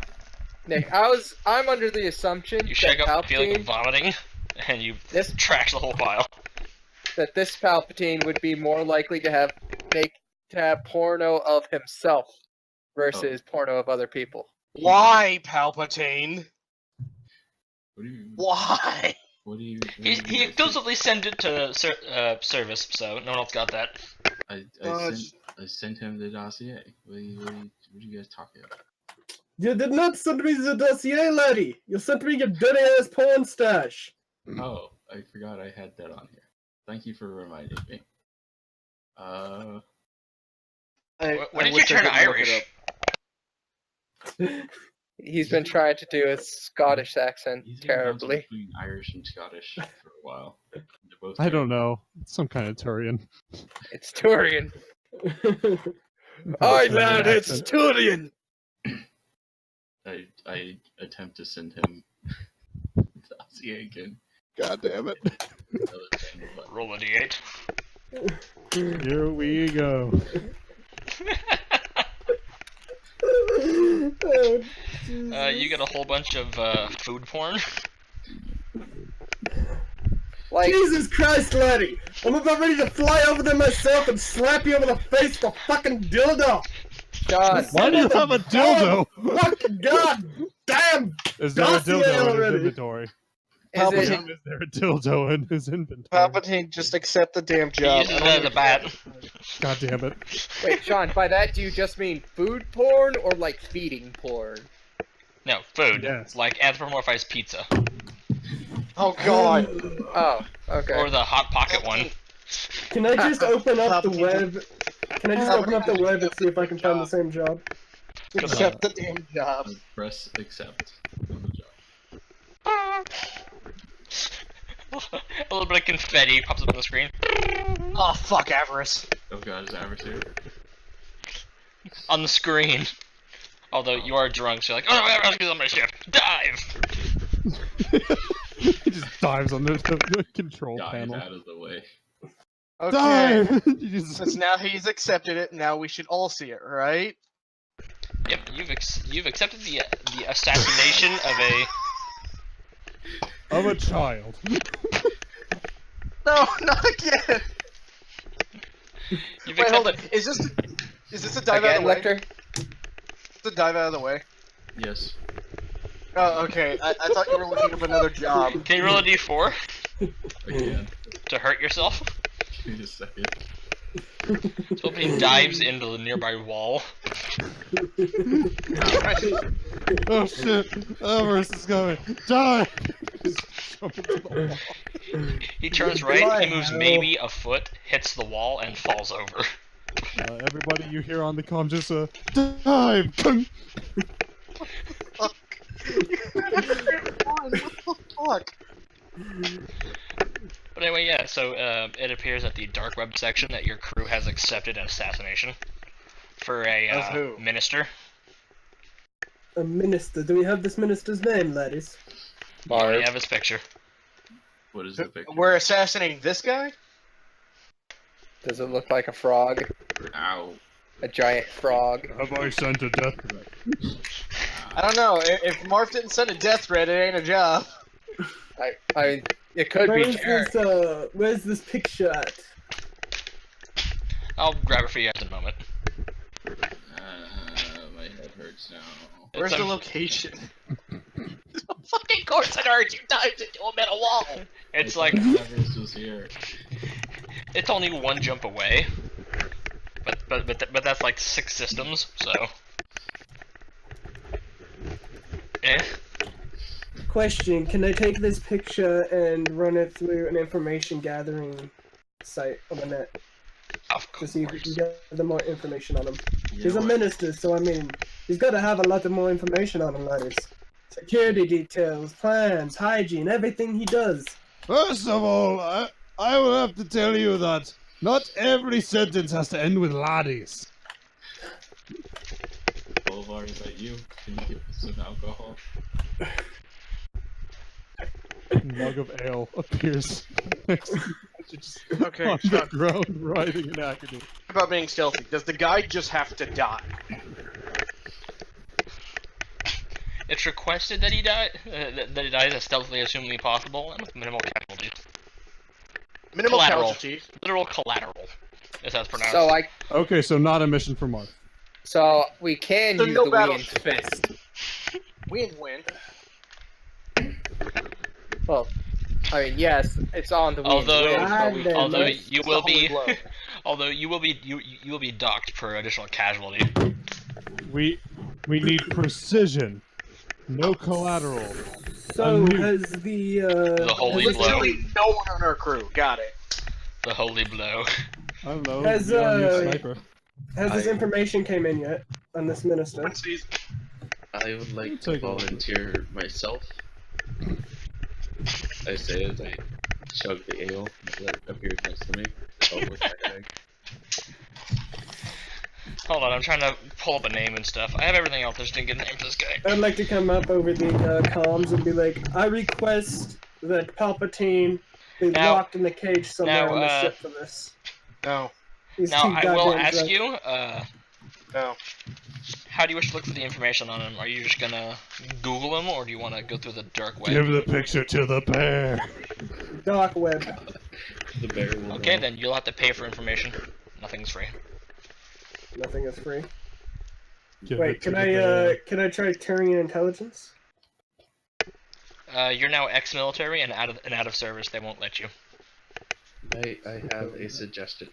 Speaker 4: Nick, I'm under the assumption
Speaker 2: You
Speaker 4: that
Speaker 2: shake up feeling of
Speaker 4: Palpatine,
Speaker 2: vomiting, and you
Speaker 4: this
Speaker 2: trash the whole file.
Speaker 4: that this Palpatine would be more likely to have porno of himself versus porno of other people.
Speaker 5: Why, Palpatine?
Speaker 3: What do you?
Speaker 5: Why?
Speaker 3: What do you? what do
Speaker 2: He
Speaker 3: you guys think?
Speaker 2: exclusively sent it to service, so no one else got that.
Speaker 3: I sent him the dossier. What are you guys talking about?
Speaker 6: You did not send me the dossier, laddie! You sent me your dirty ass porn stash!
Speaker 3: Oh, I forgot I had that on here. Thank you for reminding me.
Speaker 2: When
Speaker 5: I
Speaker 2: did you
Speaker 5: wish I
Speaker 2: turn
Speaker 5: could look it
Speaker 2: Irish?
Speaker 5: up.
Speaker 4: He's been trying to do a Scottish accent
Speaker 3: He's been bouncing
Speaker 4: terribly.
Speaker 3: between Irish and Scottish for a while. They're both
Speaker 1: I don't know. It's some kind of Turian.
Speaker 4: It's Turian.
Speaker 1: Aye,
Speaker 4: lad, it's Turian.
Speaker 3: I attempt to send him the dossier again.
Speaker 1: God damn it.
Speaker 3: Another thing, but
Speaker 2: Roll a d8.
Speaker 1: Here we go.
Speaker 6: Oh,
Speaker 2: You get a whole bunch of food porn.
Speaker 4: Like,
Speaker 6: Jesus Christ, laddie! I'm about ready to fly over there myself and slap you over the face with a fucking dildo!
Speaker 4: John,
Speaker 1: Why do you have a dildo?
Speaker 6: Fucking god damn!
Speaker 1: Is there a
Speaker 6: Dossier
Speaker 1: dildo in his
Speaker 6: already.
Speaker 1: inventory?
Speaker 4: is
Speaker 1: How
Speaker 4: it,
Speaker 1: come is there a dildo in his inventory?
Speaker 5: Palpatine, just accept the damn
Speaker 2: He
Speaker 5: job.
Speaker 2: uses it as a bat.
Speaker 1: God damn it.
Speaker 4: wait, Sean, by that do you just mean food porn or like feeding porn?
Speaker 2: No, food.
Speaker 1: Yes.
Speaker 2: Like anthropomorphized pizza.
Speaker 5: Oh god.
Speaker 4: Oh, okay.
Speaker 2: Or the Hot Pocket one.
Speaker 6: Can I just open up the
Speaker 5: Palpatine.
Speaker 6: web? Can I just open up the web and see if I can find the same job?
Speaker 5: Accept the damn job.
Speaker 3: press accept on the job.
Speaker 2: A little bit of confetti pops up on the screen.
Speaker 5: Oh fuck, Avarice.
Speaker 3: Oh god, is Avarice here?
Speaker 2: On the screen. Although you are drunk, so you're like, oh no, everyone's on my ship. Dive!
Speaker 1: He just dives on the control
Speaker 3: Dive
Speaker 1: panel.
Speaker 3: out of the way.
Speaker 5: Okay.
Speaker 1: Dive! You just-
Speaker 5: Since now he's accepted it, now we should all see it, right?
Speaker 2: Yep, you've accepted the assassination of
Speaker 1: of a child.
Speaker 5: No, not again.
Speaker 2: you've
Speaker 5: Wait, hold
Speaker 2: accepted.
Speaker 5: on. Is this a dive out
Speaker 4: Again,
Speaker 5: of the way?
Speaker 4: Lecter?
Speaker 5: Is this a dive out of the way?
Speaker 3: Yes.
Speaker 5: Oh, okay. I thought you were looking up another job.
Speaker 2: Can you roll a d4
Speaker 3: Again.
Speaker 2: to hurt yourself?
Speaker 3: Give me a second.
Speaker 2: So he dives into the nearby wall.
Speaker 1: Oh shit! Everest is coming! Die! Just jump into the wall.
Speaker 2: He turns right, he moves maybe a foot, hits the wall, and falls over.
Speaker 1: Everybody you hear on the comm just dive!
Speaker 5: What the fuck?
Speaker 2: But anyway, yeah, so it appears at the dark web section that your crew has accepted an assassination for
Speaker 5: Of
Speaker 2: a
Speaker 5: who?
Speaker 2: minister.
Speaker 6: A minister. Do we have this minister's name, laddies?
Speaker 2: You already have his picture.
Speaker 3: What is the picture?
Speaker 5: We're assassinating this guy?
Speaker 4: Does it look like a frog?
Speaker 3: Ow.
Speaker 4: A giant frog?
Speaker 1: Have I sent a death threat?
Speaker 5: I don't know. If Marv didn't send a death threat, it ain't a job.
Speaker 4: I mean, it could be Jared.
Speaker 6: Where's this picture at?
Speaker 2: I'll grab it for you at the moment.
Speaker 3: My head hurts. hurts now.
Speaker 5: Where's
Speaker 2: It's
Speaker 5: the
Speaker 2: a-
Speaker 5: location? Fucking course it hurts. You dived into a metal wall.
Speaker 2: It's
Speaker 3: I
Speaker 2: like
Speaker 3: thought Everest was here.
Speaker 2: it's only one jump away, but that's like 6 systems, so. Eh.
Speaker 6: Question: can I take this picture and run it through an information gathering site on the net
Speaker 2: Of
Speaker 6: to see if we
Speaker 2: course.
Speaker 6: can gather more information on him?
Speaker 3: You
Speaker 6: He's
Speaker 3: know
Speaker 6: a
Speaker 3: what?
Speaker 6: minister, so I mean, he's got to have a lot of more information on him, that is. Security details, plans, hygiene, everything he does.
Speaker 1: First of all, I will have to tell you that not every sentence has to end with laddies.
Speaker 3: Bolivar, is that you? Can you give us some alcohol?
Speaker 1: Mug of ale appears next to you, just
Speaker 5: Okay,
Speaker 1: on the
Speaker 5: so
Speaker 1: ground riding an agony.
Speaker 5: about being stealthy. Does the guy just have to die?
Speaker 2: It's requested that he die, that he dies as stealthily as humanly possible and with minimal casualties.
Speaker 5: Minimal
Speaker 2: Collateral.
Speaker 5: casualties.
Speaker 2: Literal collateral, is how it's pronounced.
Speaker 4: So
Speaker 1: Okay, so not a mission for Mark.
Speaker 4: so we can
Speaker 5: So
Speaker 4: use
Speaker 5: no
Speaker 4: the
Speaker 5: battle-
Speaker 4: Wien's fist.
Speaker 5: Win-win.
Speaker 4: Well, I mean, yes, it's on the Wien's
Speaker 2: Although-
Speaker 4: win, but we
Speaker 6: God damn
Speaker 2: Although
Speaker 6: it.
Speaker 2: you
Speaker 5: It's
Speaker 2: will
Speaker 5: the holy
Speaker 2: be,
Speaker 5: blow.
Speaker 2: although you will be docked per additional casualty.
Speaker 1: We need precision, no collateral.
Speaker 6: So
Speaker 1: nuke.
Speaker 6: has
Speaker 2: The holy
Speaker 6: has,
Speaker 2: blow.
Speaker 5: Literally no one on our crew. Got it.
Speaker 2: The holy blow.
Speaker 1: I don't know.
Speaker 6: Has,
Speaker 1: you're a new
Speaker 6: uh,
Speaker 1: sniper.
Speaker 6: has this information came in yet on this minister?
Speaker 5: Quincy's
Speaker 3: I would like
Speaker 1: Take
Speaker 3: to
Speaker 1: a look.
Speaker 3: volunteer myself. I say as I chug the ale that appeared next to me. Oh, with my bag.
Speaker 2: Hold on, I'm trying to pull up a name and stuff. I have everything else, I just didn't get a name for this guy.
Speaker 6: I'd like to come up over the comms and be like, I request that Palpatine be
Speaker 2: Now-
Speaker 6: locked in the cage somewhere
Speaker 2: now,
Speaker 6: on the ship for this.
Speaker 5: no,
Speaker 6: He's
Speaker 2: Now,
Speaker 6: too
Speaker 2: I will
Speaker 6: goddamn
Speaker 2: ask
Speaker 6: drunk.
Speaker 2: you,
Speaker 5: no.
Speaker 2: how do you wish to look for the information on him? Are you just gonna Google him, or do you want to go through the dark web?
Speaker 1: Give the picture to the bear.
Speaker 6: Dark web.
Speaker 3: The bear will
Speaker 2: Okay,
Speaker 3: know.
Speaker 2: then you'll have to pay for information. Nothing's free.
Speaker 6: Nothing is free.
Speaker 1: Give
Speaker 6: Wait,
Speaker 1: it to
Speaker 6: can
Speaker 1: the bear.
Speaker 6: I try Turian intelligence?
Speaker 2: You're now ex-military and out of service. They won't let you.
Speaker 3: I have a suggestion.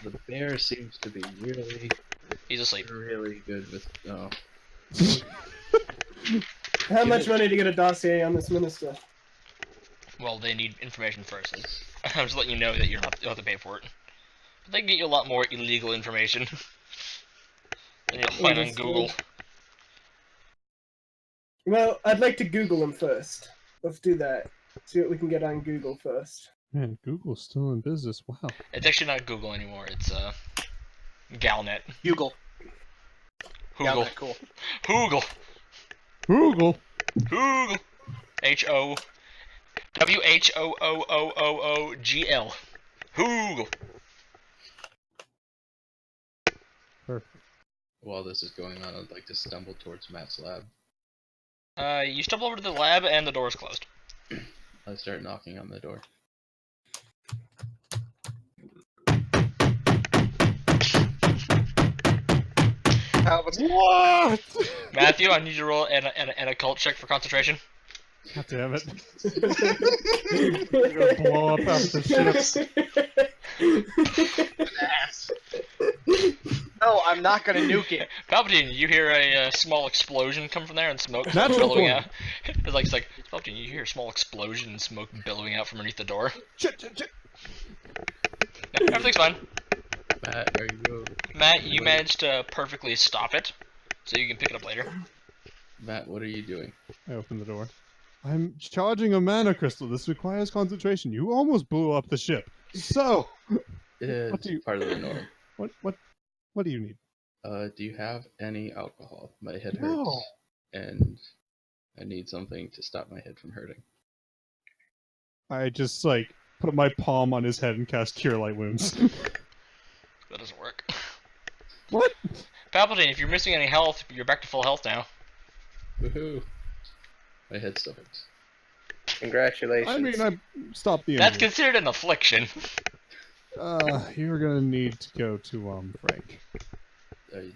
Speaker 3: The bear seems to be really,
Speaker 2: He's asleep.
Speaker 3: really good with. Oh,
Speaker 6: How much money to get a dossier on this minister?
Speaker 2: Well, they need information first. I'm just letting you know that you'll have to pay for it. But they can get you a lot more illegal information than you'll find on
Speaker 6: Understood.
Speaker 2: Google.
Speaker 6: Well, I'd like to Google him first. Let's do that. See what we can get on Google first.
Speaker 1: Man, Google's still in business. Wow.
Speaker 2: It's actually not Google anymore. It's Galnet.
Speaker 5: Google. Yeah,
Speaker 2: Google.
Speaker 5: cool.
Speaker 2: Google.
Speaker 1: Google.
Speaker 2: Google. WHOOOOOGL. Google.
Speaker 1: Perfect.
Speaker 3: while this is going on, I'd like to stumble towards Matt's lab.
Speaker 2: You stumble over to the lab and the door is closed.
Speaker 3: I start knocking on the door.
Speaker 1: What?
Speaker 2: Matthew, I need you to roll an occult check for concentration.
Speaker 1: God damn it. You're gonna blow up half the ship.
Speaker 5: No, I'm not gonna nuke it.
Speaker 2: Palpatine, you hear a small explosion come from there and smoke
Speaker 1: Natural
Speaker 2: billowing
Speaker 1: 20.
Speaker 2: out. It's like Palpatine, you hear a small explosion and smoke billowing out from underneath the door.
Speaker 1: Shit.
Speaker 2: No, everything's fine.
Speaker 3: Matt, are you?
Speaker 2: Matt, you managed to perfectly stop it, so you can pick it up later.
Speaker 3: Matt, what are you doing?
Speaker 1: I open the door. I'm charging a mana crystal. This requires concentration. You almost blew up the ship. So,
Speaker 3: It's
Speaker 1: do you-
Speaker 3: part of the norm.
Speaker 1: what do you need?
Speaker 3: Do you have any alcohol? My head hurts,
Speaker 1: No.
Speaker 3: and I need something to stop my head from hurting.
Speaker 1: I just put my palm on his head and cast Cure Light Wounds.
Speaker 2: That doesn't work.
Speaker 1: What?
Speaker 2: Palpatine, if you're missing any health, you're back to full health now.
Speaker 3: Woohoo! My head still hurts.
Speaker 4: Congratulations.
Speaker 1: I mean, I stopped the
Speaker 2: That's
Speaker 1: injury.
Speaker 2: considered an affliction.
Speaker 1: You're gonna need to go to Frank.
Speaker 3: I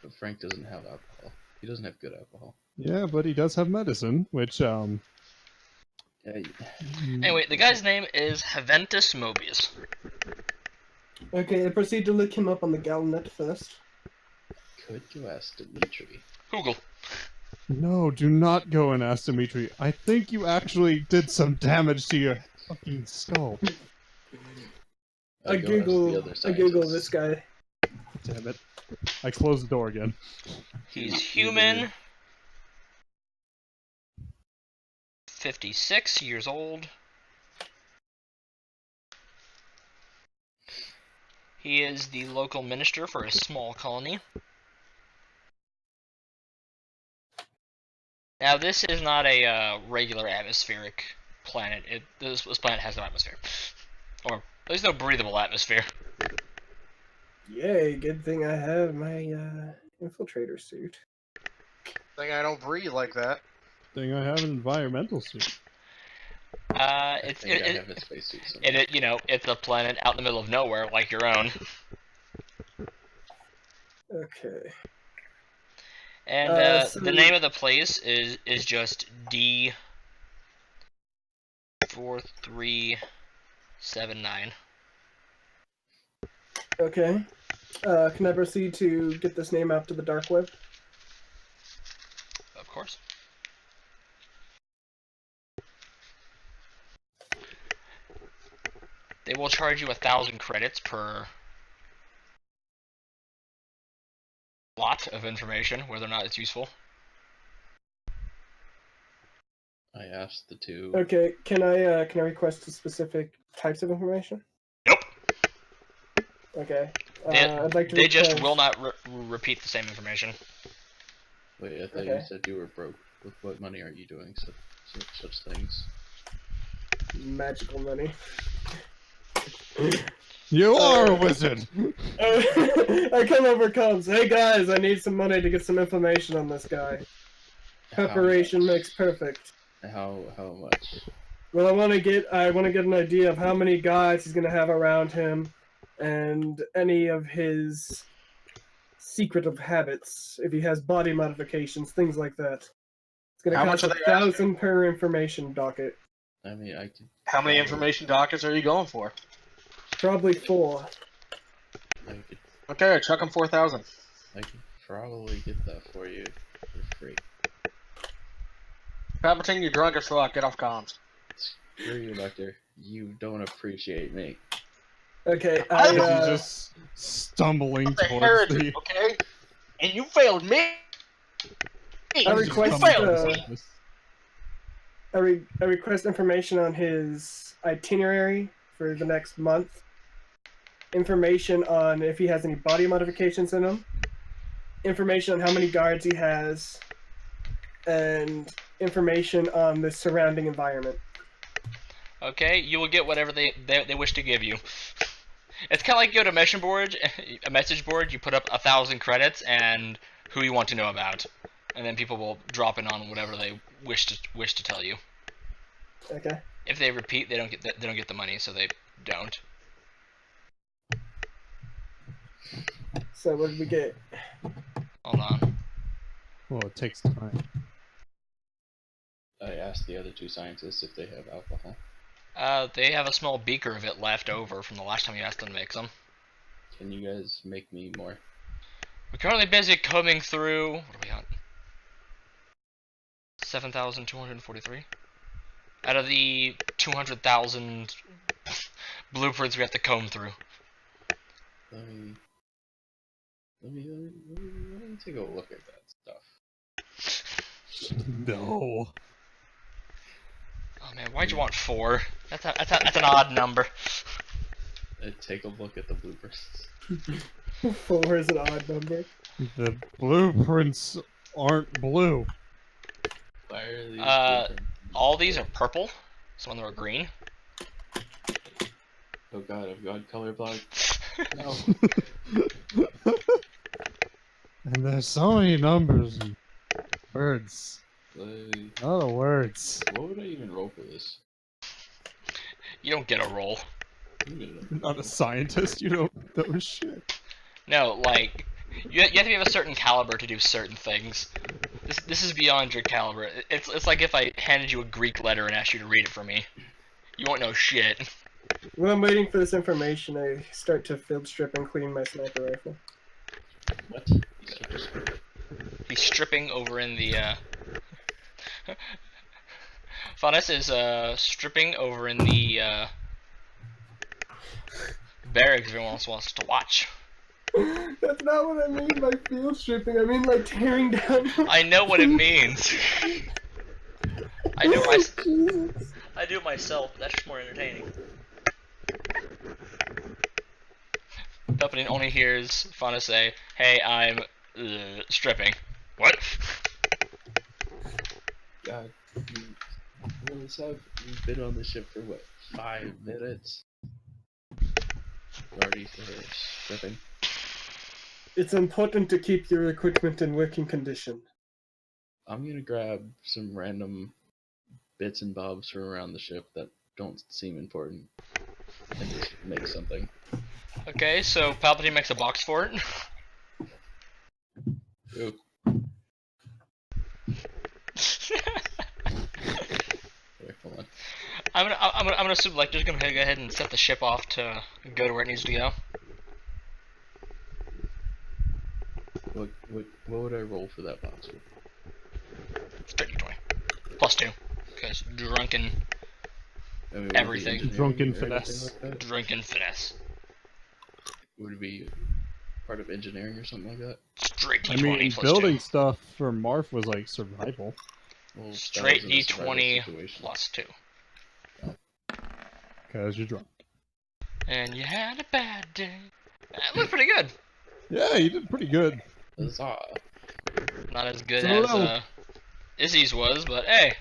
Speaker 3: But Frank doesn't have alcohol. He doesn't have good alcohol.
Speaker 1: Yeah, but he does have medicine, which
Speaker 3: Yeah,
Speaker 2: Anyway, the guy's name is Haventus Mobius.
Speaker 6: Okay, I proceed to look him up on the Galnet first.
Speaker 3: could you ask Dimitri?
Speaker 2: Google.
Speaker 1: No, do not go and ask Dimitri. I think you actually did some damage to your fucking skull.
Speaker 6: I
Speaker 3: Go ask the
Speaker 6: Google
Speaker 3: other
Speaker 6: this
Speaker 3: scientists.
Speaker 6: guy.
Speaker 1: Damn it. I closed the door again.
Speaker 2: He's
Speaker 3: Either-
Speaker 2: human. 56 years old. He is the local minister for a small colony. Now, this is not a regular atmospheric planet. This planet has no atmosphere. Or, there's no breathable atmosphere.
Speaker 6: Yay, good thing I have my infiltrator suit.
Speaker 5: Think I don't breathe like that.
Speaker 1: Thing I have an environmental suit.
Speaker 3: I think I have his spacesuit somewhere.
Speaker 2: It's a planet out in the middle of nowhere, like your own.
Speaker 6: Okay.
Speaker 2: And
Speaker 6: so-
Speaker 2: the name of the place is just D4379.
Speaker 6: Okay. Can I proceed to get this name out to the dark web?
Speaker 2: Of course. They will charge you 1,000 credits per lot of information, whether or not it's useful.
Speaker 3: I asked the two.
Speaker 6: Okay. Can I request specific types of information?
Speaker 2: Nope.
Speaker 6: Okay.
Speaker 2: They,
Speaker 6: I'd like to.
Speaker 2: they just
Speaker 6: request-
Speaker 2: will not repeat the same information.
Speaker 3: Wait, I thought you
Speaker 6: Okay.
Speaker 3: said you were broke. With what money are you doing such things?
Speaker 6: magical money.
Speaker 1: You are a wizard!
Speaker 6: I come over comes. Hey guys, I need some money to get some information on this guy. Preparation makes perfect.
Speaker 3: How much?
Speaker 6: Well, I want to get an idea of how many guys he's gonna have around him, and any of his secretive habits. If he has body modifications, things like that. It's gonna
Speaker 5: How
Speaker 6: cost
Speaker 5: much are they asking?
Speaker 6: 1,000 per information docket.
Speaker 3: I mean, I could.
Speaker 5: How many information dockets are you going for?
Speaker 6: Probably 4.
Speaker 3: I could.
Speaker 5: Okay, chuck him 4,000.
Speaker 3: I could probably get that for you for free.
Speaker 5: Palpatine, you're drunk as fuck. Get off comms.
Speaker 3: Screw you, Doctor. You don't appreciate me.
Speaker 6: Okay,
Speaker 1: As he's just stumbling
Speaker 5: The
Speaker 1: towards
Speaker 5: heretic,
Speaker 1: the...
Speaker 5: okay? And you failed me.
Speaker 6: I
Speaker 5: You
Speaker 6: request,
Speaker 5: failed me.
Speaker 6: I request information on his itinerary for the next month. Information on if he has any body modifications in him. Information on how many guards he has. And information on the surrounding environment.
Speaker 2: Okay, you will get whatever they wish to give you. It's kind of like you go to a message board. You put up 1,000 credits and who you want to know about, and then people will drop in on whatever they wish to tell you.
Speaker 6: Okay.
Speaker 2: If they repeat, they don't get the money, so they don't.
Speaker 6: So what did we get?
Speaker 2: Hold on.
Speaker 1: Well, it takes time.
Speaker 3: I asked the other two scientists if they have alcohol.
Speaker 2: They have a small beaker of it left over from the last time you asked them to make some.
Speaker 3: Can you guys make me more?
Speaker 2: We're currently busy combing through. What are we on? 7,243. Out of the 200,000 blueprints we have to comb through.
Speaker 3: Let me take a look at that stuff.
Speaker 1: No.
Speaker 2: Oh man, why'd you want 4? That's an odd number.
Speaker 3: Take a look at the blueprints.
Speaker 6: 4 is an odd number.
Speaker 1: The blueprints aren't blue.
Speaker 3: Why are these blueprints?
Speaker 2: All these are purple. Some of them are green.
Speaker 3: Oh god, I've gone colorblind. No.
Speaker 1: And there's so many numbers and words.
Speaker 3: Like,
Speaker 1: A lot of words.
Speaker 3: what would I even roll for this?
Speaker 2: You don't get a roll.
Speaker 3: I'm gonna-
Speaker 1: You're not a scientist, you don't know shit.
Speaker 2: No, like You have to be of a certain caliber to do certain things. This is beyond your caliber. It's like if I handed you a Greek letter and asked you to read it for me. You won't know shit.
Speaker 6: While I'm waiting for this information, I start to field strip and clean my sniper rifle.
Speaker 3: What?
Speaker 2: He's stripping over in the Faunus is stripping over in the barracks if anyone else wants to watch.
Speaker 6: That's not what I mean by field stripping. I mean like tearing down.
Speaker 2: I know what it means. I do my
Speaker 6: Jesus.
Speaker 2: I do it myself, but that's just more entertaining. Palpatine only hears Fauna say, "Hey, I'm stripping." What?
Speaker 3: God, Willis, you've been on the ship for what, 5 minutes? Already stripping.
Speaker 6: It's important to keep your equipment in working condition.
Speaker 3: I'm gonna grab some random bits and bobs from around the ship that don't seem important and just make something.
Speaker 2: Okay, so Palpatine makes a box for it.
Speaker 3: Ooh. Wait, hold on.
Speaker 2: I'm gonna assume like just gonna go ahead and set the ship off to go to where it needs to go.
Speaker 3: What would I roll for that box?
Speaker 2: It's 30-20. +2. Because drunken
Speaker 3: I mean, would it be
Speaker 2: Everything.
Speaker 3: engineering
Speaker 1: Drunken
Speaker 3: or anything
Speaker 1: finesse.
Speaker 3: like that?
Speaker 2: drunken finesse.
Speaker 3: Would it be part of engineering or something like that?
Speaker 2: Straight
Speaker 1: I
Speaker 2: D20
Speaker 1: mean,
Speaker 2: +2.
Speaker 1: building stuff for Marth was like survival.
Speaker 3: Well, that
Speaker 2: Straight
Speaker 3: wasn't a survival
Speaker 2: D20
Speaker 3: situation.
Speaker 2: +2.
Speaker 1: Because you're drunk.
Speaker 2: And you had a bad day. That looked pretty good.
Speaker 1: Yeah, you did pretty good.
Speaker 3: Huzzah.
Speaker 2: Not as good
Speaker 1: So
Speaker 2: as
Speaker 1: now-
Speaker 2: Izzy's was, but hey.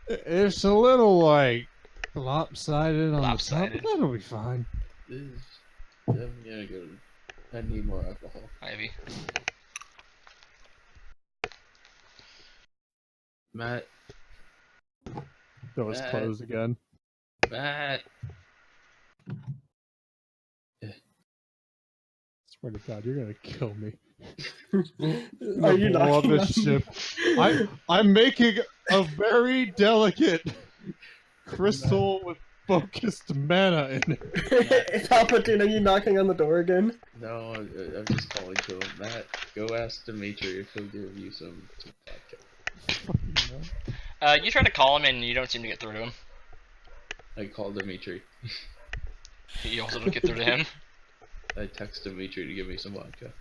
Speaker 1: It's a little like lopsided on
Speaker 2: Lopsided.
Speaker 1: the top, but that'll be fine.
Speaker 3: I'm gonna go. I need more alcohol.
Speaker 2: Ivy.
Speaker 3: Matt.
Speaker 1: Door's
Speaker 3: Matt.
Speaker 1: closed again.
Speaker 3: Matt.
Speaker 1: Swear to God, you're gonna kill me.
Speaker 6: Are you
Speaker 1: blow up
Speaker 6: knocking
Speaker 1: this
Speaker 6: on-
Speaker 1: ship? I'm making a very delicate crystal with focused mana in it.
Speaker 6: Palpatine, are you knocking on the door again?
Speaker 3: No, I'm just calling to him. Matt, go ask Dimitri if he'll give you some vodka.
Speaker 2: You try to call him and you don't seem to get through to him.
Speaker 3: I called Dimitri.
Speaker 2: You also don't get through to him.
Speaker 3: I text Dimitri to give me some vodka.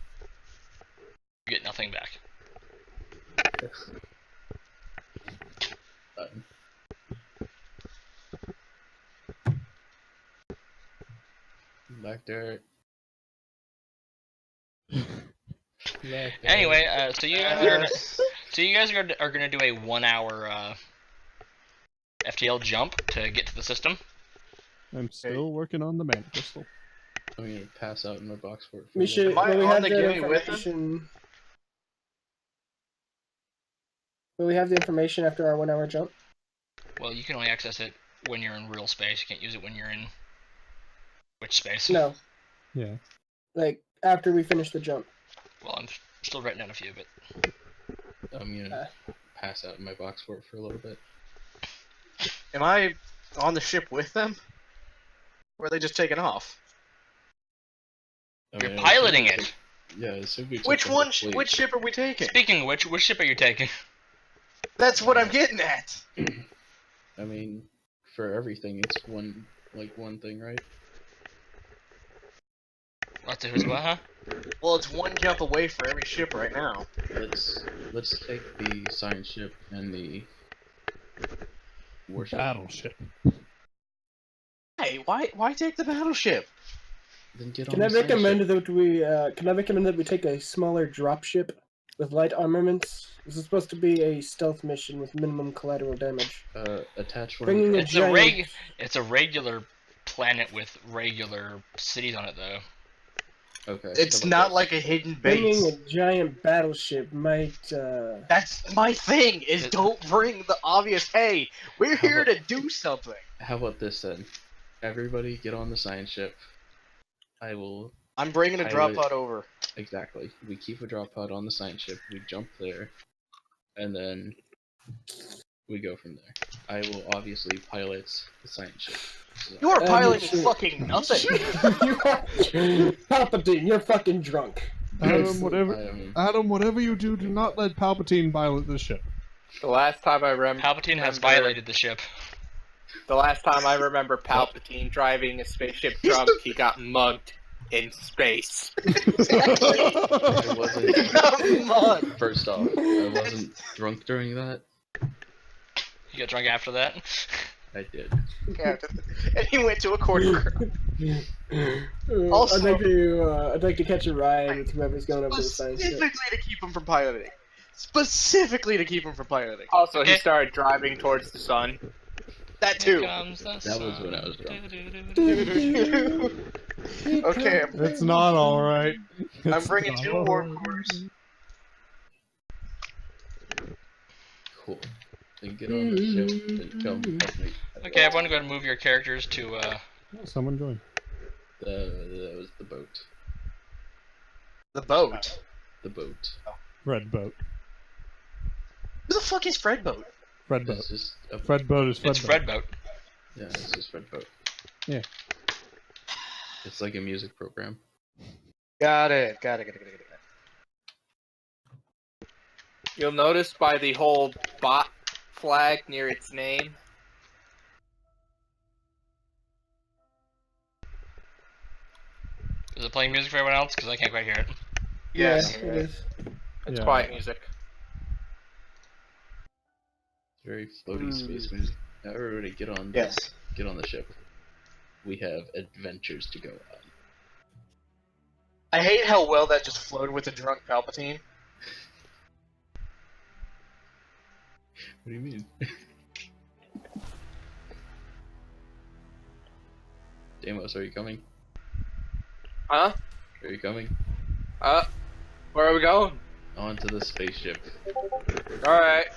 Speaker 2: You get nothing back.
Speaker 3: Back there.
Speaker 2: Anyway, so you guys are gonna do a 1 hour FTL jump to get to the system.
Speaker 1: I'm still working on the mana crystal.
Speaker 3: I'm gonna pass out in my box for it.
Speaker 6: We should.
Speaker 5: Am I
Speaker 6: Will we
Speaker 5: on
Speaker 6: have
Speaker 5: the
Speaker 6: the
Speaker 5: gimme with him?
Speaker 6: information? Will we have the information after our 1 hour jump?
Speaker 2: Well, you can only access it when you're in real space. You can't use it when you're in which space?
Speaker 6: No,
Speaker 1: Yeah.
Speaker 6: like after we finish the jump.
Speaker 2: Well, I'm still writing down a few of it.
Speaker 3: I'm gonna pass out in my box for it for a little bit.
Speaker 5: Am I on the ship with them? Or are they just taking off?
Speaker 3: I
Speaker 2: You're
Speaker 3: mean, I
Speaker 2: piloting
Speaker 3: assume we
Speaker 2: it.
Speaker 3: took- Yeah, I assume we took
Speaker 5: Which
Speaker 3: over
Speaker 5: one?
Speaker 3: the fleet.
Speaker 5: Which ship are we taking?
Speaker 2: Speaking of which ship are you taking?
Speaker 5: That's what I'm getting at.
Speaker 3: I mean, for everything, it's one thing, right?
Speaker 2: What's it? What? Huh?
Speaker 5: Well, it's one jump away for every ship right now.
Speaker 3: Let's take the science ship and the warship.
Speaker 1: Battleship.
Speaker 5: Hey, why take the battleship?
Speaker 3: Then get
Speaker 6: Can
Speaker 3: on
Speaker 6: I
Speaker 3: the science
Speaker 6: recommend
Speaker 3: ship.
Speaker 6: that we? Can I recommend that we take a smaller dropship with light armaments? This is supposed to be a stealth mission with minimum collateral damage.
Speaker 3: Attach one.
Speaker 6: Bringing
Speaker 3: of
Speaker 6: a
Speaker 2: It's
Speaker 6: giant.
Speaker 2: it's a regular planet with regular cities on it, though.
Speaker 3: Okay.
Speaker 5: It's
Speaker 3: how about
Speaker 5: not
Speaker 3: this?
Speaker 5: like a hidden
Speaker 6: Bringing
Speaker 5: base.
Speaker 6: a giant battleship might.
Speaker 5: That's my thing. Is don't bring the obvious. Hey, we're
Speaker 3: How
Speaker 5: here
Speaker 3: about-
Speaker 5: to do something.
Speaker 3: How about this then? Everybody get on the science ship. I will
Speaker 5: I'm bringing a
Speaker 3: I
Speaker 5: drop
Speaker 3: would-
Speaker 5: pod over.
Speaker 3: Exactly. We keep a drop pod on the science ship, we jump there, and then we go from there. I will obviously pilot the science ship. So,
Speaker 5: You are
Speaker 6: you
Speaker 5: piloting
Speaker 6: should-
Speaker 5: fucking nothing.
Speaker 6: Palpatine, you're fucking drunk.
Speaker 1: Adam, whatever.
Speaker 3: I mean,
Speaker 1: Adam, whatever you do, do not let Palpatine pilot the ship.
Speaker 4: The last time I
Speaker 2: Palpatine has violated the ship.
Speaker 4: The last time I remember Palpatine driving a spaceship drunk, he got mugged in space.
Speaker 3: I wasn't.
Speaker 5: Come on.
Speaker 3: First off, I wasn't drunk during that.
Speaker 2: You got drunk after that?
Speaker 3: I did.
Speaker 5: Yeah, and he went to a quarter. Also-
Speaker 6: I'd like to catch a ride with whoever's going over to the science ship.
Speaker 5: Specifically to keep him from piloting. Specifically to keep him from piloting.
Speaker 4: Also, he
Speaker 2: Okay.
Speaker 4: started driving towards the sun.
Speaker 5: That
Speaker 2: Here
Speaker 5: too.
Speaker 2: comes the
Speaker 3: That was when I was drunk.
Speaker 5: Okay,
Speaker 1: It's not alright.
Speaker 5: I'm bringing 2 warp cores.
Speaker 3: Cool. Then get on the ship and come help me.
Speaker 2: Okay, everyone go ahead and move your characters to,
Speaker 1: Oh, someone joined.
Speaker 3: That was the boat.
Speaker 5: The boat.
Speaker 3: The boat.
Speaker 1: Fred boat.
Speaker 5: Who the fuck is Fred Boat?
Speaker 1: Fred boat.
Speaker 3: It's just a
Speaker 1: Fred boat is Fred
Speaker 2: it's
Speaker 1: boat.
Speaker 2: Fred Boat.
Speaker 3: Yeah, it's just Fred boat.
Speaker 1: Yeah.
Speaker 3: It's like a music program.
Speaker 5: Got it.
Speaker 4: You'll notice by the whole bot flag near its name.
Speaker 2: Is it playing music for everyone else? Because I can't quite hear it.
Speaker 5: Yes.
Speaker 6: Yeah, it is.
Speaker 4: It's
Speaker 1: Yeah.
Speaker 4: quiet music.
Speaker 3: Very floaty space music. Now everybody get on.
Speaker 5: Yes.
Speaker 3: Get on the ship. We have adventures to go on.
Speaker 5: I hate how well that just flowed with the drunk Palpatine.
Speaker 3: What do you mean? Deimos, are you coming?
Speaker 4: Huh?
Speaker 3: Are you coming?
Speaker 4: Where are we going?
Speaker 3: Onto the spaceship.
Speaker 4: Alright.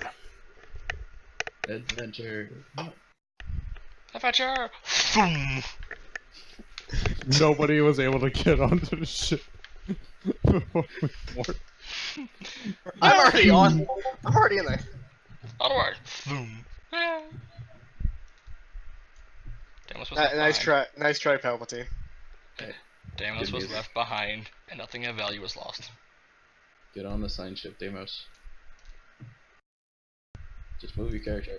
Speaker 3: Adventure.
Speaker 2: Adventure! Boom!
Speaker 1: Nobody was able to get onto the ship. before we boarded.
Speaker 5: I'm already on. I'm already in there.
Speaker 2: Onward! Boom! Yeah. Deimos was left
Speaker 5: Nice
Speaker 2: behind.
Speaker 5: try. Nice try, Palpatine.
Speaker 2: Deimos
Speaker 3: Good
Speaker 2: was
Speaker 3: music.
Speaker 2: left behind, and nothing of value was lost.
Speaker 3: Get on the science ship, Deimos. Just move your character.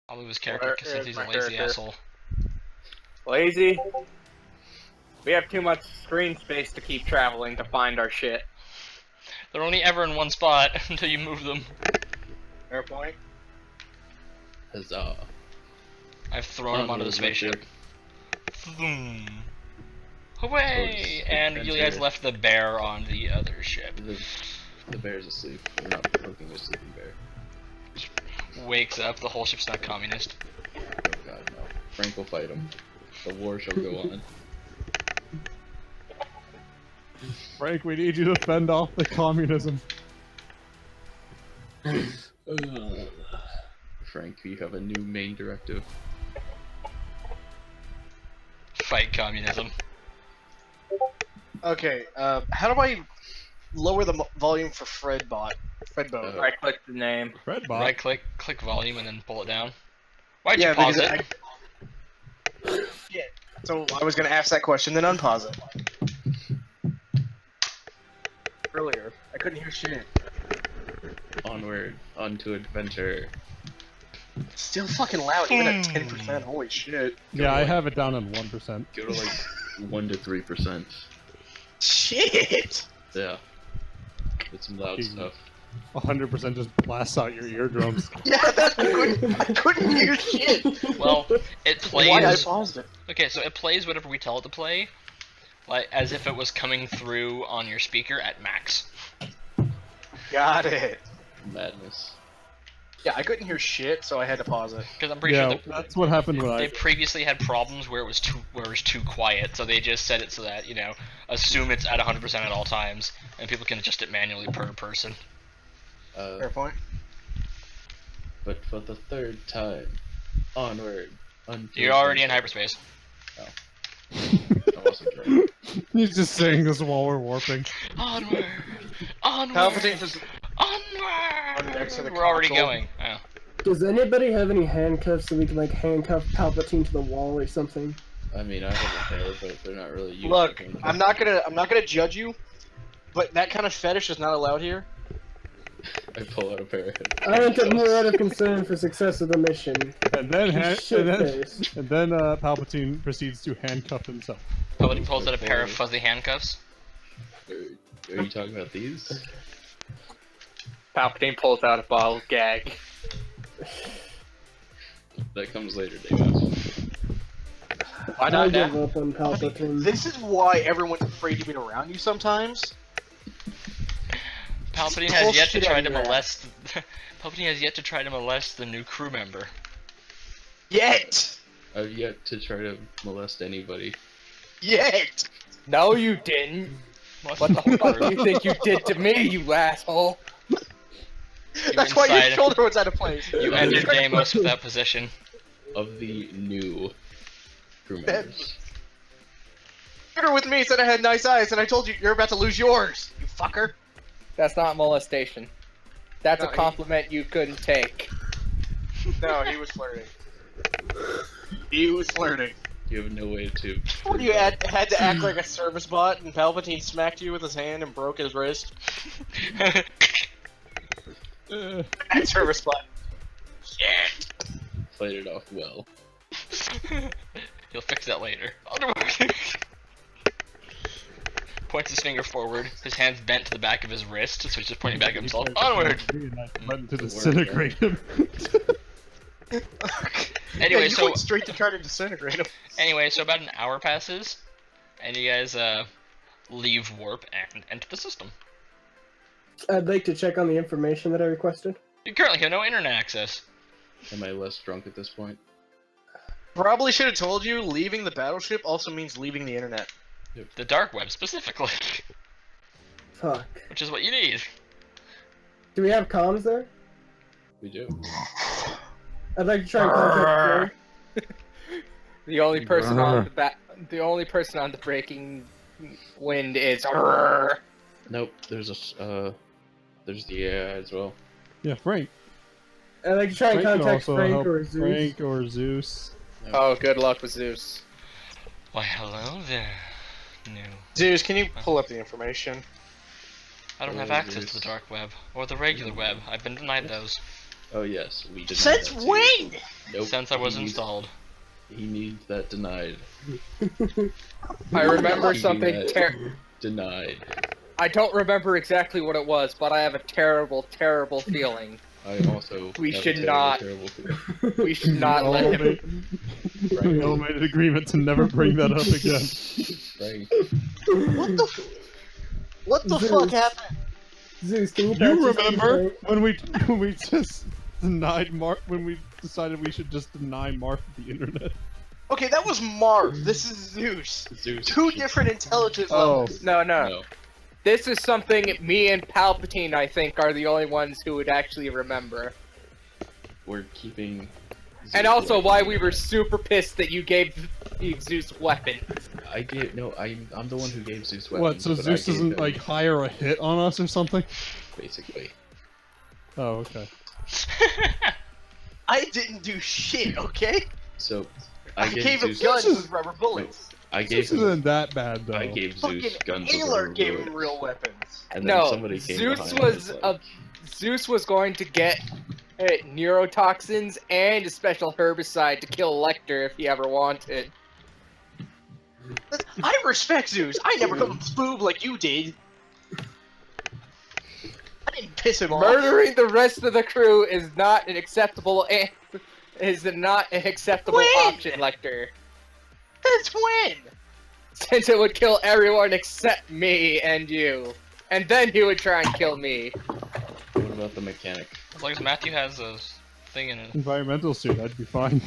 Speaker 2: I'll move his character
Speaker 4: Where
Speaker 2: because
Speaker 4: is
Speaker 2: he's a
Speaker 4: my
Speaker 2: lazy
Speaker 4: character?
Speaker 2: asshole.
Speaker 4: Lazy. We have too much screen space to keep traveling to find our shit.
Speaker 2: They're only ever in one spot until you move them.
Speaker 5: Fair point.
Speaker 3: Huzzah.
Speaker 2: I've thrown him onto the
Speaker 3: Onward,
Speaker 2: spaceship. Boom! Hooray!
Speaker 3: Towards
Speaker 2: And you guys
Speaker 3: adventure.
Speaker 2: left the bear on the other ship.
Speaker 3: The bear's asleep. We're not poking a sleeping bear.
Speaker 2: Wakes up, the whole ship's not communist.
Speaker 3: Oh god, no. Frank will fight him. The war shall go on.
Speaker 1: Frank, we need you to fend off the communism.
Speaker 3: Frank, you have a new main directive.
Speaker 2: Fight communism.
Speaker 5: Okay. How do I lower the volume for Fred Boat?
Speaker 4: Right click the name.
Speaker 1: Fred bot.
Speaker 2: Right click, click volume, and then pull it down. Why'd
Speaker 5: Yeah,
Speaker 2: you pause
Speaker 5: because
Speaker 2: it?
Speaker 5: Yeah. So I was gonna ask that question, then unpause it. Earlier, I couldn't hear shit.
Speaker 3: Onward, onto adventure.
Speaker 5: Still fucking loud, even at 10%. Holy shit.
Speaker 1: Yeah, I have it down on 1%.
Speaker 3: Go to like 1 to 3%.
Speaker 5: Shit.
Speaker 3: Yeah. It's some loud
Speaker 1: Jeez.
Speaker 3: stuff.
Speaker 1: 100% just blasts out your eardrums.
Speaker 5: Yeah, I couldn't hear shit.
Speaker 2: Well, it plays.
Speaker 5: Why I paused it?
Speaker 2: Okay, so it plays whatever we tell it to play, like as if it was coming through on your speaker at max.
Speaker 5: Got it.
Speaker 3: Madness.
Speaker 5: Yeah, I couldn't hear shit, so I had to pause it.
Speaker 2: Because I'm pretty
Speaker 1: Yeah,
Speaker 2: sure
Speaker 1: that's what happened when
Speaker 2: they
Speaker 1: I.
Speaker 2: previously had problems where it was too quiet, so they just set it so that assume it's at 100% at all times, and people can adjust it manually per person.
Speaker 5: Fair point.
Speaker 3: But for the third time, onward. Unto
Speaker 2: You're already in
Speaker 3: adventure.
Speaker 2: hyperspace.
Speaker 3: I wasn't drunk.
Speaker 1: He's just saying this while we're warping.
Speaker 2: Onward! Onward!
Speaker 5: Palpatine just
Speaker 2: Onward!
Speaker 5: next to the
Speaker 2: We're already
Speaker 5: console.
Speaker 2: going. Oh.
Speaker 6: Does anybody have any handcuffs so we can like handcuff Palpatine to the wall or something?
Speaker 3: I mean, I have a pair, but they're not really used.
Speaker 5: Look,
Speaker 3: for
Speaker 5: I'm not gonna judge you, but that kind of fetish is not allowed here.
Speaker 3: I pull out a pair of
Speaker 6: I went to more out of concern for success of the mission.
Speaker 1: And then,
Speaker 6: Shit-faced.
Speaker 1: Palpatine proceeds to handcuff himself.
Speaker 2: Palpatine pulls out a pair of fuzzy handcuffs.
Speaker 3: Are you talking about these?
Speaker 4: Palpatine pulls out a bottle gag.
Speaker 3: That comes later, Dave.
Speaker 5: Why
Speaker 6: I
Speaker 5: not
Speaker 6: give
Speaker 5: now?
Speaker 6: up on Palpatine.
Speaker 5: This is why everyone's afraid to be around you sometimes.
Speaker 2: Palpatine has yet to
Speaker 5: Bullshit
Speaker 2: try to
Speaker 5: everywhere.
Speaker 2: molest. Palpatine has yet to try to molest the new crew member.
Speaker 5: Yet!
Speaker 3: I've yet to try to molest anybody.
Speaker 5: Yet!
Speaker 4: No, you didn't.
Speaker 2: Molest
Speaker 4: What the
Speaker 2: new
Speaker 4: fuck
Speaker 2: crew.
Speaker 4: do you think you did to me, you asshole?
Speaker 5: That's why your
Speaker 2: inside-
Speaker 5: shoulder was out of place.
Speaker 2: You entered Deimos with that position.
Speaker 3: Of the new crew members.
Speaker 5: You were with me, said I had nice eyes, and I told you you're about to lose yours, you fucker.
Speaker 4: That's not molestation. That's
Speaker 5: No,
Speaker 4: a compliment you couldn't take.
Speaker 5: No, he was flirting. He was flirting.
Speaker 3: You have no way to.
Speaker 5: When you had to act like a service bot, and Palpatine smacked you with his hand and broke his wrist. That service bot. Shit.
Speaker 3: Played it off well.
Speaker 2: He'll fix that later. Onward! Points his finger forward, his hand's bent to the back of his wrist, so he's just pointing back at himself. Onward!
Speaker 1: Button to disintegrate him.
Speaker 2: Anyway,
Speaker 5: Yeah, you
Speaker 2: so
Speaker 5: went straight to try to disintegrate him.
Speaker 2: anyway, so about an hour passes, and you guys leave warp and enter the system.
Speaker 6: I'd like to check on the information that I requested.
Speaker 2: You currently have no internet access.
Speaker 3: Am I less drunk at this point?
Speaker 5: Probably should have told you, leaving the battleship also means leaving the internet.
Speaker 2: The dark web specifically,
Speaker 6: Fuck.
Speaker 2: which is what you need.
Speaker 6: Do we have comms there?
Speaker 3: We do.
Speaker 6: I'd like to try and contact
Speaker 4: The only person on the only person on the breaking wind is.
Speaker 3: Nope. There's there's the AI as well.
Speaker 1: Yeah, Frank.
Speaker 6: I'd like to try and
Speaker 1: Frank can
Speaker 6: contact
Speaker 1: also
Speaker 6: Frank
Speaker 1: help
Speaker 6: or Zeus.
Speaker 1: Frank or Zeus.
Speaker 4: Oh, good luck with Zeus.
Speaker 2: Why, hello there, new.
Speaker 5: Zeus, can you pull up the information?
Speaker 2: I don't have access to the dark web or the regular web. I've been denied those
Speaker 3: Oh yes, we did.
Speaker 5: Since when?
Speaker 3: Nope.
Speaker 2: since I was
Speaker 3: he needs-
Speaker 2: installed.
Speaker 3: He needs that denied.
Speaker 4: I remember
Speaker 3: Keeping
Speaker 4: something
Speaker 3: that denied.
Speaker 4: I don't remember exactly what it was, but I have a terrible, terrible feeling.
Speaker 3: I also.
Speaker 4: We
Speaker 3: have a
Speaker 4: should
Speaker 3: terrible,
Speaker 4: not.
Speaker 3: Terrible feeling.
Speaker 4: We should not let him.
Speaker 1: We all made an agreement to never bring that up again.
Speaker 3: Frank,
Speaker 5: What the
Speaker 6: Zeus.
Speaker 5: fuck happened?
Speaker 6: Zeus, can you
Speaker 1: You
Speaker 6: patch this
Speaker 1: remember
Speaker 6: Frank?
Speaker 1: when we just denied Mark when we decided we should just deny Mark the internet?
Speaker 5: Okay, that was Marv. This is Zeus.
Speaker 3: Zeus.
Speaker 5: Two different intelligence
Speaker 1: Oh,
Speaker 5: levels.
Speaker 4: No, no.
Speaker 3: No.
Speaker 4: This is something me and Palpatine, I think, are the only ones who would actually remember.
Speaker 3: We're keeping.
Speaker 4: And
Speaker 3: Zeus
Speaker 4: also
Speaker 3: away
Speaker 4: why
Speaker 3: from
Speaker 4: we
Speaker 3: the
Speaker 4: were
Speaker 3: internet.
Speaker 4: super pissed that you gave Zeus weapons.
Speaker 3: I gave no. I'm the one who gave Zeus
Speaker 1: what?
Speaker 3: weapons.
Speaker 1: So
Speaker 3: but I
Speaker 1: Zeus
Speaker 3: gave
Speaker 1: doesn't
Speaker 3: him,
Speaker 1: like hire a hit on us or something?
Speaker 3: basically.
Speaker 1: Oh, okay.
Speaker 5: I didn't do shit, okay?
Speaker 3: So
Speaker 5: I
Speaker 3: I
Speaker 5: gave him
Speaker 3: Zeus.
Speaker 5: guns with rubber bullets.
Speaker 3: I gave
Speaker 1: This
Speaker 3: him.
Speaker 1: isn't that bad though.
Speaker 3: I gave
Speaker 5: Fucking
Speaker 3: Zeus guns with
Speaker 5: Aylar
Speaker 3: rubber
Speaker 5: gave
Speaker 3: bullets.
Speaker 5: him real weapons.
Speaker 3: And then
Speaker 4: No,
Speaker 3: somebody came
Speaker 4: Zeus
Speaker 3: behind
Speaker 4: was
Speaker 3: and like,
Speaker 4: Zeus was going to get neurotoxins and a special herbicide to kill Lecter if he ever wanted.
Speaker 5: I respect Zeus. I never called him spoob like you did. I didn't piss him off.
Speaker 4: Murdering the rest of the crew is not an acceptable
Speaker 5: When?
Speaker 4: option, Lecter.
Speaker 5: That's when.
Speaker 4: Since it would kill everyone except me and you. And then he would try and kill me.
Speaker 3: what about the mechanic?
Speaker 2: As long as Matthew has a thing in it.
Speaker 1: Environmental suit, I'd be fine.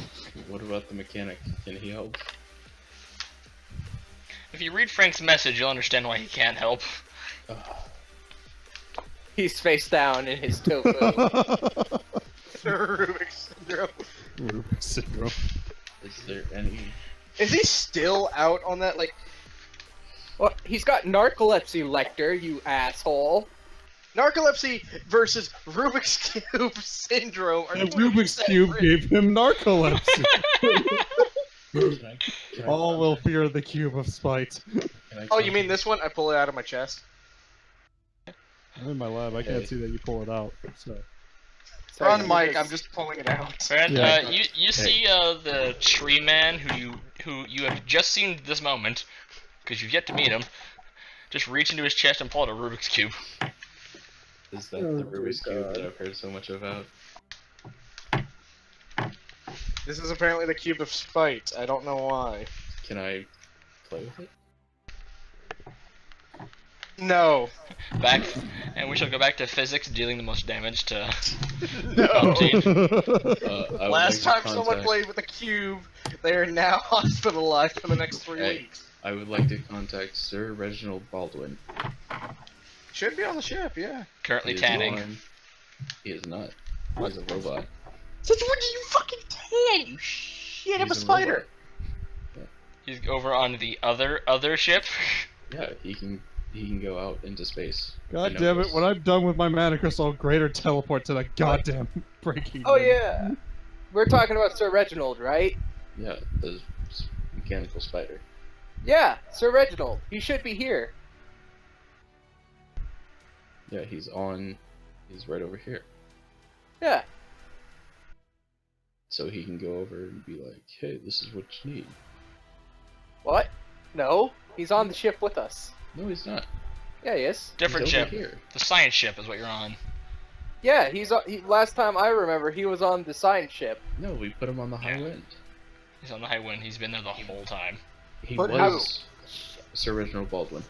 Speaker 3: What about the mechanic? Can he help?
Speaker 2: If you read Frank's message, you'll understand why he can't help.
Speaker 4: He's face down in his tofu.
Speaker 5: Rubik's syndrome.
Speaker 1: Rubik's syndrome.
Speaker 3: Is there any?
Speaker 5: Is he still out on that? Like,
Speaker 4: Well, he's got narcolepsy, Lecter, you asshole.
Speaker 5: Narcolepsy versus Rubik's Cube syndrome. Are
Speaker 1: The
Speaker 5: two
Speaker 1: Rubik's
Speaker 5: separate-
Speaker 1: Cube gave him narcolepsy.
Speaker 3: Can I
Speaker 1: All will
Speaker 3: contact-
Speaker 1: fear the cube of spite.
Speaker 3: can I
Speaker 5: Oh, you mean
Speaker 3: contact-
Speaker 5: this one? I pull it out of my chest.
Speaker 1: I'm in my lab. I can't
Speaker 3: Okay.
Speaker 1: see that you pull it out. So
Speaker 4: Sorry,
Speaker 5: On
Speaker 4: you
Speaker 5: mic,
Speaker 4: just-
Speaker 5: I'm just pulling it out.
Speaker 2: Friend,
Speaker 1: Yeah.
Speaker 2: you see the tree man who you have just seen this moment, because you've yet to meet him. Just reach into his chest and pull out a Rubik's cube.
Speaker 3: Is that
Speaker 6: Oh,
Speaker 3: the
Speaker 6: dear
Speaker 3: Rubik's Cube
Speaker 6: God.
Speaker 3: that I've heard so much about?
Speaker 5: This is apparently the cube of spite. I don't know why.
Speaker 3: Can I play with it?
Speaker 5: No.
Speaker 2: Back, and we shall go back to physics, dealing the most damage to
Speaker 5: No.
Speaker 2: Palpatine.
Speaker 3: I would
Speaker 5: Last
Speaker 3: like
Speaker 5: time
Speaker 3: to
Speaker 5: someone
Speaker 3: contact-
Speaker 5: played with a cube, they are now hospitalized for the next 3
Speaker 3: Hey.
Speaker 5: weeks.
Speaker 3: I would like to contact Sir Reginald Baldwin.
Speaker 5: Should be on the ship, yeah.
Speaker 2: Currently
Speaker 3: He is
Speaker 2: tanning.
Speaker 3: He is not. He's a robot.
Speaker 5: Since when do you fucking tan, you shit of a
Speaker 3: He's a
Speaker 5: spider?
Speaker 2: He's over on the other ship.
Speaker 3: Yeah, he can go out into space.
Speaker 1: God
Speaker 3: I know
Speaker 1: damn it!
Speaker 3: this.
Speaker 1: When I'm done with my mana crystal, I'll greater teleport to that goddamn breaking.
Speaker 4: Oh
Speaker 1: room.
Speaker 4: yeah, we're talking about Sir Reginald, right?
Speaker 3: Yeah, the mechanical spider.
Speaker 4: Yeah, Sir Reginald. He should be here.
Speaker 3: Yeah, he's right over here.
Speaker 4: Yeah.
Speaker 3: So he can go over and be like, hey, this is what you need.
Speaker 4: What? No, he's on the ship with us.
Speaker 3: No, he's not.
Speaker 4: Yeah, he is.
Speaker 2: Different
Speaker 3: He's over
Speaker 2: ship.
Speaker 3: here.
Speaker 2: The science ship is what you're on.
Speaker 4: Yeah, last time I remember, he was on the science ship.
Speaker 3: No, we put him on the high wind.
Speaker 2: He's on the high wind. He's been there the whole time.
Speaker 3: He
Speaker 5: But
Speaker 3: was Sir Reginald Baldwin.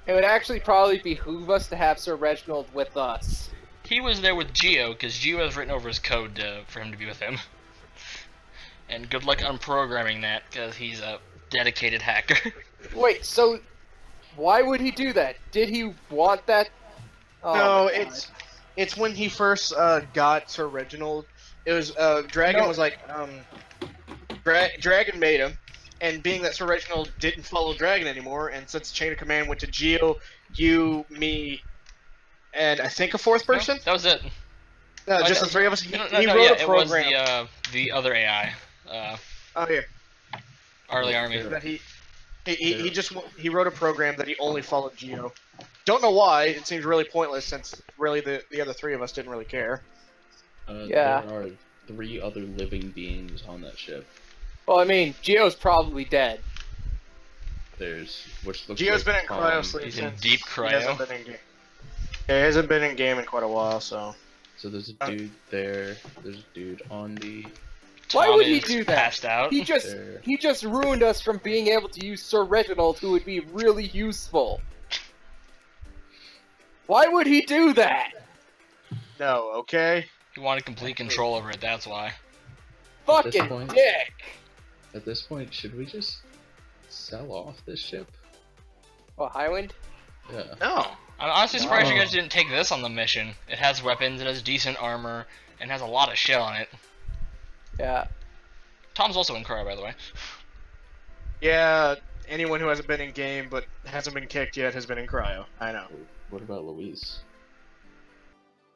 Speaker 4: It would actually probably behoove us to have Sir Reginald with us.
Speaker 2: He was there with Geo, because Geo has written over his code for him to be with him. And good luck unprogramming that, because he's a dedicated hacker.
Speaker 4: Wait, so why would he do that? Did he want that? Oh,
Speaker 5: No,
Speaker 4: my God.
Speaker 5: it's when he first got Sir Reginald. It was Dragon
Speaker 4: No.
Speaker 5: was like Dragon made him, and being that Sir Reginald didn't follow Dragon anymore, and since Chain of Command went to Geo, you, me, and I think a fourth person.
Speaker 2: No, that was it.
Speaker 5: No,
Speaker 2: Oh,
Speaker 5: just
Speaker 2: no.
Speaker 5: the three of us. He,
Speaker 2: No,
Speaker 5: he
Speaker 2: no,
Speaker 5: wrote
Speaker 2: yeah,
Speaker 5: a
Speaker 2: it was
Speaker 5: program.
Speaker 2: the other AI.
Speaker 5: Oh yeah.
Speaker 2: Arlie Army.
Speaker 5: That he wrote a program that he only followed Geo. Don't know why. It seems really pointless since really the other three of us didn't really care.
Speaker 4: Yeah.
Speaker 3: There are 3 other living beings on that ship.
Speaker 4: Well, I mean, Geo's probably dead.
Speaker 3: There's which looks
Speaker 5: Geo's
Speaker 3: like
Speaker 5: been in
Speaker 3: Tom.
Speaker 5: cryo sleep
Speaker 2: He's in
Speaker 5: since
Speaker 2: deep
Speaker 5: he hasn't
Speaker 2: cryo.
Speaker 5: been in game. Yeah, he hasn't been in game in quite a while, so.
Speaker 3: So there's a dude there. There's a dude on the.
Speaker 4: Why
Speaker 2: Tom
Speaker 4: would he
Speaker 2: is
Speaker 4: do that?
Speaker 2: Passed out.
Speaker 3: There.
Speaker 4: He just ruined us from being able to use Sir Reginald, who would be really useful. Why would he do that?
Speaker 5: No, okay.
Speaker 2: He wanted complete control over it. That's why.
Speaker 3: this
Speaker 4: Fucking
Speaker 3: point-
Speaker 4: dick.
Speaker 3: At this point, should we just sell off this ship?
Speaker 4: Oh, Highwind?
Speaker 3: Yeah.
Speaker 5: No.
Speaker 2: I'm honestly surprised you
Speaker 1: No.
Speaker 2: guys didn't take this on the mission. It has weapons. It has decent armor, and has a lot of shit on it.
Speaker 4: Yeah.
Speaker 2: Tom's also in cryo, by the way.
Speaker 5: Yeah, anyone who hasn't been in game but hasn't been kicked yet has been in cryo. I know.
Speaker 3: What about Louise?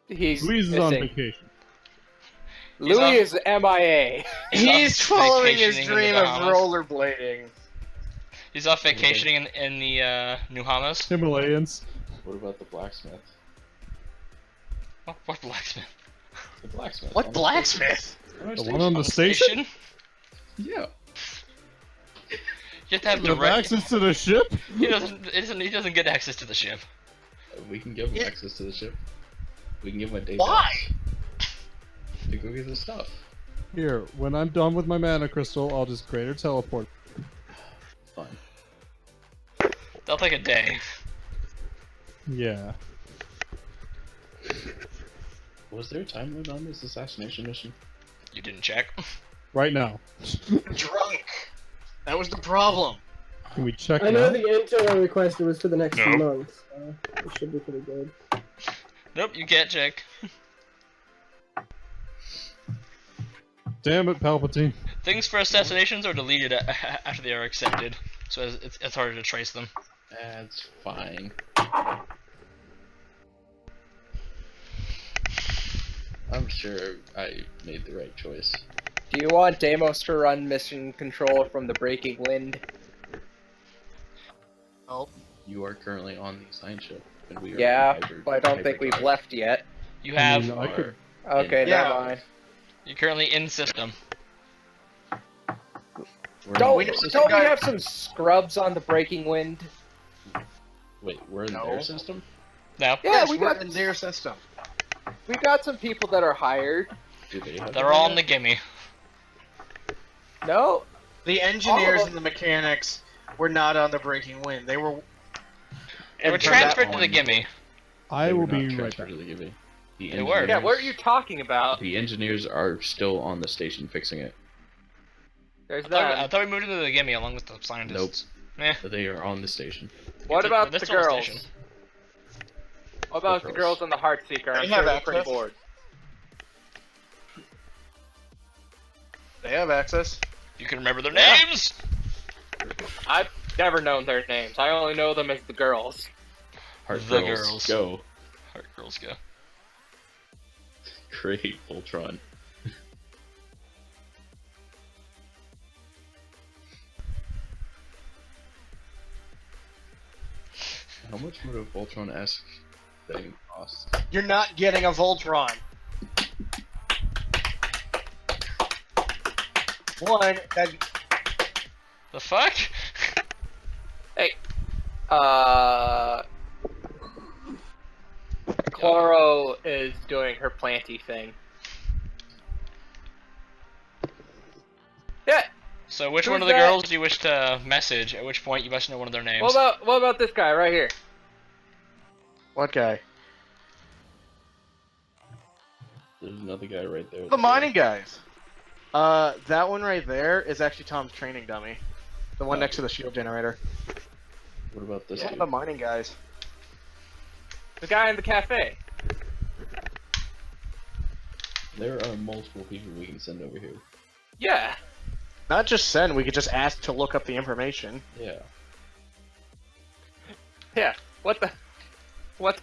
Speaker 4: He's
Speaker 1: Louise is on
Speaker 4: missing.
Speaker 1: vacation.
Speaker 4: Louis is MIA.
Speaker 5: He's
Speaker 2: off
Speaker 5: following his
Speaker 2: vacationing in the
Speaker 5: dream of
Speaker 2: Bahamas.
Speaker 5: rollerblading.
Speaker 2: He's off vacationing in the New Hamas.
Speaker 1: Himalayans.
Speaker 3: What about the blacksmith?
Speaker 2: What blacksmith?
Speaker 3: The blacksmith.
Speaker 5: What
Speaker 3: on
Speaker 5: blacksmith?
Speaker 3: our
Speaker 1: The
Speaker 3: station.
Speaker 1: one on the station?
Speaker 3: Yeah.
Speaker 2: You have to have
Speaker 1: You have
Speaker 2: direct.
Speaker 1: access to the ship?
Speaker 2: He doesn't get access to the ship.
Speaker 3: We can give him
Speaker 5: Yeah.
Speaker 3: access to the ship. We can give him a day
Speaker 5: Why?
Speaker 3: pass to go get the stuff.
Speaker 1: Here, when I'm done with my mana crystal, I'll just greater teleport.
Speaker 3: Fine.
Speaker 2: That'll take a day.
Speaker 1: Yeah.
Speaker 3: Was there a time limit on this assassination mission?
Speaker 2: You didn't check.
Speaker 1: Right now.
Speaker 5: Drunk. That was the problem.
Speaker 1: Can we check
Speaker 6: I
Speaker 1: it
Speaker 6: know
Speaker 1: out?
Speaker 6: the intel I requested was for the next 2
Speaker 2: No.
Speaker 6: months, so it should be pretty good.
Speaker 2: Nope, you can't check.
Speaker 1: Damn it, Palpatine.
Speaker 2: Things for assassinations are deleted after they are accepted. so it's harder to trace them.
Speaker 3: That's fine. I'm sure I made the right choice.
Speaker 4: Do you want Deimos to run mission control from the breaking wind?
Speaker 5: Oh,
Speaker 3: You are currently on the science ship, and we are
Speaker 4: Yeah,
Speaker 3: hyper,
Speaker 4: but I don't think we've
Speaker 3: hyperdrive.
Speaker 4: left yet.
Speaker 2: You have.
Speaker 1: I could.
Speaker 4: Okay,
Speaker 5: Yeah.
Speaker 4: never mind.
Speaker 2: You're currently in system.
Speaker 3: We're
Speaker 4: Don't
Speaker 3: in
Speaker 4: we
Speaker 3: their
Speaker 5: don't
Speaker 3: system.
Speaker 4: have some scrubs on the breaking wind?
Speaker 3: Wait, we're in
Speaker 5: No.
Speaker 3: their system?
Speaker 2: No,
Speaker 4: Yeah,
Speaker 5: yes,
Speaker 4: we
Speaker 5: we're
Speaker 4: got
Speaker 5: in their system.
Speaker 4: we got some people that are hired.
Speaker 3: Do they have
Speaker 2: they're all in the
Speaker 3: internet?
Speaker 2: gimme.
Speaker 4: No,
Speaker 5: The engineers
Speaker 4: All of
Speaker 5: and the mechanics were not on the breaking wind. They were.
Speaker 2: They were
Speaker 5: from that
Speaker 2: transferred to the
Speaker 5: on-
Speaker 2: gimme.
Speaker 1: I
Speaker 3: They
Speaker 1: will
Speaker 3: were not
Speaker 1: be right
Speaker 3: transferred
Speaker 1: back.
Speaker 3: to the Gibby. The
Speaker 2: They were.
Speaker 4: yeah. What are you talking about?
Speaker 3: The engineers are still on the station fixing it.
Speaker 4: There's
Speaker 2: I
Speaker 4: that.
Speaker 2: thought we moved into the gimme along with the scientists. Eh.
Speaker 3: They are on the station.
Speaker 4: What about
Speaker 2: That's
Speaker 4: the
Speaker 2: still a
Speaker 4: girls?
Speaker 2: station.
Speaker 4: What about the
Speaker 3: What
Speaker 4: girls
Speaker 3: girls?
Speaker 4: on the Heartseeker? I'm
Speaker 5: They
Speaker 4: sure
Speaker 5: have
Speaker 4: they're pretty
Speaker 5: access.
Speaker 4: bored.
Speaker 5: They have access.
Speaker 2: You can remember their
Speaker 4: Yeah.
Speaker 2: names.
Speaker 4: I've never known their names. I only know them as the girls.
Speaker 3: Heart
Speaker 2: The
Speaker 3: girls,
Speaker 2: girls.
Speaker 3: go.
Speaker 2: Heart girls go.
Speaker 3: Great Voltron. How much would a Voltron-esque thing cost?
Speaker 5: You're not getting a Voltron. One, that
Speaker 2: The fuck?
Speaker 4: Chloro is doing her planty thing. Yeah.
Speaker 2: So which
Speaker 4: Who's
Speaker 2: one of the
Speaker 4: that?
Speaker 2: girls do you wish to message? At which point you must know one of their names.
Speaker 4: What about this guy right here?
Speaker 5: what guy?
Speaker 3: There's another guy right there.
Speaker 5: The mining guys. That one right there is actually Tom's training dummy. The one next to the shield generator.
Speaker 3: What about this
Speaker 5: Yeah,
Speaker 3: dude?
Speaker 5: the mining guys.
Speaker 4: The guy in the cafe.
Speaker 3: There are multiple people we can send over here.
Speaker 4: Yeah.
Speaker 5: Not just send, we could just ask to look up the information.
Speaker 3: Yeah.
Speaker 4: Yeah. What the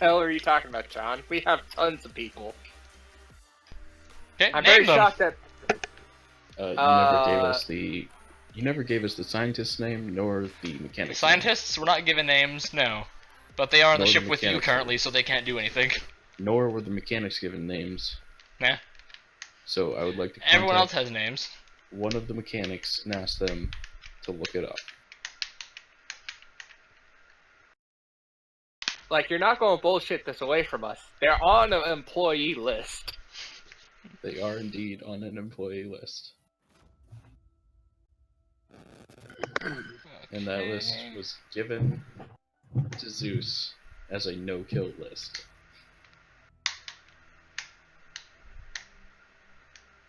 Speaker 4: hell are you talking about, John? We have tons of people.
Speaker 2: Okay,
Speaker 4: I'm
Speaker 2: name
Speaker 4: very
Speaker 2: them.
Speaker 4: shocked that
Speaker 3: You never gave us the scientist's name, nor the
Speaker 2: The
Speaker 3: mechanic's
Speaker 2: scientists were not given names, no. But they are on the
Speaker 3: Nor the
Speaker 2: ship with you
Speaker 3: mechanics.
Speaker 2: currently, so they can't do anything.
Speaker 3: name. Nor were the mechanics given names.
Speaker 2: Nah.
Speaker 3: So I would like to
Speaker 2: Everyone else
Speaker 3: contact
Speaker 2: has names.
Speaker 3: one of the mechanics and ask them to look it up.
Speaker 4: like you're not going to bullshit this away from us. They're on an employee list.
Speaker 3: They are indeed on an employee list. And that list was given to Zeus as a no-kill list.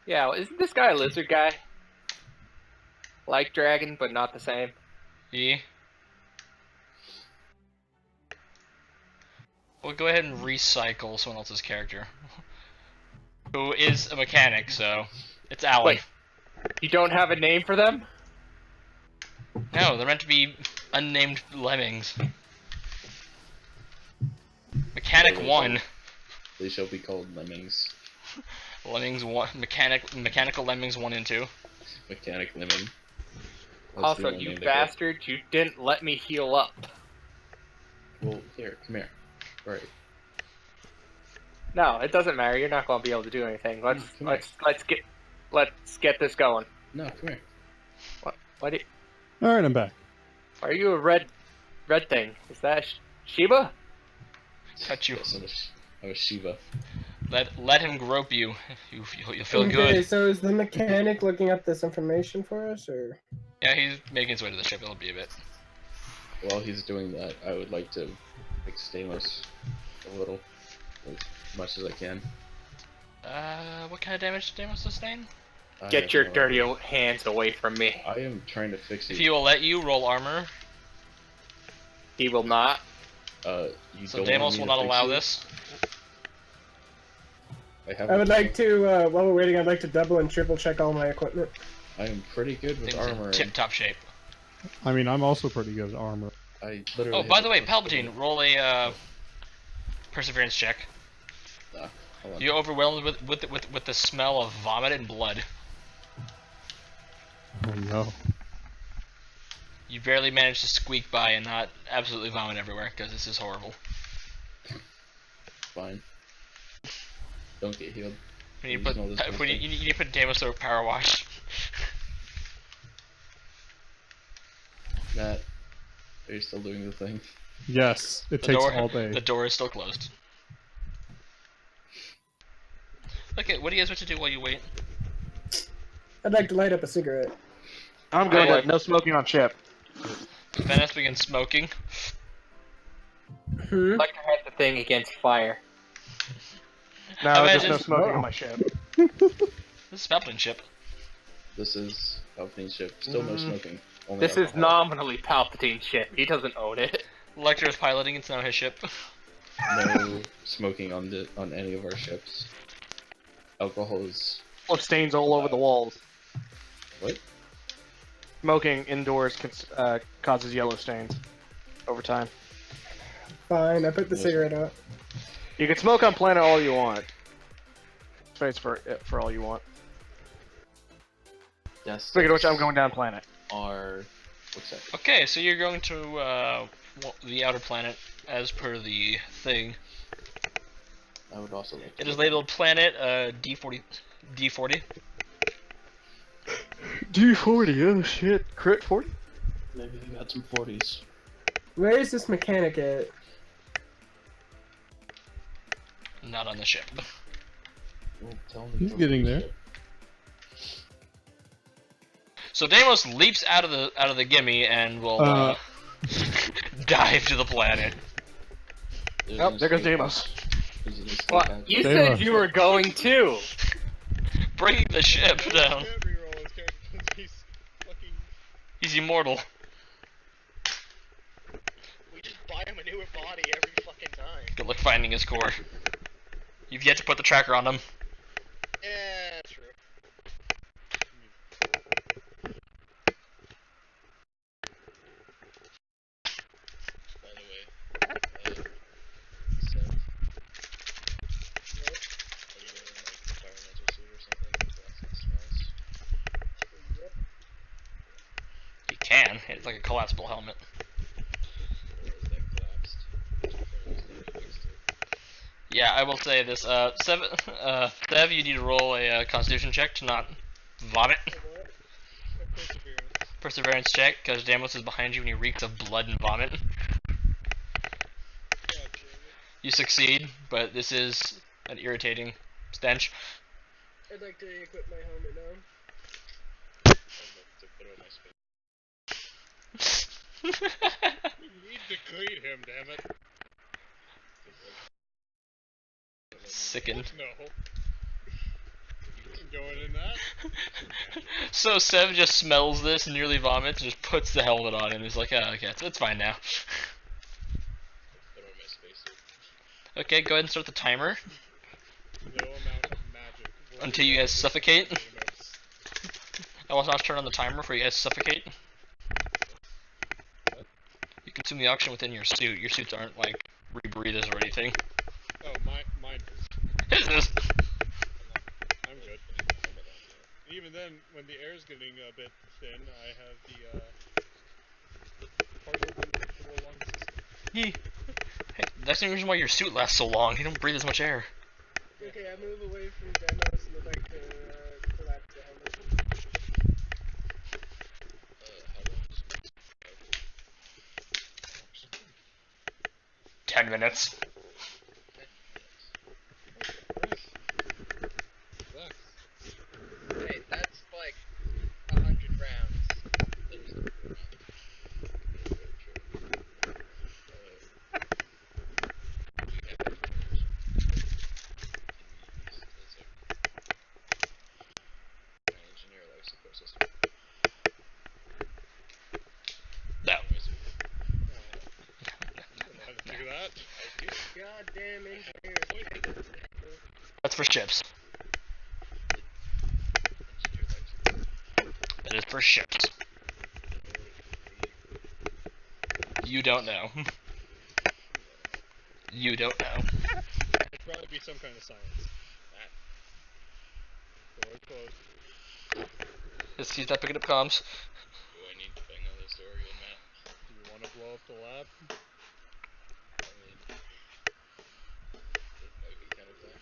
Speaker 4: Yeah, well, isn't this guy a lizard guy? Like dragon, but not the same.
Speaker 2: Yeah. We'll go ahead and recycle someone else's character. Who is a mechanic, so it's Alan.
Speaker 4: Wait. You don't have a name for them?
Speaker 2: No, they're meant to be unnamed lemmings. Mechanic
Speaker 3: They
Speaker 2: 1.
Speaker 3: They shall be called lemmings.
Speaker 2: Lemmings 1. Mechanical Lemmings 1 and 2.
Speaker 3: Mechanic lemming. That's the
Speaker 4: Also,
Speaker 3: only
Speaker 4: you
Speaker 3: name they got.
Speaker 4: bastard, you didn't let me heal up.
Speaker 3: Well, here, come here. Right.
Speaker 4: No, it doesn't matter. You're not going to be able to do anything. Let's
Speaker 3: Come here.
Speaker 4: let's get this going.
Speaker 3: No, come here.
Speaker 4: What?
Speaker 1: All right, I'm back.
Speaker 4: Are you a red thing? Is that Sheba?
Speaker 2: Touch you.
Speaker 3: Yes, I was Shiva.
Speaker 2: Let him grope you. You'll feel
Speaker 6: Okay,
Speaker 2: good.
Speaker 6: so is the mechanic looking up this information for us, or?
Speaker 2: Yeah, he's making his way to the ship. It'll be a bit.
Speaker 3: While he's doing that, I would like to fix Stamos a little, as much as I can.
Speaker 2: What kind of damage did Damos sustain?
Speaker 3: I
Speaker 4: Get
Speaker 3: have
Speaker 4: your
Speaker 3: no
Speaker 4: dirty
Speaker 3: idea.
Speaker 4: hands away from me.
Speaker 3: I am trying to fix it.
Speaker 2: If he will let you, roll armor.
Speaker 4: He will not.
Speaker 3: You
Speaker 2: So
Speaker 3: don't want
Speaker 2: Damos
Speaker 3: me
Speaker 2: will
Speaker 3: to
Speaker 2: not
Speaker 3: fix
Speaker 2: allow
Speaker 3: it?
Speaker 2: this.
Speaker 3: I
Speaker 6: I would like to, while we're waiting, I'd like to double and triple check all my equipment.
Speaker 3: I am pretty good with
Speaker 2: Things in
Speaker 3: armor.
Speaker 2: tip-top shape.
Speaker 1: I mean, I'm also pretty good at armor.
Speaker 3: I literally.
Speaker 2: Oh, by the way, Palpatine, roll a perseverance check.
Speaker 3: Hold on.
Speaker 2: You're overwhelmed with the smell of vomit and blood.
Speaker 1: Oh no.
Speaker 2: You barely managed to squeak by and not absolutely vomit everywhere, because this is horrible.
Speaker 3: Fine. Don't get healed.
Speaker 2: We need
Speaker 3: Please
Speaker 2: to
Speaker 3: know this
Speaker 2: put,
Speaker 3: one
Speaker 2: you need to put Deimos through a power wash.
Speaker 3: Matt, are you still doing the thing?
Speaker 1: Yes, it
Speaker 2: The
Speaker 1: takes
Speaker 2: door,
Speaker 1: all day.
Speaker 2: The door is still closed. Okay, what do you guys want to do while you wait?
Speaker 6: I'd like to light up a cigarette.
Speaker 7: I'm good
Speaker 5: yeah.
Speaker 7: with no smoking on ship.
Speaker 2: Venice begins smoking.
Speaker 6: Hmm?
Speaker 4: Lecter has the thing against fire.
Speaker 7: No,
Speaker 2: I
Speaker 7: just no
Speaker 2: imagine-
Speaker 7: smoking on my ship.
Speaker 2: This is Palpatine ship.
Speaker 3: This is Palpatine's ship. Still no smoking. Only
Speaker 4: This is
Speaker 3: alcohol.
Speaker 4: nominally Palpatine's ship. He doesn't own it.
Speaker 2: Lecter is piloting, it's now his ship.
Speaker 3: No smoking on any of our ships. Alcohol is
Speaker 7: Blood stains all over the walls.
Speaker 3: what?
Speaker 7: Smoking indoors causes yellow stains over time.
Speaker 6: Fine, I put the cigarette out.
Speaker 7: You can smoke on planet all you want. Space for all you want.
Speaker 3: Yes.
Speaker 7: Speaking of which, I'm going down planet.
Speaker 3: Are what's that?
Speaker 2: Okay, so you're going to the outer planet as per the thing.
Speaker 3: I would also like to
Speaker 2: It is
Speaker 3: look-
Speaker 2: labeled planet D40. D40.
Speaker 7: D40, oh shit. Crit 40?
Speaker 3: Maybe they got some 40s.
Speaker 6: Where is this mechanic at?
Speaker 2: Not on the ship.
Speaker 3: Well, tell me
Speaker 1: He's
Speaker 3: about
Speaker 1: getting
Speaker 3: the
Speaker 1: there.
Speaker 3: ship.
Speaker 2: So Deimos leaps out of the gimme and will dive to the planet.
Speaker 3: There's
Speaker 7: Oh,
Speaker 3: an
Speaker 7: there goes
Speaker 3: escape
Speaker 7: Deimos.
Speaker 3: hatch. There's an escape
Speaker 4: Well,
Speaker 3: hatch.
Speaker 4: you
Speaker 1: Damon.
Speaker 4: said you were going too.
Speaker 2: Bringing the ship down.
Speaker 8: Can't reroll his character because he's fucking.
Speaker 2: He's immortal.
Speaker 8: We just buy him a newer body every fucking time.
Speaker 2: Good luck finding his core. You've yet to put the tracker on him.
Speaker 8: Yeah, true. By the way, Seth, are you wearing like environmental suit or something that blocks the smells?
Speaker 2: You can. It's like a collapsible helmet.
Speaker 8: Or is that collapsed? Or is that fixed?
Speaker 2: Yeah, I will say this. Sev, you need to roll a Constitution check to not vomit.
Speaker 8: Perseverance.
Speaker 2: Perseverance check, because Deimos is behind you and he reeks of blood and vomit.
Speaker 8: God damn
Speaker 2: You succeed, but this is an irritating stench.
Speaker 6: I'd like to equip my helmet now.
Speaker 8: it. I'd like to put on my space. We need to clean him, damn it.
Speaker 2: Sickened.
Speaker 8: No. You can go in that.
Speaker 2: So Sev just smells this and nearly vomits and just puts the helmet on and is like, oh, okay, it's fine now.
Speaker 8: Put on my spacesuit.
Speaker 2: Okay, go ahead and start the timer
Speaker 8: No amount of magic will
Speaker 2: until you guys suffocate.
Speaker 8: Deimos.
Speaker 2: I will not turn on the timer for you guys to suffocate. You consume the oxygen within your suit. Your suits aren't like rebreathers or anything.
Speaker 8: Oh, mine is.
Speaker 2: His is.
Speaker 8: I'm good. Even then, when the air is getting a bit thin, I have the partial comfortable lung system.
Speaker 2: Hey, that's the reason why your suit lasts so long. You don't breathe as much air.
Speaker 6: Okay, I move away from Deimos and I'd like to collapse the helmet.
Speaker 8: How long is it?
Speaker 2: 10 minutes.
Speaker 8: Hey, that's like 100 rounds. Engineer life support system.
Speaker 2: No.
Speaker 8: Do that.
Speaker 6: Goddamn engineer.
Speaker 2: That's for ships. That is for ships. You don't know. You don't know.
Speaker 8: It'd probably be some kind of science. Door closed.
Speaker 2: He's not picking up comms.
Speaker 3: Do I need to bang on this door again, Matt?
Speaker 8: Do you want to blow up the lab?
Speaker 3: I mean, it might be kind of fun.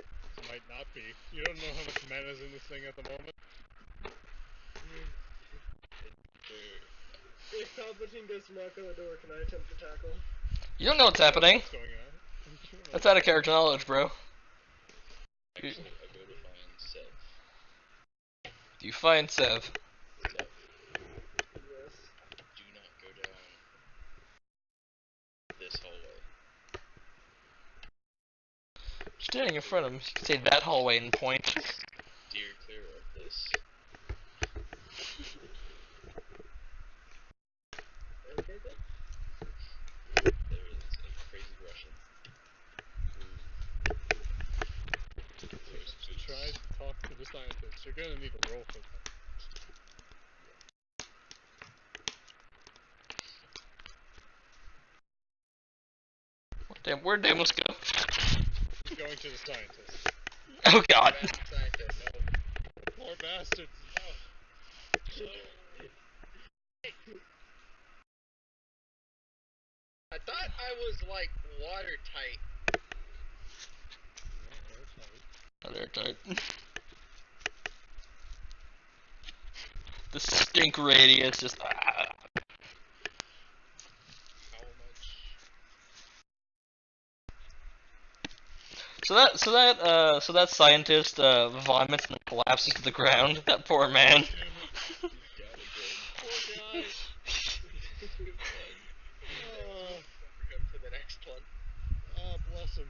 Speaker 8: It might not be. You don't know how much mana's in this thing at the moment.
Speaker 6: If Palpatine does knock on the door, can I attempt to tackle?
Speaker 2: You don't know what's happening.
Speaker 8: What's going on?
Speaker 2: That's out of character knowledge, bro.
Speaker 3: Actually, I go to find Sev.
Speaker 2: You find Sev.
Speaker 3: Sev,
Speaker 6: Yes.
Speaker 3: do not go down this hallway.
Speaker 2: Standing in front of him, you can say that hallway and point.
Speaker 3: Steer clear of this.
Speaker 6: Okay, then.
Speaker 3: There is a crazy Russian who wears boots.
Speaker 8: Try to talk to the scientist. You're gonna need a roll for that.
Speaker 2: Damn, where'd Damos go?
Speaker 8: He's going to the scientist.
Speaker 2: Oh god.
Speaker 3: Bad scientist, no.
Speaker 8: Poor bastards.
Speaker 3: No. I thought I was like watertight.
Speaker 2: Not airtight. The stink radius just.
Speaker 3: How much?
Speaker 2: So that scientist vomits and collapses to the ground. That poor man.
Speaker 3: Got it good.
Speaker 8: Poor guy.
Speaker 3: Good one. For him for the next one.
Speaker 8: Ah, bless him.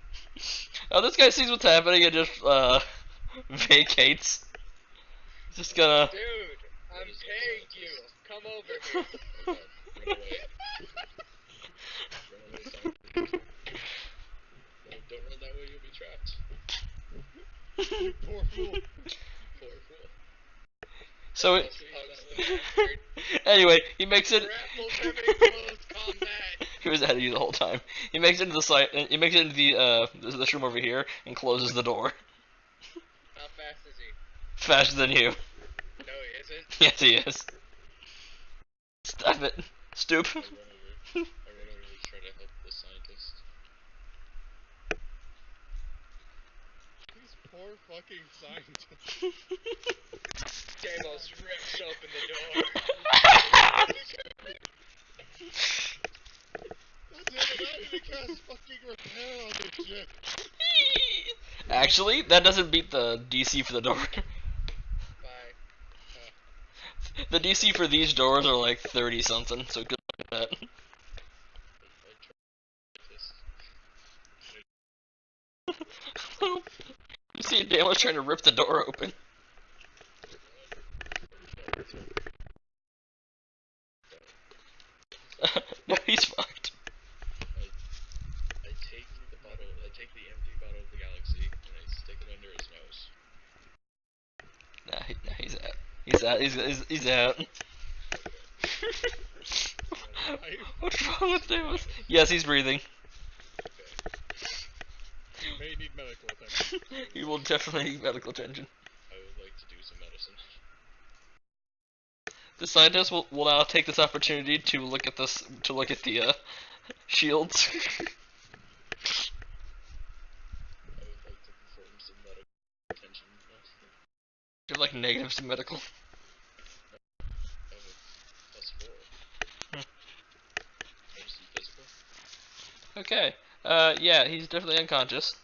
Speaker 2: Oh, this guy sees what's happening and just vacates. Just gonna.
Speaker 3: Dude, I'm paying you. Come over here. Oh god, run away. Run away, scientist. No, don't run that way, you'll be trapped.
Speaker 8: You poor fool.
Speaker 3: Poor fool.
Speaker 2: So
Speaker 3: I'll see how that went.
Speaker 2: anyway, he makes it.
Speaker 3: Grapples having close combat.
Speaker 2: He was ahead of you the whole time. He makes it into the site. He makes it into this room over here and closes the door.
Speaker 3: How fast is he?
Speaker 2: Faster than you.
Speaker 3: No, he isn't.
Speaker 2: Yes, he is. Stop it. Stoop.
Speaker 3: I run over to try to help the scientist.
Speaker 8: These poor fucking scientists.
Speaker 3: Deimos rips open the door.
Speaker 8: That's it, I'm not gonna cast fucking repair on this shit.
Speaker 2: Actually, that doesn't beat the DC for the door.
Speaker 3: Bye.
Speaker 2: The DC for these doors are like 30 something, so good luck with that.
Speaker 3: I try
Speaker 2: You see Dale's trying to rip the door open. No, he's fucked.
Speaker 3: I take the bottle, I take the empty bottle of the galaxy, and I stick it under his nose.
Speaker 2: Nah, he's out. He's out. He's out. What's wrong with Damos? Yes, he's breathing.
Speaker 8: You may need medical attention.
Speaker 2: He will definitely need medical attention.
Speaker 3: I would like to do some medicine.
Speaker 2: The scientist will now take this opportunity to look at this, to look at the shields.
Speaker 3: I would like to perform some medical attention.
Speaker 2: You're like negatives to medical.
Speaker 3: I have a +4. Medicine physical.
Speaker 2: Okay. Yeah, he's definitely unconscious.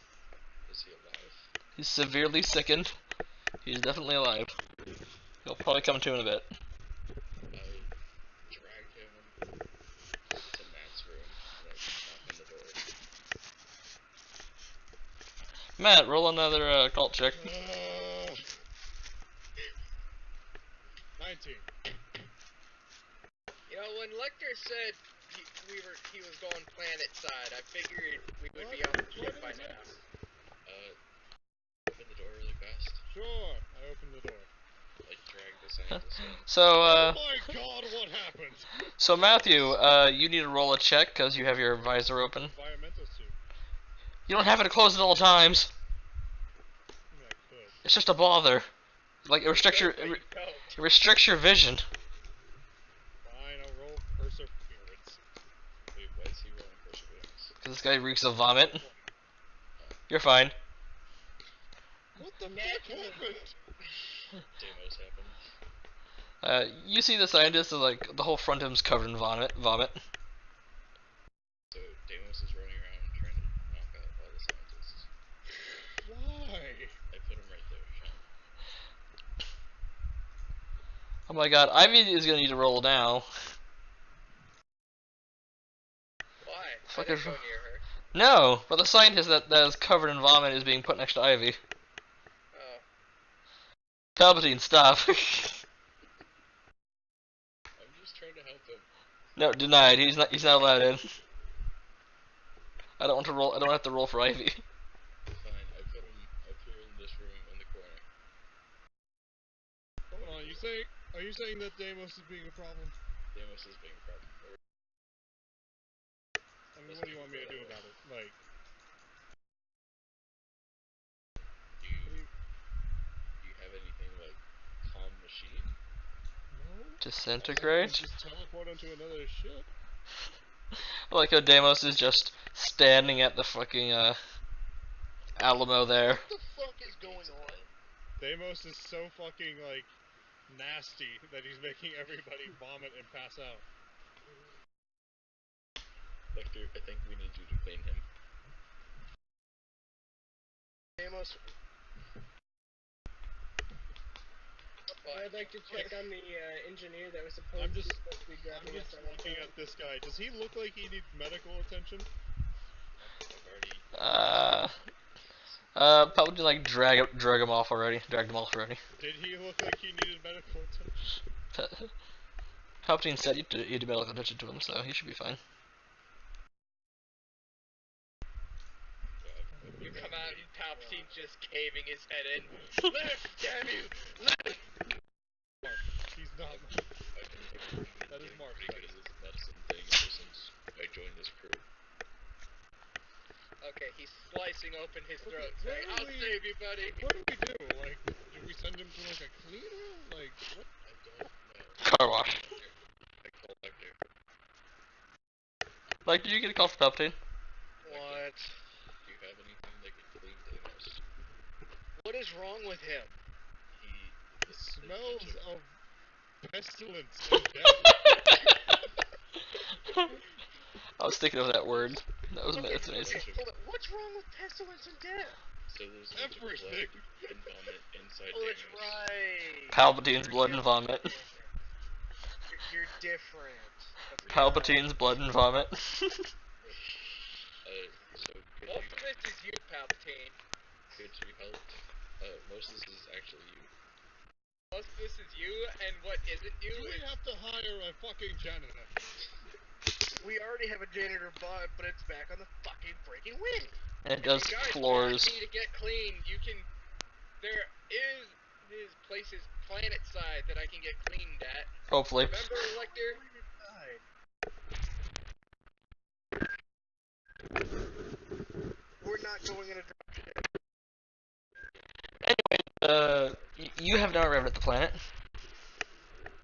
Speaker 3: Is he alive?
Speaker 2: He's severely sickened. He's definitely alive. He'll probably come to in a bit.
Speaker 3: I drag him to Matt's room, and I knock on the door.
Speaker 2: Matt, roll another occult check.
Speaker 8: 19.
Speaker 3: You know, when Lecter said he was going planet side, I figured we would be on the ship by now. Open the door really fast.
Speaker 8: Sure, I opened the door.
Speaker 3: like drag the scientist in.
Speaker 2: So,
Speaker 8: Oh my god, what happened?
Speaker 2: so Matthew, you need to roll a check because you have your visor open.
Speaker 8: Environmental suit.
Speaker 2: You don't have it closed at all times.
Speaker 8: I mean, I could.
Speaker 2: It's just a bother. Like it restricts your vision.
Speaker 8: Fine, I'll roll perseverance.
Speaker 3: Wait, why is he rolling perseverance?
Speaker 2: Because this guy reeks of vomit. You're fine.
Speaker 8: What the fuck happened?
Speaker 3: Deimos happened.
Speaker 2: You see the scientist is like the whole front of him's covered in vomit.
Speaker 3: So Deimos is running around trying to knock out all the scientists.
Speaker 8: Why?
Speaker 3: I put him right there, Sean.
Speaker 2: Oh my god, Ivy is gonna need to roll now.
Speaker 4: Why?
Speaker 2: Fuck
Speaker 4: I didn't
Speaker 2: is-
Speaker 4: go near her.
Speaker 2: No, but the scientist that is covered in vomit is being put next to Ivy.
Speaker 4: Oh.
Speaker 2: Palpatine, stop.
Speaker 3: I'm just trying to help him.
Speaker 2: No, denied. He's not allowed in. I don't want to roll. I don't have to roll for Ivy.
Speaker 3: Fine, I put him up here in this room in the corner.
Speaker 8: Hold on, are you saying that Deimos is being a problem?
Speaker 3: Deimos is being a problem.
Speaker 8: I mean, what do you want me to do about it? Like,
Speaker 3: Do you have anything like calm machine?
Speaker 8: no?
Speaker 2: Disintegrate.
Speaker 8: Just teleport onto another ship?
Speaker 2: I like how Deimos is just standing at the fucking Alamo there.
Speaker 5: What the fuck is going on?
Speaker 8: Deimos is so fucking, like, nasty that he's making everybody vomit and pass out.
Speaker 3: Lecter, I think we need you to clean him.
Speaker 5: Amos,
Speaker 6: I'd like to check on the engineer that was
Speaker 8: I'm
Speaker 6: supposed
Speaker 8: just
Speaker 6: to be driving us on
Speaker 8: looking at this guy. Does he look like he needs medical attention?
Speaker 3: I've already.
Speaker 2: Palpatine like dragged him off already. Dragged him off already.
Speaker 8: Did he look like he needed medical attention?
Speaker 2: Palpatine said you did medical attention to him, so he should be fine.
Speaker 4: You come out and Palpatine just caving his head in. Lift, damn you! Lift!
Speaker 8: He's not. That is Mark.
Speaker 3: Pretty good at this medicine thing ever since I joined this crew.
Speaker 4: Okay, he's slicing open his throat,
Speaker 8: What
Speaker 4: saying,
Speaker 8: do
Speaker 4: "I'll
Speaker 8: we-
Speaker 4: save you, buddy."
Speaker 8: What do we do? Like, do we send him to like a cleaner? Like, what?
Speaker 3: I don't know.
Speaker 2: Car wash.
Speaker 3: I call Lecter.
Speaker 2: Like, did you get a call for Palpatine?
Speaker 4: What?
Speaker 3: Do you have anything that can clean Deimos?
Speaker 4: What is wrong with him?
Speaker 3: The
Speaker 8: Smells
Speaker 3: engine-
Speaker 8: of pestilence and death.
Speaker 2: I was thinking of that word. That's amazing.
Speaker 4: Hold on, what's wrong with pestilence and death?
Speaker 3: So there's like
Speaker 8: Everything.
Speaker 3: blood and vomit inside
Speaker 4: Oh, that's
Speaker 3: Deimos.
Speaker 4: right.
Speaker 2: Palpatine's blood and vomit.
Speaker 4: You're different. That's
Speaker 2: Palpatine's blood and vomit.
Speaker 3: So could
Speaker 4: Most
Speaker 3: you,
Speaker 4: of this is you, Palpatine.
Speaker 3: could you help? Most of this is actually you.
Speaker 4: Most of this is you, and what isn't you
Speaker 8: Do we
Speaker 4: is
Speaker 8: have to hire a fucking janitor?
Speaker 4: we already have a janitor bot, but it's back on the fucking freaking wing.
Speaker 2: And it does
Speaker 4: If you guys
Speaker 2: floors.
Speaker 4: want me to get clean, you can. There is places planet side that I can get cleaned at.
Speaker 2: Hopefully.
Speaker 4: Remember, Lecter? We're not going in a
Speaker 2: You have not arrived at the planet.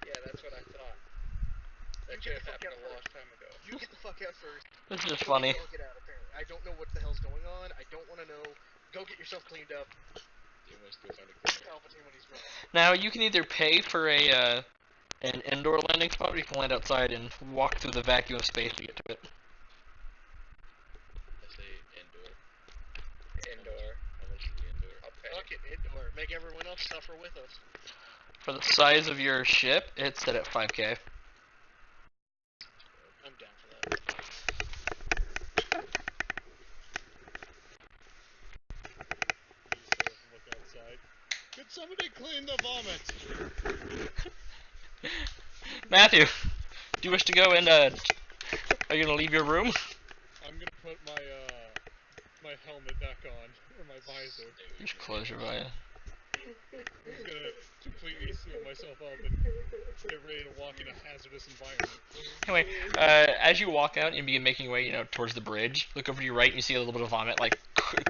Speaker 4: Yeah, that's what I thought. That should have happened a long time ago. You get the fuck out first.
Speaker 2: This is just funny.
Speaker 4: I'll get out, apparently. I don't know what the hell's going on. I don't want to know. Go get yourself cleaned up.
Speaker 3: Deimos, go find a cleaner.
Speaker 4: Palpatine when he's ready.
Speaker 2: Now you can either pay for an indoor landing spot, or you can land outside and walk through the vacuum of space to get to it.
Speaker 3: I say indoor.
Speaker 4: Indoor.
Speaker 3: How much is the indoor?
Speaker 4: I'll pay.
Speaker 5: Fuck it, indoor. Make everyone else suffer with us.
Speaker 2: For the size of your ship, it's set at 5K.
Speaker 5: I'm down for that.
Speaker 8: Look outside. Could somebody clean the vomit?
Speaker 2: Matthew, do you wish to go and are you gonna leave your room?
Speaker 8: I'm gonna put my my helmet back on, or my visor.
Speaker 2: You should close your eye.
Speaker 8: just gonna completely seal myself up and get ready to walk in a hazardous environment.
Speaker 2: Anyway, as you walk out and begin making your way, towards the bridge, look over to your right and you see a little bit of vomit, like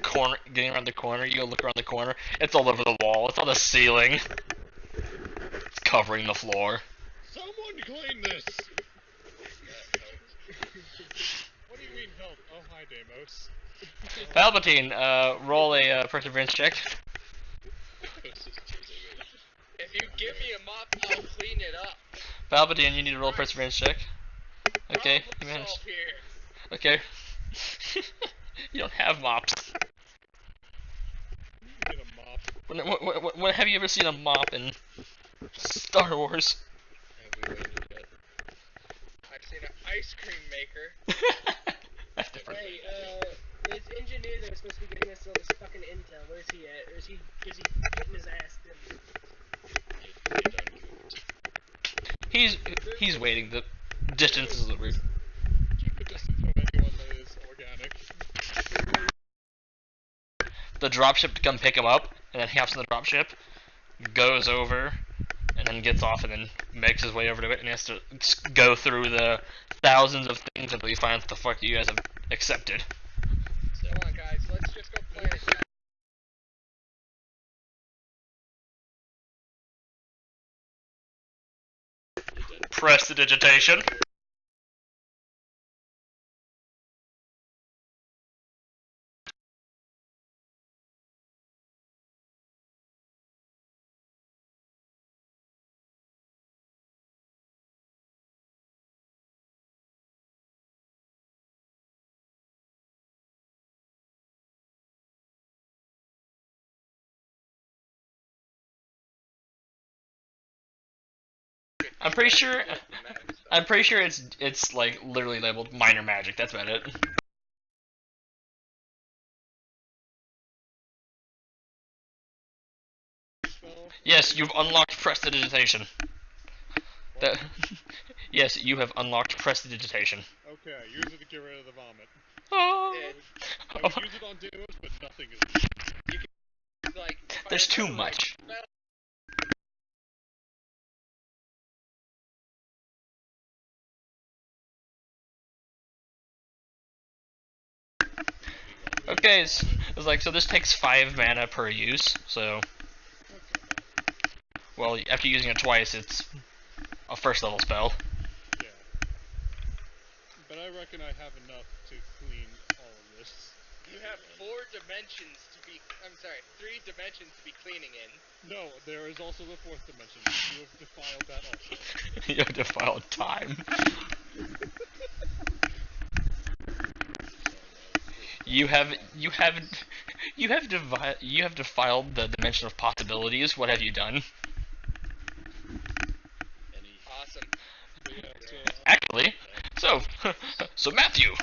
Speaker 2: corner, getting around the corner. You go look around the corner. It's all over the wall. It's on the ceiling. It's covering the floor.
Speaker 8: Someone clean this! What do you mean help? Oh, hi, Deimos.
Speaker 2: Palpatine, roll a perseverance check.
Speaker 4: If you give me a mop, I'll clean it up.
Speaker 2: Palpatine, you need to roll a perseverance check. Okay, you
Speaker 4: Problem
Speaker 2: managed.
Speaker 4: solve here.
Speaker 2: Okay. You don't have mops.
Speaker 8: Get a mop.
Speaker 2: When have you ever seen a mop in Star Wars?
Speaker 4: I've seen an ice cream maker.
Speaker 2: That's different.
Speaker 9: Hey, this engineer that was supposed to be getting us all this fucking intel, where's he at? Or is he getting his ass done?
Speaker 2: He's waiting. The distance is a little weird.
Speaker 8: Keep the distance from anyone that is organic.
Speaker 2: The dropship to come pick him up, and then he hops in the dropship, goes over, and then gets off, and then makes his way over to it, and he has to go through the thousands of things until he finds what the fuck you guys have accepted.
Speaker 4: Come on, guys, let's just go play it.
Speaker 2: Prestidigitation. I'm pretty sure it's like literally labeled minor magic. That's about it. Yes, you've unlocked prestidigitation. That, yes, you have unlocked prestidigitation.
Speaker 8: Okay, use it to get rid of the vomit.
Speaker 2: Oh.
Speaker 8: I would use it on Deimos, but nothing is.
Speaker 4: Like,
Speaker 2: There's too much. Okay, it's like, so this takes 5 mana per use, so, well, after using it twice, it's a first level spell.
Speaker 8: Yeah. But I reckon I have enough to clean all of this.
Speaker 4: You have 4 dimensions to be. I'm sorry, 3 dimensions to be cleaning in.
Speaker 8: No, there is also the 4th dimension. You have defiled that also.
Speaker 2: You have defiled time. You have defiled the dimension of possibilities. What have you done?
Speaker 4: Awesome.
Speaker 8: Yeah,
Speaker 2: Actually, so Matthew,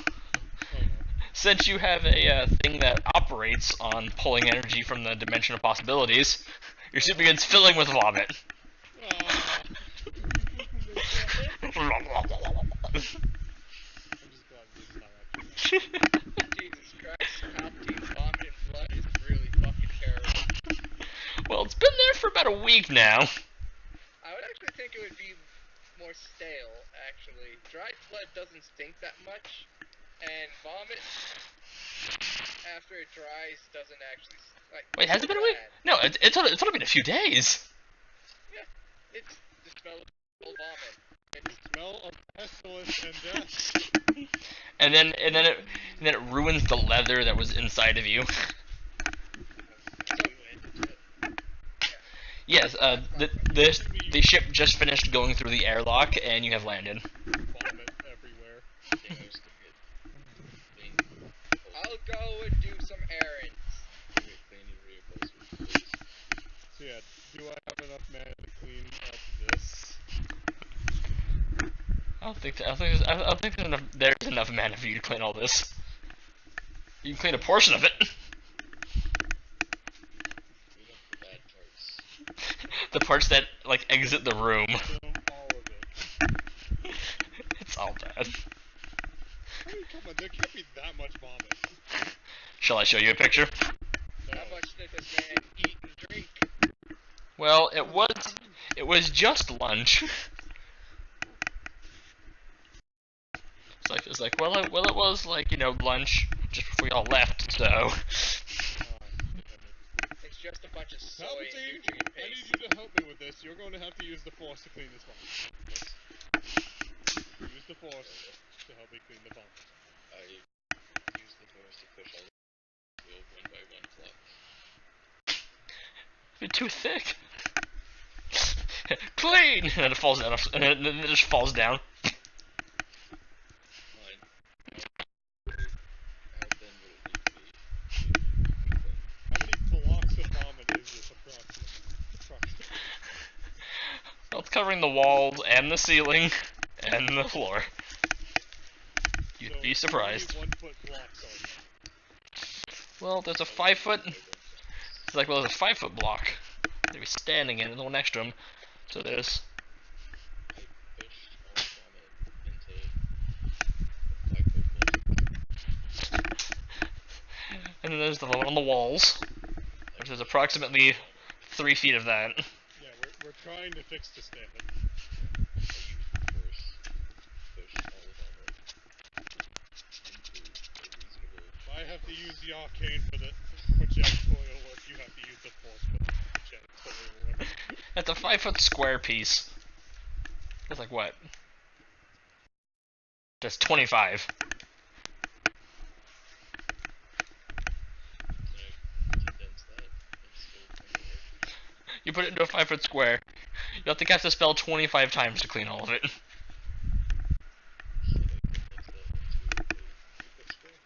Speaker 2: since you have a thing that operates on pulling energy from the dimension of possibilities, your suit begins filling with vomit.
Speaker 8: I'm just glad this is not actually
Speaker 4: Jesus Christ, Palpatine's vomit and blood is really fucking terrible.
Speaker 2: Well, it's been there for about a week now.
Speaker 4: I would actually think it would be more stale, actually. Dried blood doesn't stink that much, and vomit, after it dries, doesn't actually, like...
Speaker 2: Wait, has it been a week? No, it's only been a few days.
Speaker 4: Yeah, it's the smell of old vomit.
Speaker 8: smell of pestilence and death.
Speaker 2: And then it ruins the leather that was inside of you. Yes, the ship just finished going through the airlock, and you have landed.
Speaker 8: Vomit everywhere.
Speaker 4: I'll go and do some errands.
Speaker 8: So yeah, do I have enough mana to clean up this?
Speaker 2: I don't think there's enough mana for you to clean all this. You can clean a portion of it. The parts that like exit the room.
Speaker 8: All of it.
Speaker 2: It's all bad.
Speaker 8: I mean, come on, there can't be that much vomit.
Speaker 2: Shall I show you a picture?
Speaker 8: No.
Speaker 4: How much did this man eat and drink?
Speaker 2: Well, it was just lunch. It's like well it was like, you know, lunch just before y'all left, so
Speaker 5: It's just a bunch of soy and
Speaker 8: Palpatine,
Speaker 5: nutrient
Speaker 8: I need
Speaker 5: paste.
Speaker 8: you to help me with this. You're going to have to use the Force to clean this vomit. Use the Force to help me clean the vomit.
Speaker 3: I use the Force to push all the wheel one by one flop.
Speaker 2: you're too thick. Clean, and then it falls down, and then it just falls down.
Speaker 3: Fine. How thin would it need to be?
Speaker 8: How many blocks of vomit is this approximately?
Speaker 2: Well, it's covering the walls and the ceiling and the floor. You'd be surprised.
Speaker 8: How many 1 foot blocks are there?
Speaker 2: Well, there's a 5 foot. It's like, well, there's a 5 foot block. They'd be standing in, and the one next to him. So there's.
Speaker 3: I pushed all the vomit into the 5 foot block.
Speaker 2: And then there's the one on the walls, which is approximately 3 feet of that.
Speaker 8: Yeah, we're trying to fix this, damn it.
Speaker 3: I used the Force to push all the vomit into a reasonable.
Speaker 8: If I have to use the arcane for janitorial work, you have to use the Force for janitorial work.
Speaker 2: That's a 5 foot square piece. That's like what? That's 25.
Speaker 3: Can I condense that and still make it work?
Speaker 2: You put it into a 5 foot square. You have to cast a spell 25 times to clean all of it.
Speaker 3: Can I condense that into a 3 foot square?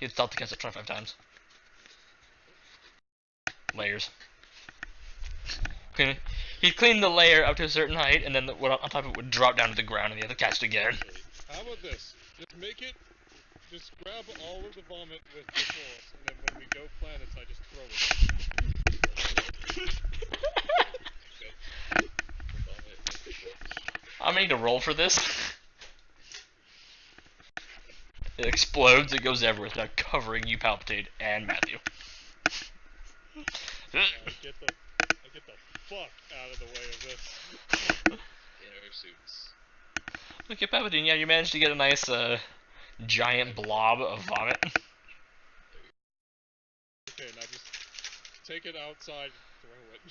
Speaker 2: You'd still have to cast it 25 times. Layers. He'd clean the layer up to a certain height, and then what on top of it would drop down to the ground, and you have to cast it again.
Speaker 8: How about this? Just grab all of the vomit with the Force, and then when we go planets, I just throw it.
Speaker 2: I'm gonna need to roll for this. It explodes, it goes everywhere, it's now covering you, Palpatine, and Matthew.
Speaker 8: I get the fuck out of the way of this.
Speaker 3: In our suits.
Speaker 2: Okay, Palpatine, yeah, you managed to get a nice, giant blob of vomit.
Speaker 8: Okay, now just take it outside and throw it.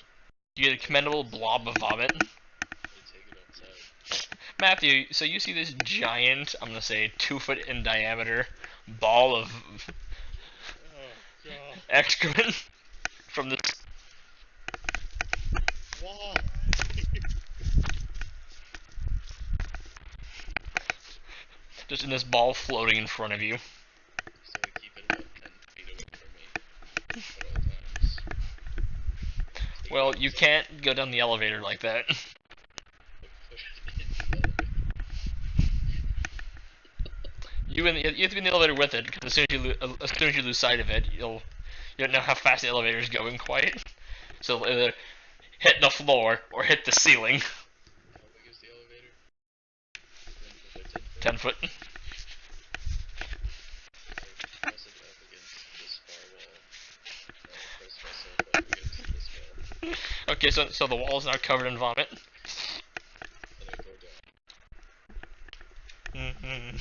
Speaker 2: You get a commendable blob of vomit.
Speaker 3: I take it outside.
Speaker 2: Matthew, so you see this giant, I'm gonna say 2 foot in diameter, ball of
Speaker 8: Oh, God.
Speaker 2: excrement from this.
Speaker 8: Why?
Speaker 2: Just in this ball floating in front of you.
Speaker 3: So I keep it about 10 feet away from me at all times.
Speaker 2: Well, you can't go down the elevator like that. You have to be in the elevator with it, because as soon as you lose sight of it, you don't know how fast the elevator is going quite. So it'll either hit the floor or hit the ceiling.
Speaker 3: How big is the elevator?
Speaker 2: 10 foot.
Speaker 3: I press it up against this far wall. And I press myself up against this wall.
Speaker 2: Okay, so the wall is now covered in vomit.
Speaker 3: And I go down.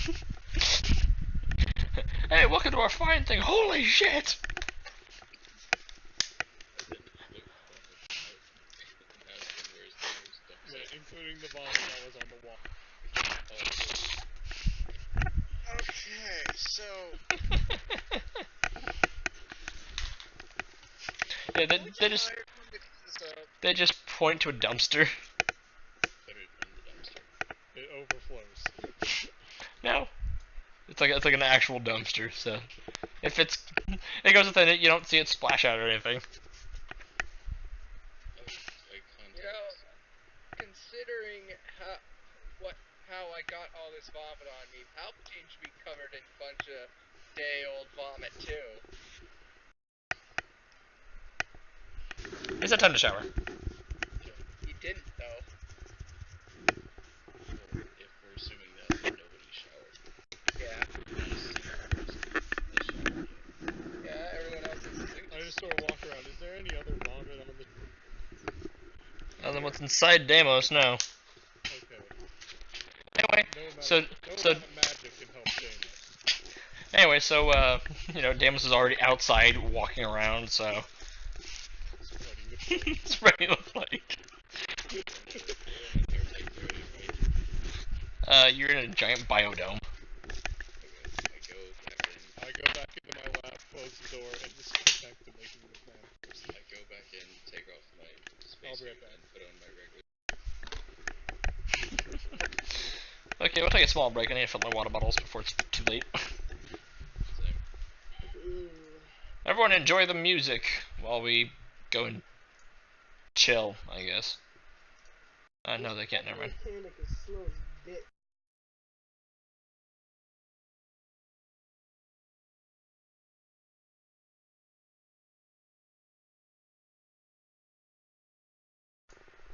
Speaker 2: Hey, welcome to our fine thing. Holy shit!
Speaker 8: Yeah, including the vomit that was on the wall.
Speaker 5: Okay, so
Speaker 2: Yeah, they just point to a dumpster.
Speaker 3: Put it in the dumpster.
Speaker 8: It overflows.
Speaker 2: No, it's like an actual dumpster. So if it goes within it, you don't see it splash out or anything.
Speaker 4: You know, considering how I got all this vomit on me, Palpatine should be covered in a bunch of day-old vomit too.
Speaker 2: It's not time to shower.
Speaker 4: He didn't though.
Speaker 3: Well, if we're assuming that nobody showered.
Speaker 4: Yeah.
Speaker 3: I showered yet.
Speaker 4: Yeah, everyone else is suit.
Speaker 8: I just sort of walk around. Is there any other vomit on the
Speaker 2: what's inside Deimos now.
Speaker 8: Okay.
Speaker 2: Anyway,
Speaker 8: No amount,
Speaker 2: so
Speaker 8: no
Speaker 2: so
Speaker 8: amount of magic can help Deimos.
Speaker 2: anyway, so you know, Deimos is already outside walking around, so
Speaker 8: Spreading the plague.
Speaker 2: spreading the plague. You're in a giant biodome.
Speaker 8: I go back into my lab, close the door, and just go back to making this man.
Speaker 3: I go back in, take off my
Speaker 8: I'll be
Speaker 3: spacesuit,
Speaker 8: right back.
Speaker 3: and put on my regular.
Speaker 2: Okay, we'll take a small break. I need to fill my water bottles before it's too late.
Speaker 9: Ooh.
Speaker 2: Everyone enjoy the music while we go and chill, I guess. No, they can't, never mind.
Speaker 9: Mechanic is slow as dick.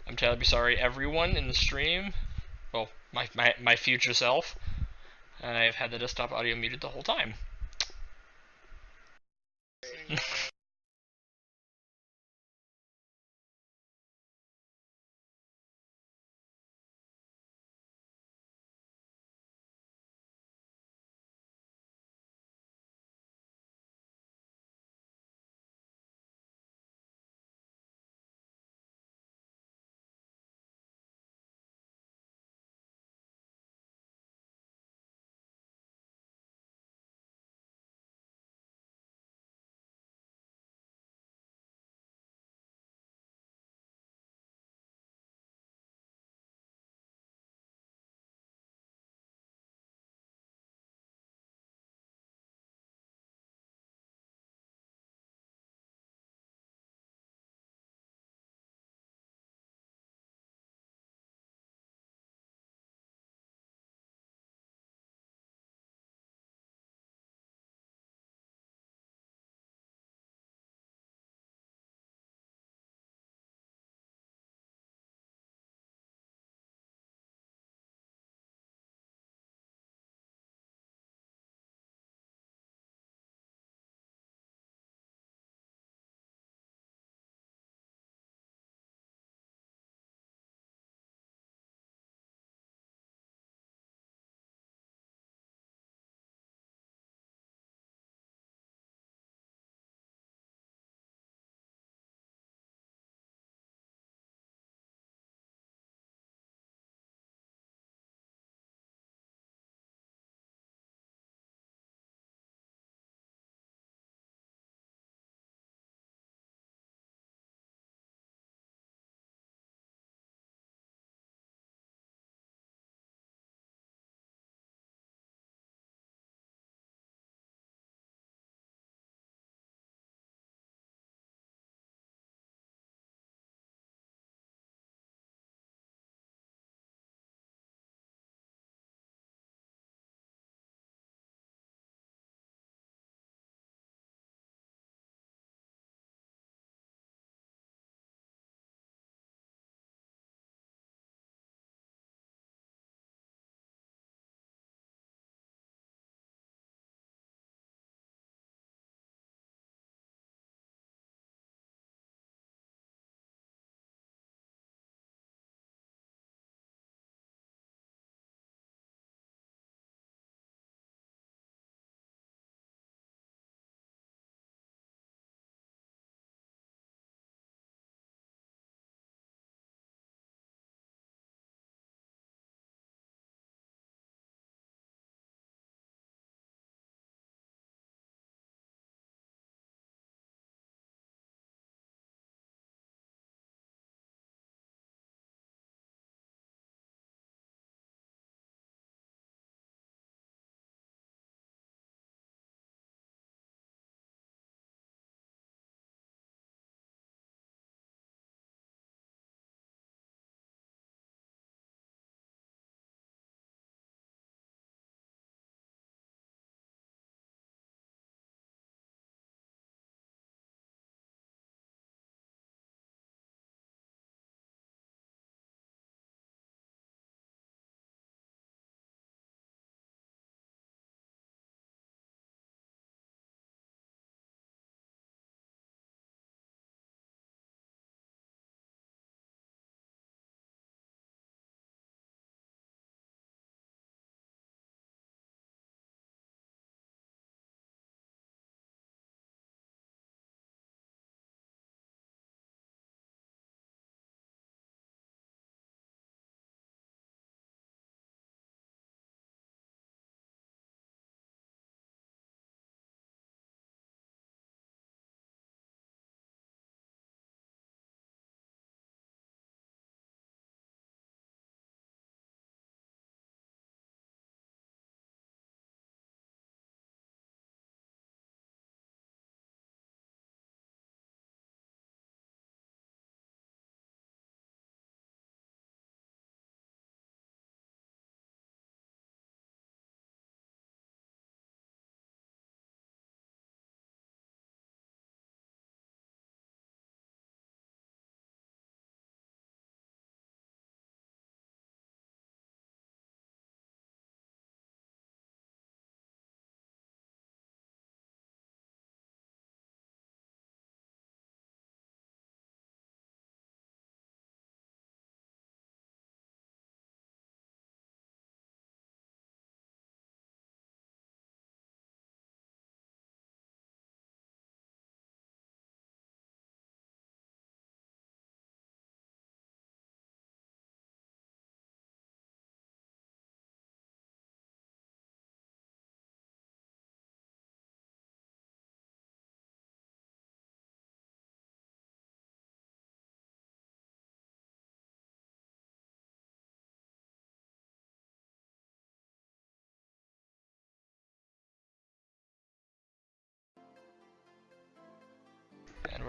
Speaker 2: I'm terribly sorry, everyone in the stream. Well, my future self. I've had the desktop audio muted the whole time.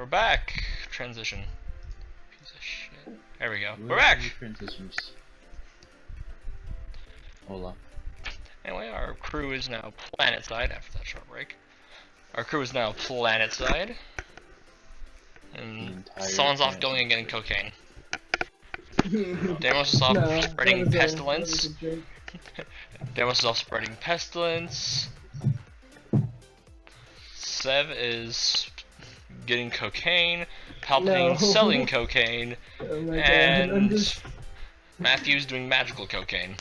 Speaker 2: we're back. Transition. Piece of shit. There we go. We're
Speaker 3: Where
Speaker 2: back.
Speaker 3: are the Transitions. Hola.
Speaker 2: Anyway, our crew is now planet side after that short break. Our crew is now planet side. And
Speaker 3: entire
Speaker 2: Solon's off
Speaker 3: planet
Speaker 2: going and getting
Speaker 3: is
Speaker 2: cocaine. Damos is off spreading pestilence. Damos is off spreading pestilence. Sev is getting cocaine. Palpatine selling cocaine.
Speaker 6: Oh my
Speaker 2: And
Speaker 6: god, I'm just,
Speaker 2: Matthew's doing magical cocaine.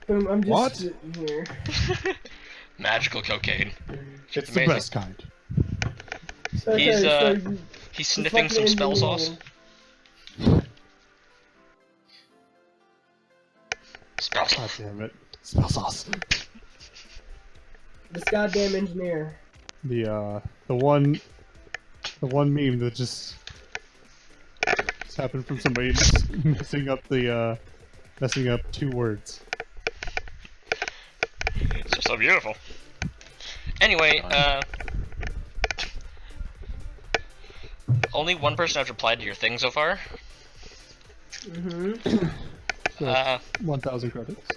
Speaker 6: I'm just
Speaker 1: What?
Speaker 6: sitting here.
Speaker 2: Magical cocaine.
Speaker 1: It's
Speaker 2: amazing.
Speaker 1: the best kind.
Speaker 6: Okay,
Speaker 2: He's,
Speaker 6: so you-
Speaker 2: He's
Speaker 6: you
Speaker 2: sniffing some
Speaker 6: fucking
Speaker 2: spell
Speaker 6: engineer.
Speaker 2: sauce. Spell
Speaker 1: God
Speaker 2: sauce.
Speaker 1: damn it. Smell sauce.
Speaker 6: This goddamn engineer.
Speaker 1: The one meme that just happened from somebody just messing up two words.
Speaker 2: It's so beautiful. Anyway, only one person has replied to your thing so far.
Speaker 6: Mm-hmm.
Speaker 1: 1,000 credits.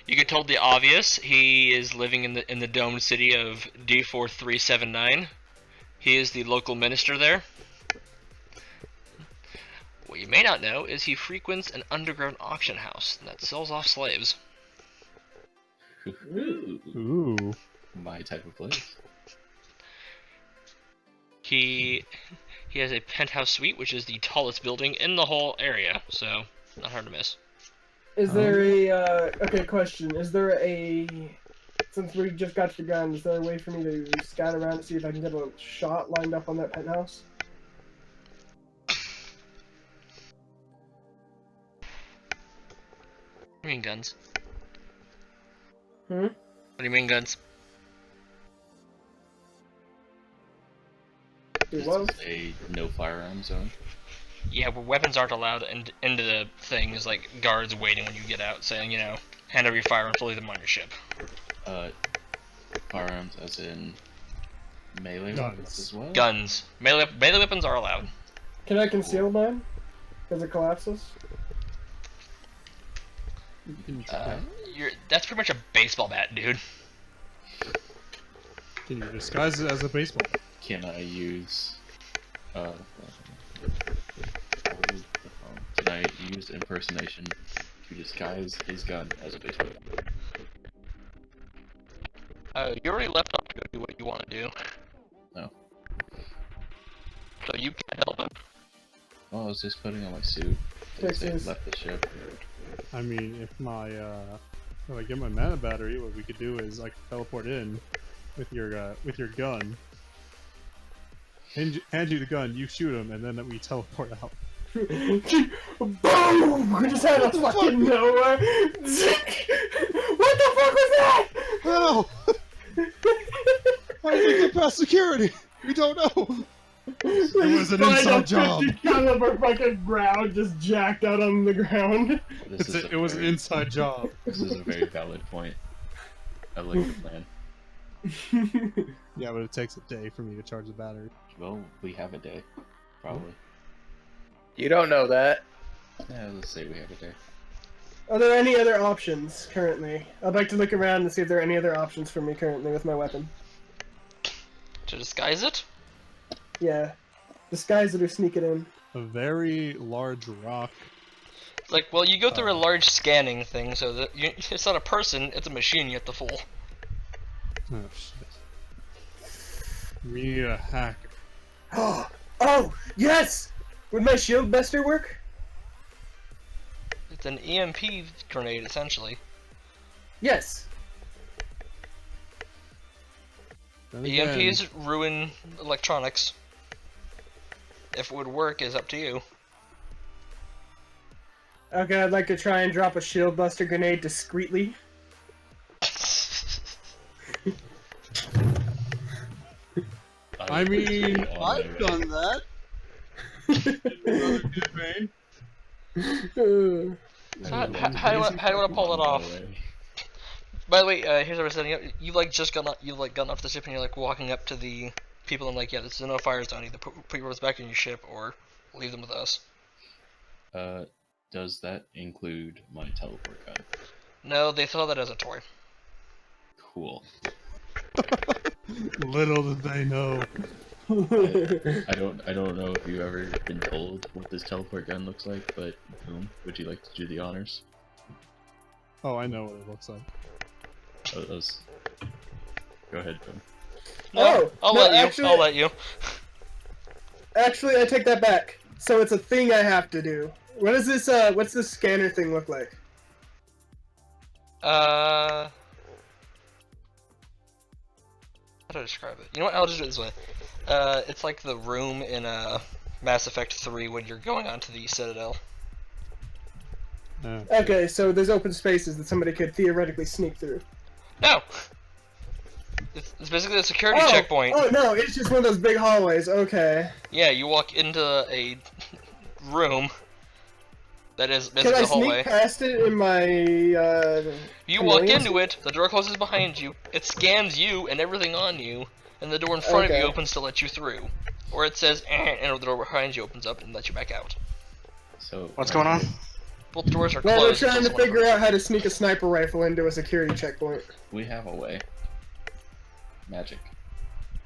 Speaker 2: You get told the obvious. He is living in the domed city of D4379. He is the local minister there. What you may not know is he frequents an underground auction house that sells off slaves.
Speaker 3: Ooh.
Speaker 1: Ooh.
Speaker 3: My type of place.
Speaker 2: He has a penthouse suite, which is the tallest building in the whole area, so not hard to miss.
Speaker 6: Is there a, okay, question. Is there a, since we just got your gun, is there a way for me to scout around to see if I can get a shot lined up on that penthouse?
Speaker 2: What do you mean guns?
Speaker 6: Hmm?
Speaker 2: What do you mean guns?
Speaker 6: Do
Speaker 3: This
Speaker 6: what?
Speaker 3: is a no firearm zone.
Speaker 2: Yeah, where weapons aren't allowed into the thing is like guards waiting when you get out, saying, you know, hand over your firearms, leave them on your ship.
Speaker 3: Firearms as in melee
Speaker 1: Guns.
Speaker 3: weapons as well?
Speaker 2: Guns. Melee weapons are allowed.
Speaker 6: Can I conceal mine? Because it collapses?
Speaker 1: You can try.
Speaker 2: That's pretty much a baseball bat, dude.
Speaker 1: Can you disguise it as a baseball?
Speaker 3: Can I use can I use impersonation to disguise his gun as a baseball?
Speaker 2: You already left off to go do what you want to do.
Speaker 3: No.
Speaker 2: So you can't help him.
Speaker 3: Oh, I was just putting on my suit. They say
Speaker 6: Texas.
Speaker 3: left the ship.
Speaker 1: I mean, if I get my mana battery, what we could do is I could teleport in with your gun. Hand you the gun, you shoot him, and then we teleport out.
Speaker 6: Boom! We just had a fucking nowhere. What the fuck was that?
Speaker 1: Oh! How did we get past security? We don't know. It was an inside job.
Speaker 6: Caliber fucking ground just jacked out on the ground.
Speaker 1: It was an inside job.
Speaker 3: This is a very valid point. I like the plan.
Speaker 1: Yeah, but it takes a day for me to charge the battery.
Speaker 3: Well, we have a day. Probably.
Speaker 4: You don't know that.
Speaker 3: Yeah, let's say we have a day.
Speaker 6: Are there any other options currently? I'd like to look around and see if there are any other options for me currently with my weapon.
Speaker 2: To disguise it?
Speaker 6: Yeah. Disguise it or sneak it in.
Speaker 1: A very large rock.
Speaker 2: It's like, well, you go through a large scanning thing, so that it's not a person, it's a machine you have to fool.
Speaker 1: Oh shit. We need a hacker.
Speaker 6: Oh, yes! Would my shield buster work?
Speaker 2: It's an EMP grenade, essentially.
Speaker 6: Yes.
Speaker 1: Then again,
Speaker 2: EMPs ruin electronics. If it would work is up to you.
Speaker 6: Okay, I'd like to try and drop a shield buster grenade discreetly.
Speaker 1: I mean, I've done that. Another campaign.
Speaker 2: How do you want to pull it off? By the way, here's what we're setting up. You've like just gotten off the ship and you're like walking up to the people and like, yeah, there's no fire zone. Either put yours back in your ship or leave them with us.
Speaker 3: Does that include my teleport gun?
Speaker 2: No, they saw that as a toy.
Speaker 3: Cool.
Speaker 1: Little did they know.
Speaker 3: I don't know if you've ever been told what this teleport gun looks like, but boom, would you like to do the honors?
Speaker 1: Oh, I know what it looks like.
Speaker 3: Go ahead, Boom.
Speaker 2: No, I'll let you.
Speaker 6: actually-
Speaker 2: I'll let you.
Speaker 6: Actually, I take that back. So it's a thing I have to do. What is this? What's this scanner thing look like?
Speaker 2: How do I describe it? You know what? I'll just do it this way. It's like the room in Mass Effect 3 when you're going onto the Citadel.
Speaker 6: Okay, so there's open spaces that somebody could theoretically sneak through.
Speaker 2: No! It's basically a security checkpoint.
Speaker 6: Oh no, it's just one of those big hallways. Okay.
Speaker 2: Yeah, you walk into a room that is
Speaker 6: Can
Speaker 2: basically
Speaker 6: I
Speaker 2: a hallway.
Speaker 6: sneak past it in my?
Speaker 2: You walk
Speaker 6: chameleon
Speaker 2: into it, the door closes behind you, it scans you and everything on you, and the door in front of
Speaker 6: Okay.
Speaker 2: you opens to let you through. Or it says, and the door behind you opens up and lets you back out.
Speaker 3: So
Speaker 5: What's going on?
Speaker 2: Both doors are
Speaker 6: Well, we're
Speaker 2: closed.
Speaker 6: trying to
Speaker 2: until someone
Speaker 6: figure out how to sneak a sniper rifle into a security checkpoint.
Speaker 3: we have a way. Magic.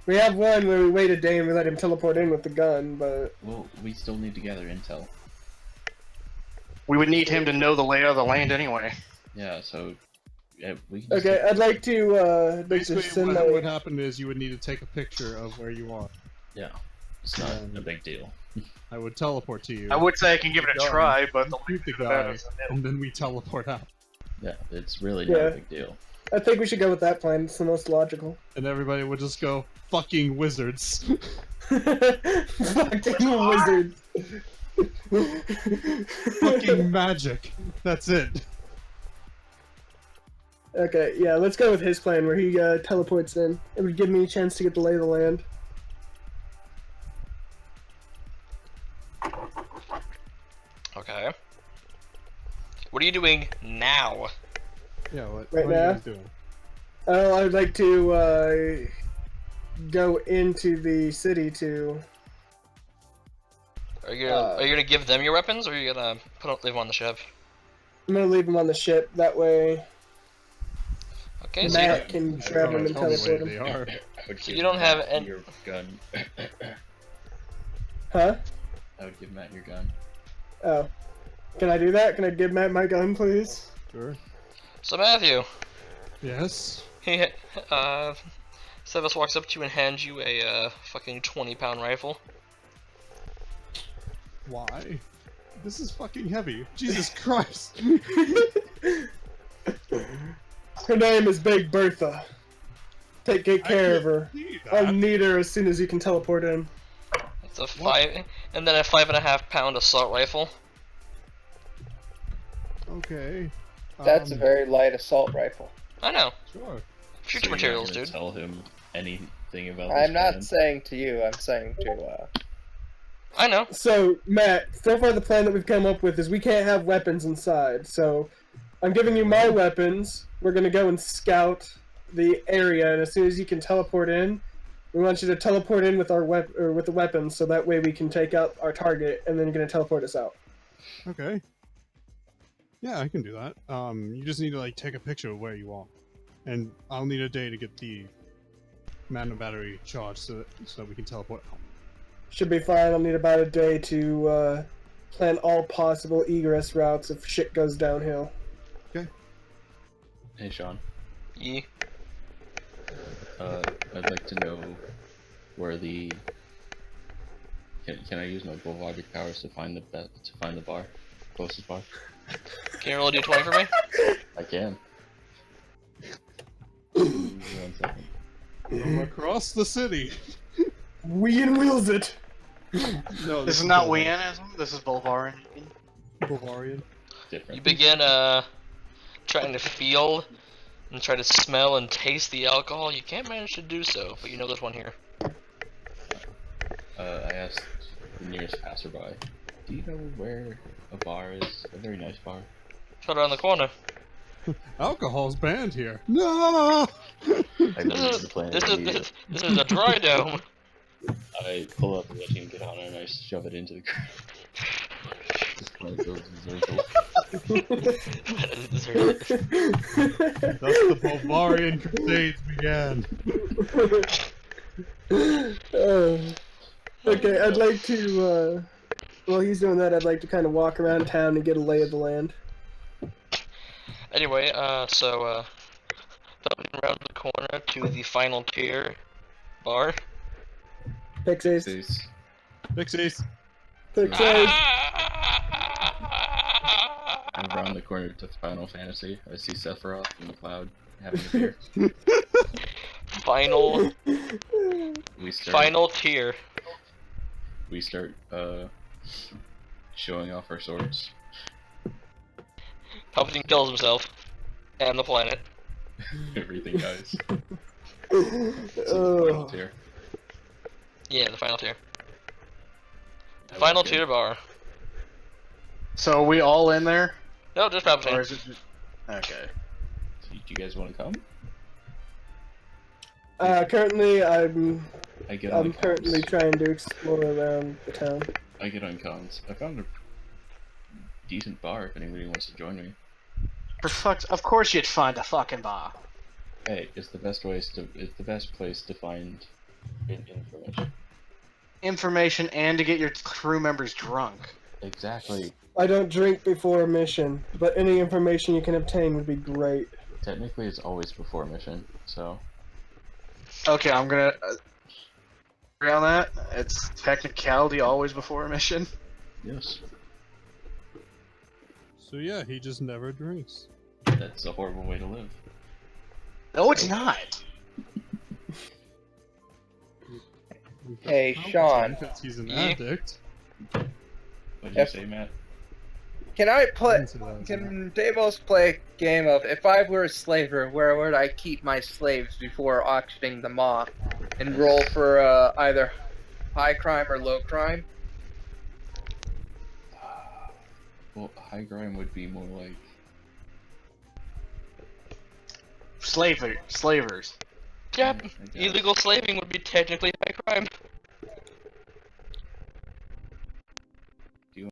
Speaker 6: We have one where we wait a day and we let him teleport in with the gun, but
Speaker 3: Well, we still need to gather intel.
Speaker 5: We would need him to know the layout of the land anyway.
Speaker 3: Yeah, so yeah, we can just
Speaker 6: okay, I'd like to
Speaker 1: Basically,
Speaker 6: send
Speaker 1: what
Speaker 6: my...
Speaker 1: would happen is you would need to take a picture of where you are.
Speaker 3: yeah, it's not a big deal.
Speaker 1: I would teleport to you.
Speaker 5: I would say I can give it a
Speaker 1: Go.
Speaker 5: try, but the
Speaker 1: Shoot the
Speaker 5: later the
Speaker 1: guy,
Speaker 5: better.
Speaker 1: and then we teleport out.
Speaker 3: Yeah, it's really not
Speaker 6: Yeah.
Speaker 3: a big deal.
Speaker 6: I think we should go with that plan. It's the most logical.
Speaker 1: And everybody would just go, fucking wizards.
Speaker 6: Fucking wizards.
Speaker 1: Fucking magic. That's it.
Speaker 6: Okay, yeah, let's go with his plan where he teleports in. It would give me a chance to get the lay of the land.
Speaker 2: Okay. What are you doing now?
Speaker 1: Yeah, what
Speaker 6: Right
Speaker 1: are you
Speaker 6: now?
Speaker 1: guys doing?
Speaker 6: Oh, I would like to go into the city to...
Speaker 2: Are you gonna give them your weapons, or are you gonna leave them on the ship?
Speaker 6: I'm gonna leave him on the ship. That way
Speaker 2: Okay, so
Speaker 6: Matt can grab him and
Speaker 1: Tell me where
Speaker 6: teleport
Speaker 1: they
Speaker 6: him.
Speaker 1: are.
Speaker 3: I would
Speaker 2: So
Speaker 3: give
Speaker 2: you don't have
Speaker 3: Matt
Speaker 2: any-
Speaker 3: your gun.
Speaker 6: Huh?
Speaker 3: I would give Matt your gun.
Speaker 6: Oh. Can I do that? Can I give Matt my gun, please?
Speaker 1: Sure.
Speaker 2: So Matthew,
Speaker 1: Yes?
Speaker 2: he Sebas walks up to you and hands you a fucking 20-pound rifle.
Speaker 1: Why? This is fucking heavy. Jesus Christ.
Speaker 6: Her name is Big Bertha. Take good care of her.
Speaker 1: See
Speaker 6: I'll
Speaker 1: that.
Speaker 6: need her as soon as you can teleport in.
Speaker 2: It's a 5, and then a 5.5-pound assault rifle.
Speaker 1: Okay.
Speaker 4: That's a very light assault rifle.
Speaker 2: I know.
Speaker 1: Sure.
Speaker 2: Future
Speaker 3: So
Speaker 2: materials,
Speaker 3: you're not
Speaker 2: dude.
Speaker 3: gonna tell him anything about
Speaker 4: I'm
Speaker 3: this
Speaker 4: not
Speaker 3: plan?
Speaker 4: saying to you, I'm saying to,
Speaker 2: I know.
Speaker 6: So, Matt, so far the plan that we've come up with is we can't have weapons inside. So, I'm giving you my weapons. We're gonna go and scout the area, and as soon as you can teleport in, we want you to teleport in with our with the weapons, so that way we can take out our target, and then you're gonna teleport us out.
Speaker 1: Okay. Yeah, I can do that. You just need to like take a picture of where you are, and I'll need a day to get the nano battery charged so that we can teleport out.
Speaker 6: Should be fine. I'll need about a day to plan all possible egress routes if shit goes downhill.
Speaker 3: Hey, Sean.
Speaker 2: Ye.
Speaker 3: I'd like to know where the. Can I use my bullwagon powers to find the bar, closest bar?
Speaker 2: Can you roll a d20 for me?
Speaker 3: I can. 1 second.
Speaker 1: From across the city.
Speaker 6: Wien wheels it.
Speaker 1: No,
Speaker 5: this is not Wienism, this is Bulgarian.
Speaker 1: Bulgarian.
Speaker 3: Different.
Speaker 2: You begin trying to feel and try to smell and taste the alcohol. You can't manage to do so, but you know there's one here.
Speaker 3: I asked the nearest passerby, do you know where a bar is? A very nice bar.
Speaker 2: It's right around the corner.
Speaker 1: Alcohol's banned here. No!
Speaker 3: I leave the planet immediately.
Speaker 2: This is a dry dome.
Speaker 3: I pull up and let him get on it and I shove it into the ground. This planet goes berserk.
Speaker 1: Thus the Bulgarian Crusades began.
Speaker 6: Okay, I'd like to, while he's doing that, I'd like to kind of walk around town and get a lay of the land.
Speaker 2: Anyway, so jumping around the corner to the final tier bar.
Speaker 6: Pixies.
Speaker 3: Pixies.
Speaker 6: Pixies.
Speaker 3: I'm around the corner to Final Fantasy. I see Sephiroth in the cloud having a beer.
Speaker 2: Final tier.
Speaker 3: We start showing off our swords.
Speaker 2: Palpatine kills himself. And the planet.
Speaker 3: Everything dies. So the final tier.
Speaker 2: Yeah, the final tier. Final tier bar.
Speaker 7: So are we all in there?
Speaker 2: No, just
Speaker 7: Or
Speaker 2: Palpatine.
Speaker 7: is it just... Okay.
Speaker 3: Do you guys want to come?
Speaker 6: Currently, I'm
Speaker 3: I get on comms.
Speaker 6: currently trying to explore around the town.
Speaker 3: I get on comms. I found a decent bar if anybody wants to join me.
Speaker 7: For fuck's... Of course you'd find a fucking bar.
Speaker 3: Hey, it's the best place to find information.
Speaker 7: Information and to get your crew members drunk.
Speaker 3: Exactly.
Speaker 6: I don't drink before a mission, but any information you can obtain would be great.
Speaker 3: Technically, it's always before mission, so.
Speaker 7: Okay, I'm gonna... agree on that. It's technicality always before a mission.
Speaker 3: Yes.
Speaker 1: So yeah, he just never drinks.
Speaker 3: That's a horrible way to live.
Speaker 7: No, it's not.
Speaker 4: Hey,
Speaker 1: Palpatine,
Speaker 4: Sean.
Speaker 1: because he's an
Speaker 2: Yeah.
Speaker 1: addict.
Speaker 3: What did you say, Matt?
Speaker 4: Can I play?
Speaker 1: Into that.
Speaker 4: Can Deimos play a game of if I were a slaver, where would I keep my slaves before auctioning them off, and roll for either high crime or low crime?
Speaker 3: Well, high crime would be more like.
Speaker 7: Slavers.
Speaker 2: Yep.
Speaker 3: I guess.
Speaker 2: Illegal slaving would be technically high crime.